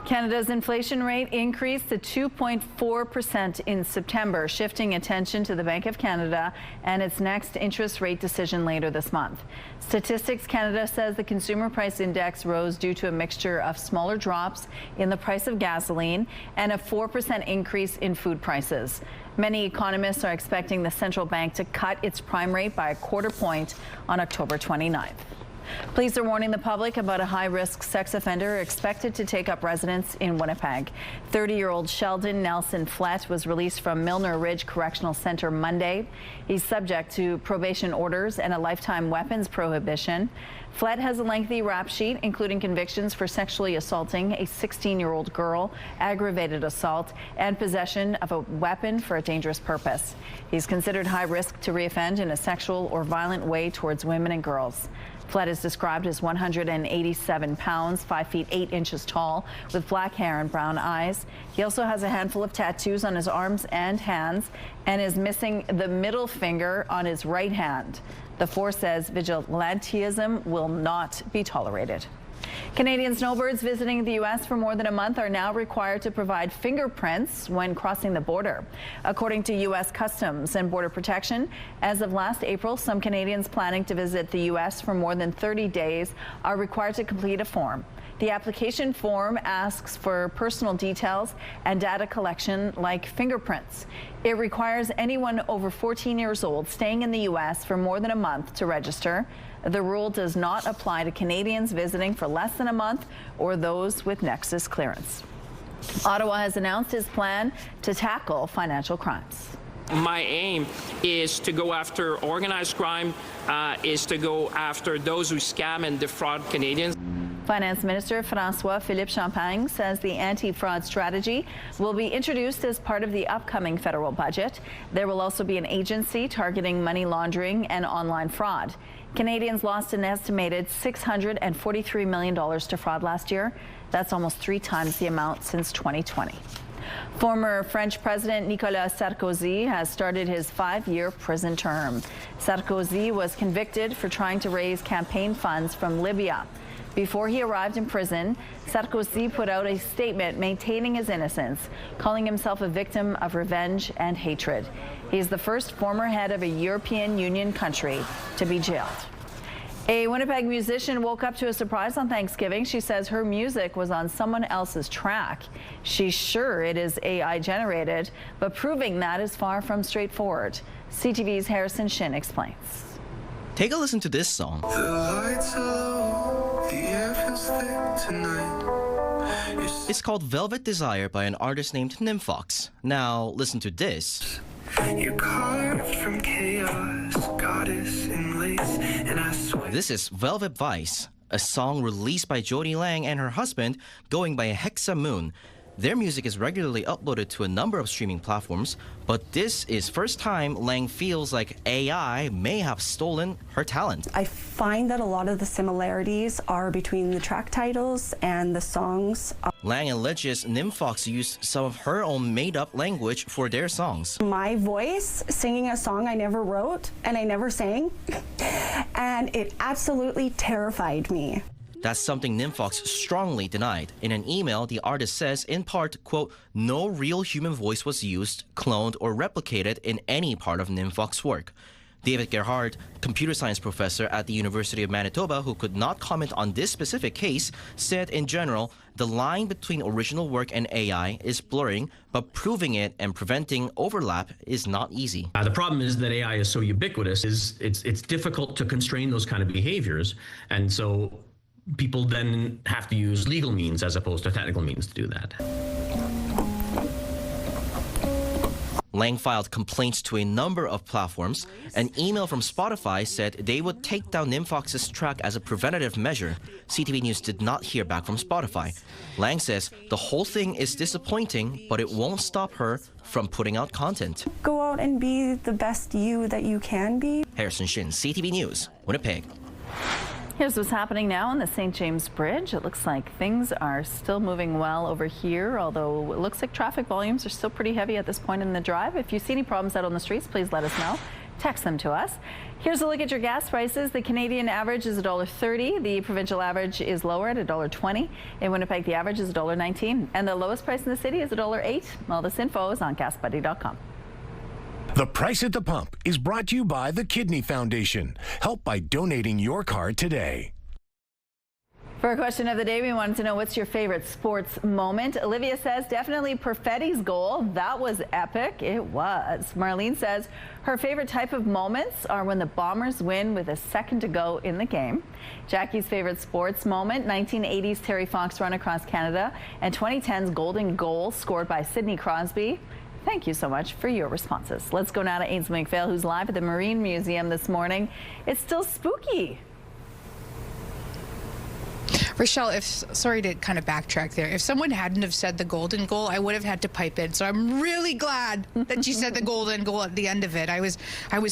Canada's inflation rate increased to 2.4% in September, shifting attention to the Bank of Canada and its next interest rate decision later this month. Statistics Canada says the consumer price index rose due to a mixture of smaller drops in the price of gasoline and a 4% increase in food prices. Many economists are expecting the central bank to cut its prime rate by a 1/4 point on October 29th. Police are warning the public about a high-risk sex offender expected to take up residence in Winnipeg. 30-year-old Sheldon Nelson Flett was released from Milner Ridge Correctional Center Monday. He's subject to probation orders and a lifetime weapons prohibition. Flett has a lengthy rap sheet, including convictions for sexually assaulting a 16-year-old girl, aggravated assault, and possession of a weapon for a dangerous purpose. He's considered high risk to reoffend in a sexual or violent way towards women and girls. Flett is described as 187 pounds, 5 feet 8 inches tall, with black hair and brown eyes. He also has a handful of tattoos on his arms and hands and is missing the middle finger on his right hand. The force says vigilantism will not be tolerated. Canadian snowbirds visiting the U.S. for more than a month are now required to provide fingerprints when crossing the border. According to U.S. Customs and Border Protection, as of last April, some Canadians planning to visit the U.S. for more than 30 days are required to complete a form. The application form asks for personal details and data collection like fingerprints. It requires anyone over 14 years old staying in the U.S. for more than a month to register. The rule does not apply to Canadians visiting for less than a month or those with Nexus clearance. Ottawa has announced its plan to tackle financial crimes. My aim is to go after organized crime, is to go after those who scam and defraud Canadians. Finance Minister François-Philippe Champagne says the anti-fraud strategy will be introduced as part of the upcoming federal budget. There will also be an agency targeting money laundering and online fraud. Canadians lost an estimated $643 million to fraud last year. That's almost 3 times the amount since 2020. Former French President Nicolas Sarkozy has started his 5-year prison term. Sarkozy was convicted for trying to raise campaign funds from Libya. Before he arrived in prison, Sarkozy put out a statement maintaining his innocence, calling himself a victim of revenge and hatred. He is the first former head of a European Union country to be jailed. A Winnipeg musician woke up to a surprise on Thanksgiving. She says her music was on someone else's track. She's sure it is AI generated, but proving that is far from straightforward. CTV's Harrison Shin explains. Take a listen to this song. The lights are low, the air feels thick tonight. It's called Velvet Desire by an artist named Nymphox. Now listen to this. You're carved from chaos, goddess in lace, and I swear. This is Velvet Vice, a song released by Jody Lang and her husband going by Hexa Moon. Their music is regularly uploaded to a number of streaming platforms, but this is first time Lang feels like AI may have stolen her talent. I find that a lot of the similarities are between the track titles and the songs. Lang alleges Nymphox used some of her own made-up language for their songs. My voice singing a song I never wrote and I never sang, and it absolutely terrified me. That's something Nymphox strongly denied. In an email, the artist says, in part, quote, no real human voice was used, cloned, or replicated in any part of Nymphox's work. David Gerhard, computer science professor at the University of Manitoba, who could not comment on this specific case, said in general, the line between original work and AI is blurring, but proving it and preventing overlap is not easy. The problem is that AI is so ubiquitous, it's difficult to constrain those kind of behaviors, and so people then have to use legal means as opposed to technical means to do that. Lang filed complaints to a number of platforms. An email from Spotify said they would take down Nymphox's track as a preventative measure. CTV News did not hear back from Spotify. Lang says the whole thing is disappointing, but it won't stop her from putting out content. Go out and be the best you that you can be. Harrison Shin, CTV News, Winnipeg. Here's what's happening now on the St. James Bridge. It looks like things are still moving well over here, although it looks like traffic volumes are still pretty heavy at this point in the drive. If you see any problems out on the streets, please let us know. Text them to us. Here's a look at your gas prices. The Canadian average is $1.30. The provincial average is lower at $1.20. In Winnipeg, the average is $1.19. And the lowest price in the city is $1.08. All this info is on GasBuddy.com. The Price at the Pump is brought to you by the Kidney Foundation. Help by donating your card today. For our question of the day, we wanted to know what's your favorite sports moment. Olivia says definitely Perfetti's goal. That was epic. It was. Marlene says her favorite type of moments are when the Bombers win with a second to go in the game. Jackie's favorite sports moment, 1980s Terry Fox run across Canada and 2010's golden goal scored by Sidney Crosby. Thank you so much for your responses. Let's go now to Ainsley McPhail, who's live at the Marine Museum this morning. It's still spooky. Rochelle, sorry to kind of backtrack there. If someone hadn't have said the golden goal, I would have had to pipe in. So I'm really glad that you said the golden goal at the end of it. I was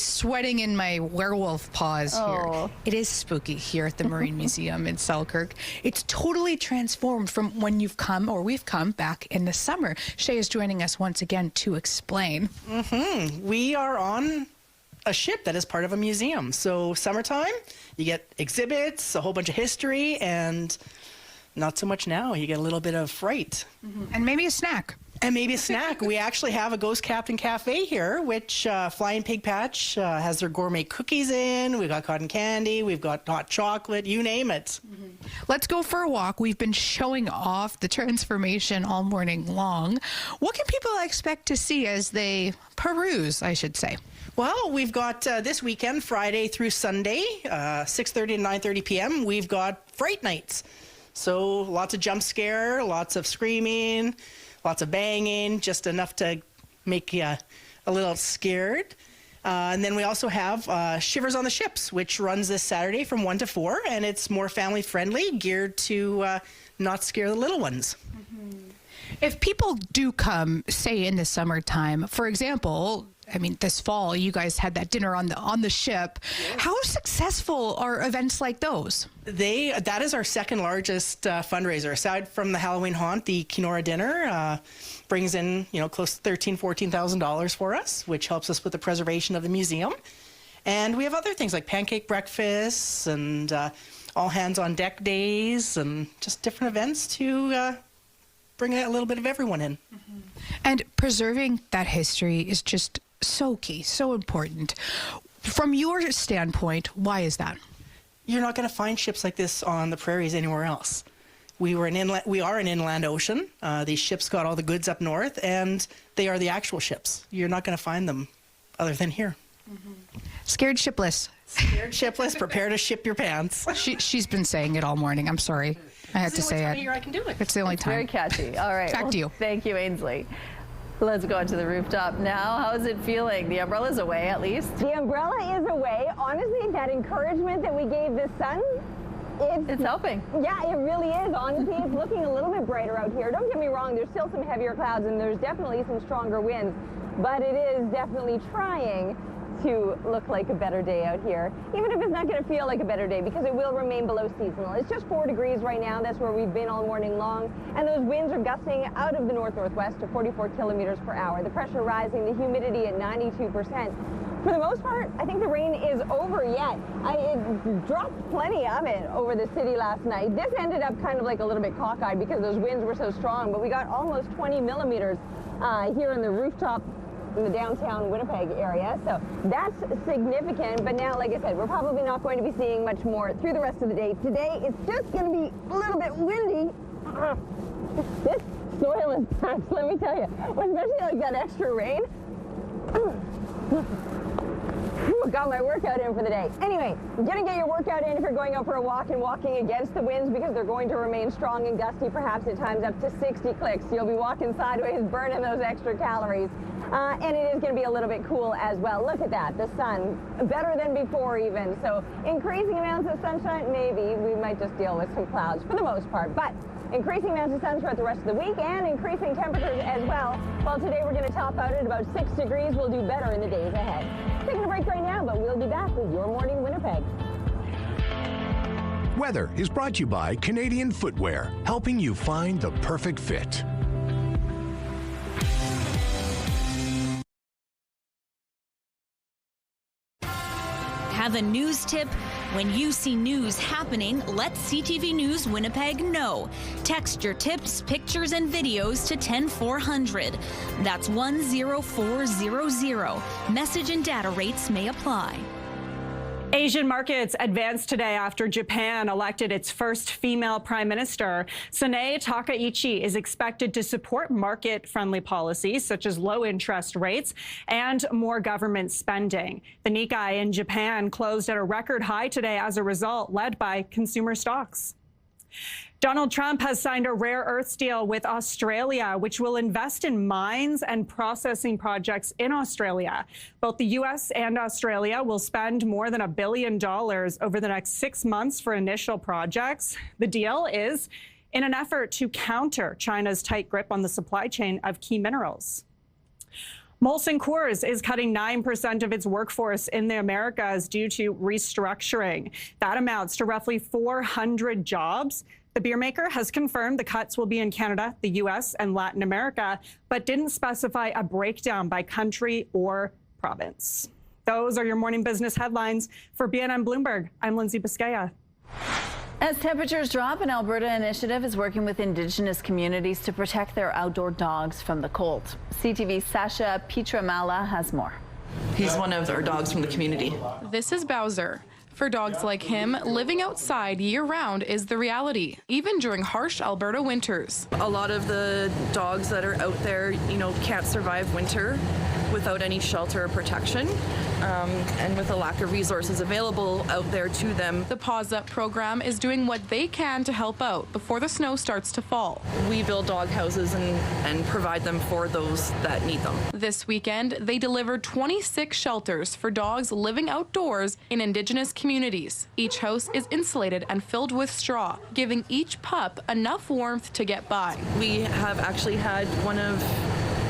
sweating in my werewolf paws here. It is spooky here at the Marine Museum in Selkirk. It's totally transformed from when we've come back in the summer. Shay is joining us once again to explain. We are on a ship that is part of a museum. So summertime, you get exhibits, a whole bunch of history, and not so much now. You get a little bit of fright. And maybe a snack. And maybe a snack. We actually have a Ghost Captain Cafe here, which Flying Pig Patch has their gourmet cookies in. We've got cotton candy. We've got hot chocolate. You name it. Let's go for a walk. We've been showing off the transformation all morning long. What can people expect to see as they peruse, I should say? Well, we've got this weekend, Friday through Sunday, 6:30 to 9:30 p.m., we've got Fright Nights. So lots of jump scare, lots of screaming, lots of banging, just enough to make you a little scared. And then we also have Shivers on the Ships, which runs this Saturday from 1 to 4, and it's more family-friendly, geared to not scare the little ones. If people do come, say in the summertime, for example, I mean, this fall, you guys had that dinner on the ship. How successful are events like those? That is our second largest fundraiser. Aside from the Halloween haunt, the Kenora dinner brings in, close to $13,000-$14,000 for us, which helps us with the preservation of the museum. And we have other things like pancake breakfasts and all hands on deck days and just different events to bring a little bit of everyone in. And preserving that history is just so key, so important. From your standpoint, why is that? You're not going to find ships like this on the prairies anywhere else. We are an inland ocean. These ships got all the goods up north, and they are the actual ships. You're not going to find them other than here. Scared shipless. Scared shipless, prepare to ship your pants. She's been saying it all morning. I'm sorry. I had to say it. It's the only time of year I can do it. It's the only time. Very catchy. All right. Back to you. Thank you, Ainsley. Let's go to the rooftop now. How is it feeling? The umbrella's away, at least. The umbrella is away. Honestly, that encouragement that we gave the sun, it's helping. Yeah, it really is. Honestly, it's looking a little bit brighter out here. Don't get me wrong, there's still some heavier clouds and there's definitely some stronger winds, but it is definitely trying to look like a better day out here, even if it's not going to feel like a better day, because it will remain below seasonal. It's just 4 degrees right now. That's where we've been all morning long, and those winds are gusting out of the north-northwest to 44 kilometers per hour. The pressure rising, the humidity at 92%. For the most part, I think the rain is over yet. It dropped plenty of it over the city last night. This ended up kind of like a little bit cockeyed because those winds were so strong, but we got almost 20 millimeters here in the rooftop in the downtown Winnipeg area, so that's significant. But now, like I said, we're probably not going to be seeing much more through the rest of the day. Today, it's just going to be a little bit windy. This soil is packed, let me tell you, especially like that extra rain. Got my workout in for the day. Anyway, you're gonna get your workout in if you're going out for a walk and walking against the winds, because they're going to remain strong and gusty, perhaps at times up to 60 clicks. You'll be walking sideways, burning those extra calories. And it is going to be a little bit cool as well. Look at that, the sun, better than before even. So increasing amounts of sunshine, maybe. We might just deal with some clouds for the most part. But increasing amounts of sun throughout the rest of the week and increasing temperatures as well. Well, today we're going to top out at about 6 degrees. We'll do better in the days ahead. Taking a break right now, but we'll be back with Your Morning Winnipeg. Weather is brought to you by Canadian Footwear, helping you find the perfect fit. Have a news tip? When you see news happening, let CTV News Winnipeg know. Text your tips, pictures, and videos to 10400. That's 10400. Message and data rates may apply. Asian markets advanced today after Japan elected its first female prime minister. Sanae Takaichi is expected to support market-friendly policies such as low interest rates and more government spending. The Nikkei in Japan closed at a record high today as a result, led by consumer stocks. Donald Trump has signed a rare earths deal with Australia, which will invest in mines and processing projects in Australia. Both the U.S. and Australia will spend more than $1 billion over the next 6 months for initial projects. The deal is in an effort to counter China's tight grip on the supply chain of key minerals. Molson Coors is cutting 9% of its workforce in the Americas due to restructuring. That amounts to roughly 400 jobs. The beer maker has confirmed the cuts will be in Canada, the U.S., and Latin America, but didn't specify a breakdown by country or province. Those are your morning business headlines. For BNN Bloomberg, I'm Lindsay Biscaya. As temperatures drop, an Alberta initiative is working with Indigenous communities to protect their outdoor dogs from the cold. CTV's Sasha Pietramala has more. He's one of our dogs from the community. This is Bowser. For dogs like him, living outside year-round is the reality, even during harsh Alberta winters. A lot of the dogs that are out there, can't survive winter without any shelter or protection, and with a lack of resources available out there to them. The Paws Up program is doing what they can to help out before the snow starts to fall. We build dog houses and provide them for those that need them. This weekend, they delivered 26 shelters for dogs living outdoors in Indigenous communities. Each house is insulated and filled with straw, giving each pup enough warmth to get by. We have actually had one of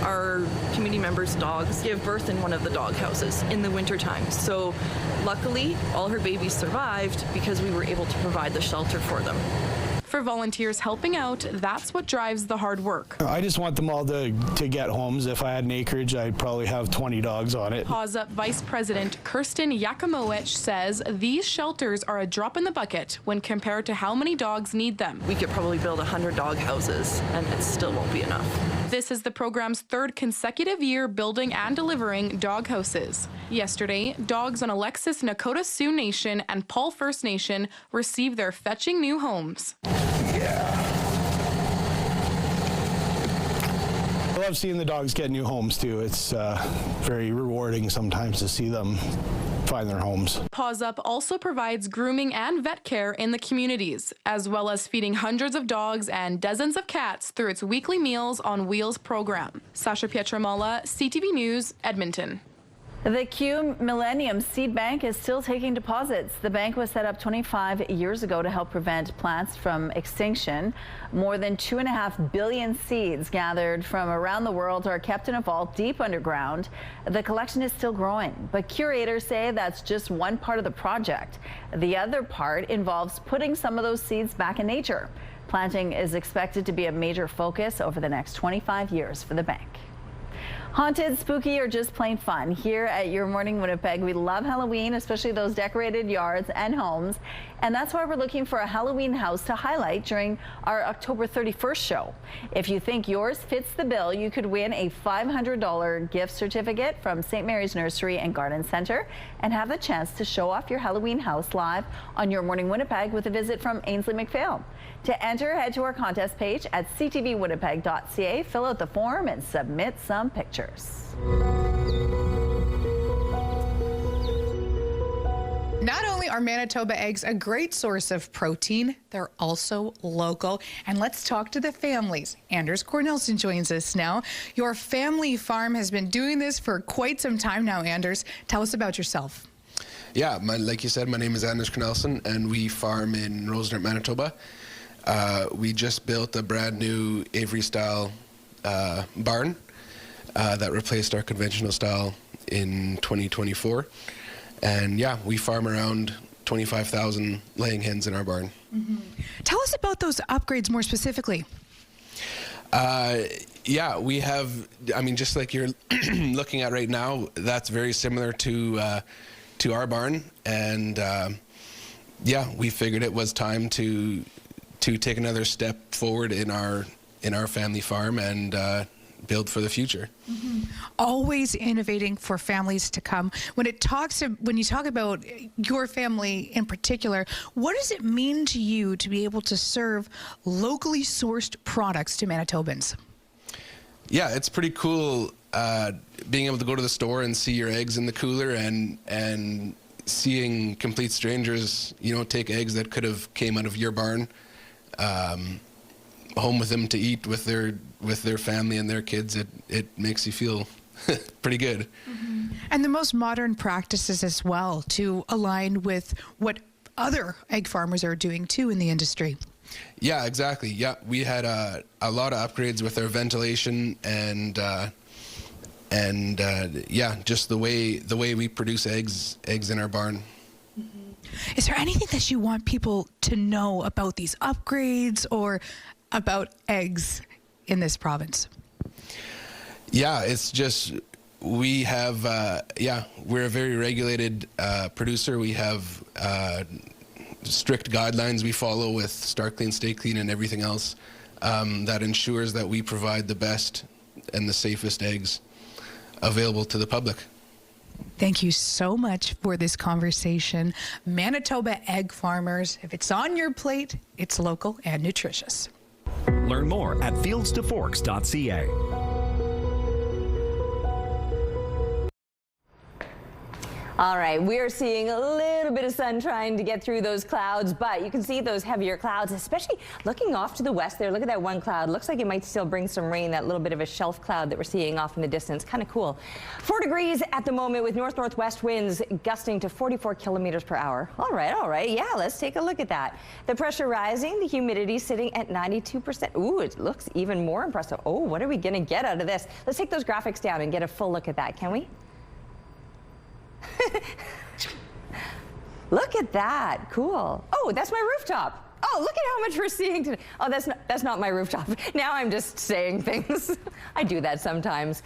our community members' dogs give birth in one of the dog houses in the wintertime. So luckily, all her babies survived because we were able to provide the shelter for them. For volunteers helping out, that's what drives the hard work. I just want them all to get homes. If I had an acreage, I'd probably have 20 dogs on it. Paws Up Vice President Kirsten Yakimowicz says these shelters are a drop in the bucket when compared to how many dogs need them. We could probably build 100 dog houses, and it still won't be enough. This is the program's third consecutive year building and delivering dog houses. Yesterday, dogs on Alexis Nakota Sioux Nation and Paul First Nation received their fetching new homes. I love seeing the dogs get new homes too. It's very rewarding sometimes to see them find their homes. Paws Up also provides grooming and vet care in the communities, as well as feeding hundreds of dogs and dozens of cats through its weekly Meals on Wheels program. Sasha Pietramala, CTV News, Edmonton. The Q Millennium Seed Bank is still taking deposits. The bank was set up 25 years ago to help prevent plants from extinction. More than 2.5 billion seeds gathered from around the world are kept in a vault deep underground. The collection is still growing, but curators say that's just one part of the project. The other part involves putting some of those seeds back in nature. Planting is expected to be a major focus over the next 25 years for the bank. Haunted, spooky, or just plain fun. Here at Your Morning Winnipeg, we love Halloween, especially those decorated yards and homes. And that's why we're looking for a Halloween house to highlight during our October 31st show. If you think yours fits the bill, you could win a $500 gift certificate from St. Mary's Nursery and Garden Center and have the chance to show off your Halloween house live on Your Morning Winnipeg with a visit from Ainsley McPhail. To enter, head to our contest page at ctvwinnipeg.ca, fill out the form, and submit some pictures. Not only are Manitoba eggs a great source of protein, they're also local. And let's talk to the families. Anders Cornelson joins us now. Your family farm has been doing this for quite some time now, Anders. Tell us about yourself. Yeah, like you said, my name is Anders Cornelson, and we farm in Rosenert, Manitoba. We just built a brand new Avery-style barn that replaced our conventional style in 2024. And yeah, we farm around 25,000 laying hens in our barn. Mm-hmm. Tell us about those upgrades more specifically. Yeah, we have, just like you're looking at right now, that's very similar to our barn. And yeah, we figured it was time to take another step forward in our family farm and build for the future. Always innovating for families to come. When you talk about your family in particular, what does it mean to you to be able to serve locally sourced products to Manitobans? Yeah, it's pretty cool being able to go to the store and see your eggs in the cooler and seeing complete strangers, take eggs that could have came out of your barn, home with them to eat with their family and their kids. It makes you feel pretty good. And the most modern practices as well to align with what other egg farmers are doing too in the industry. Yeah, exactly. Yeah, we had a lot of upgrades with our ventilation and just the way we produce eggs in our barn. Is there anything that you want people to know about these upgrades or about eggs in this province? Yeah, it's just we have we're a very regulated producer. We have strict guidelines we follow with Start Clean, Stay Clean, and everything else that ensures that we provide the best and the safest eggs available to the public. Thank you so much for this conversation. Manitoba egg farmers, if it's on your plate, it's local and nutritious. Learn more at fieldstoforks.ca. All right, we're seeing a little bit of sun trying to get through those clouds, but you can see those heavier clouds, especially looking off to the west there. Look at that one cloud. Looks like it might still bring some rain, that little bit of a shelf cloud that we're seeing off in the distance. Kind of cool. 4 degrees at the moment with north-northwest winds gusting to 44 kilometers per hour. All right. Yeah, let's take a look at that. The pressure rising, the humidity sitting at 92%. Ooh, it looks even more impressive. Oh, what are we going to get out of this? Let's take those graphics down and get a full look at that, can we? Look at that. Cool. Oh, that's my rooftop. Oh, look at how much we're seeing today. Oh, that's not my rooftop. Now I'm just saying things. I do that sometimes.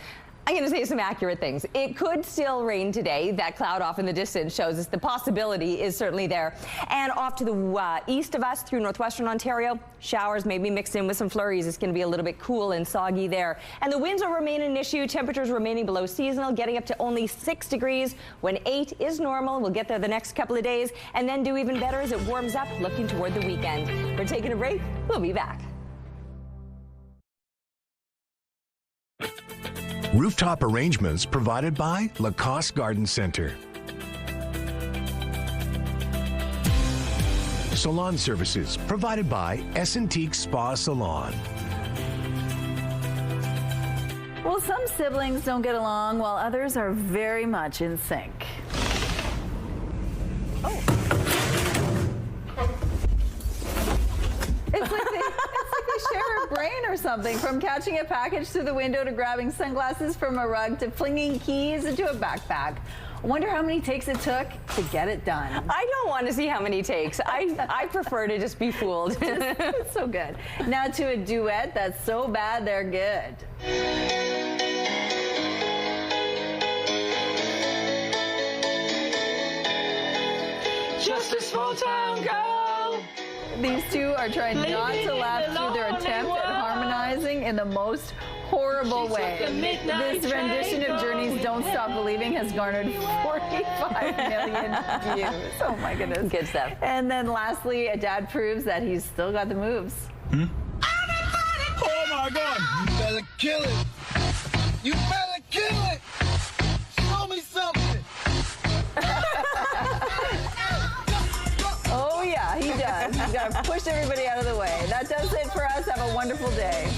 I'm going to say some accurate things. It could still rain today. That cloud off in the distance shows us the possibility is certainly there. And off to the east of us through northwestern Ontario, showers maybe mixed in with some flurries. It's going to be a little bit cool and soggy there. And the winds will remain an issue. Temperatures remaining below seasonal, getting up to only 6 degrees when 8 is normal. We'll get there the next couple of days and then do even better as it warms up, looking toward the weekend. We're taking a break. We'll be back. Rooftop arrangements provided by Lacoste Garden Center. Salon services provided by Essentique Spa Salon. Well, some siblings don't get along while others are very much in sync. Oh. It's like they share a brain or something, from catching a package through the window to grabbing sunglasses from a rug to flinging keys into a backpack. I wonder how many takes it took to get it done. I don't want to see how many takes. I prefer to just be fooled. It's so good. Now to a duet that's so bad they're good. Just a small town girl. These two are trying not to laugh through their attempt at harmonizing in the most horrible way. This rendition of Journey's Don't Stop Believing has garnered 45 million views. Oh my goodness. Good stuff. And then lastly, a dad proves that he's still got the moves. Oh my God! You better kill it! You better kill it! Show me something! Oh yeah, he does. He's got to push everybody out of the way. That does it for us. Have a wonderful day.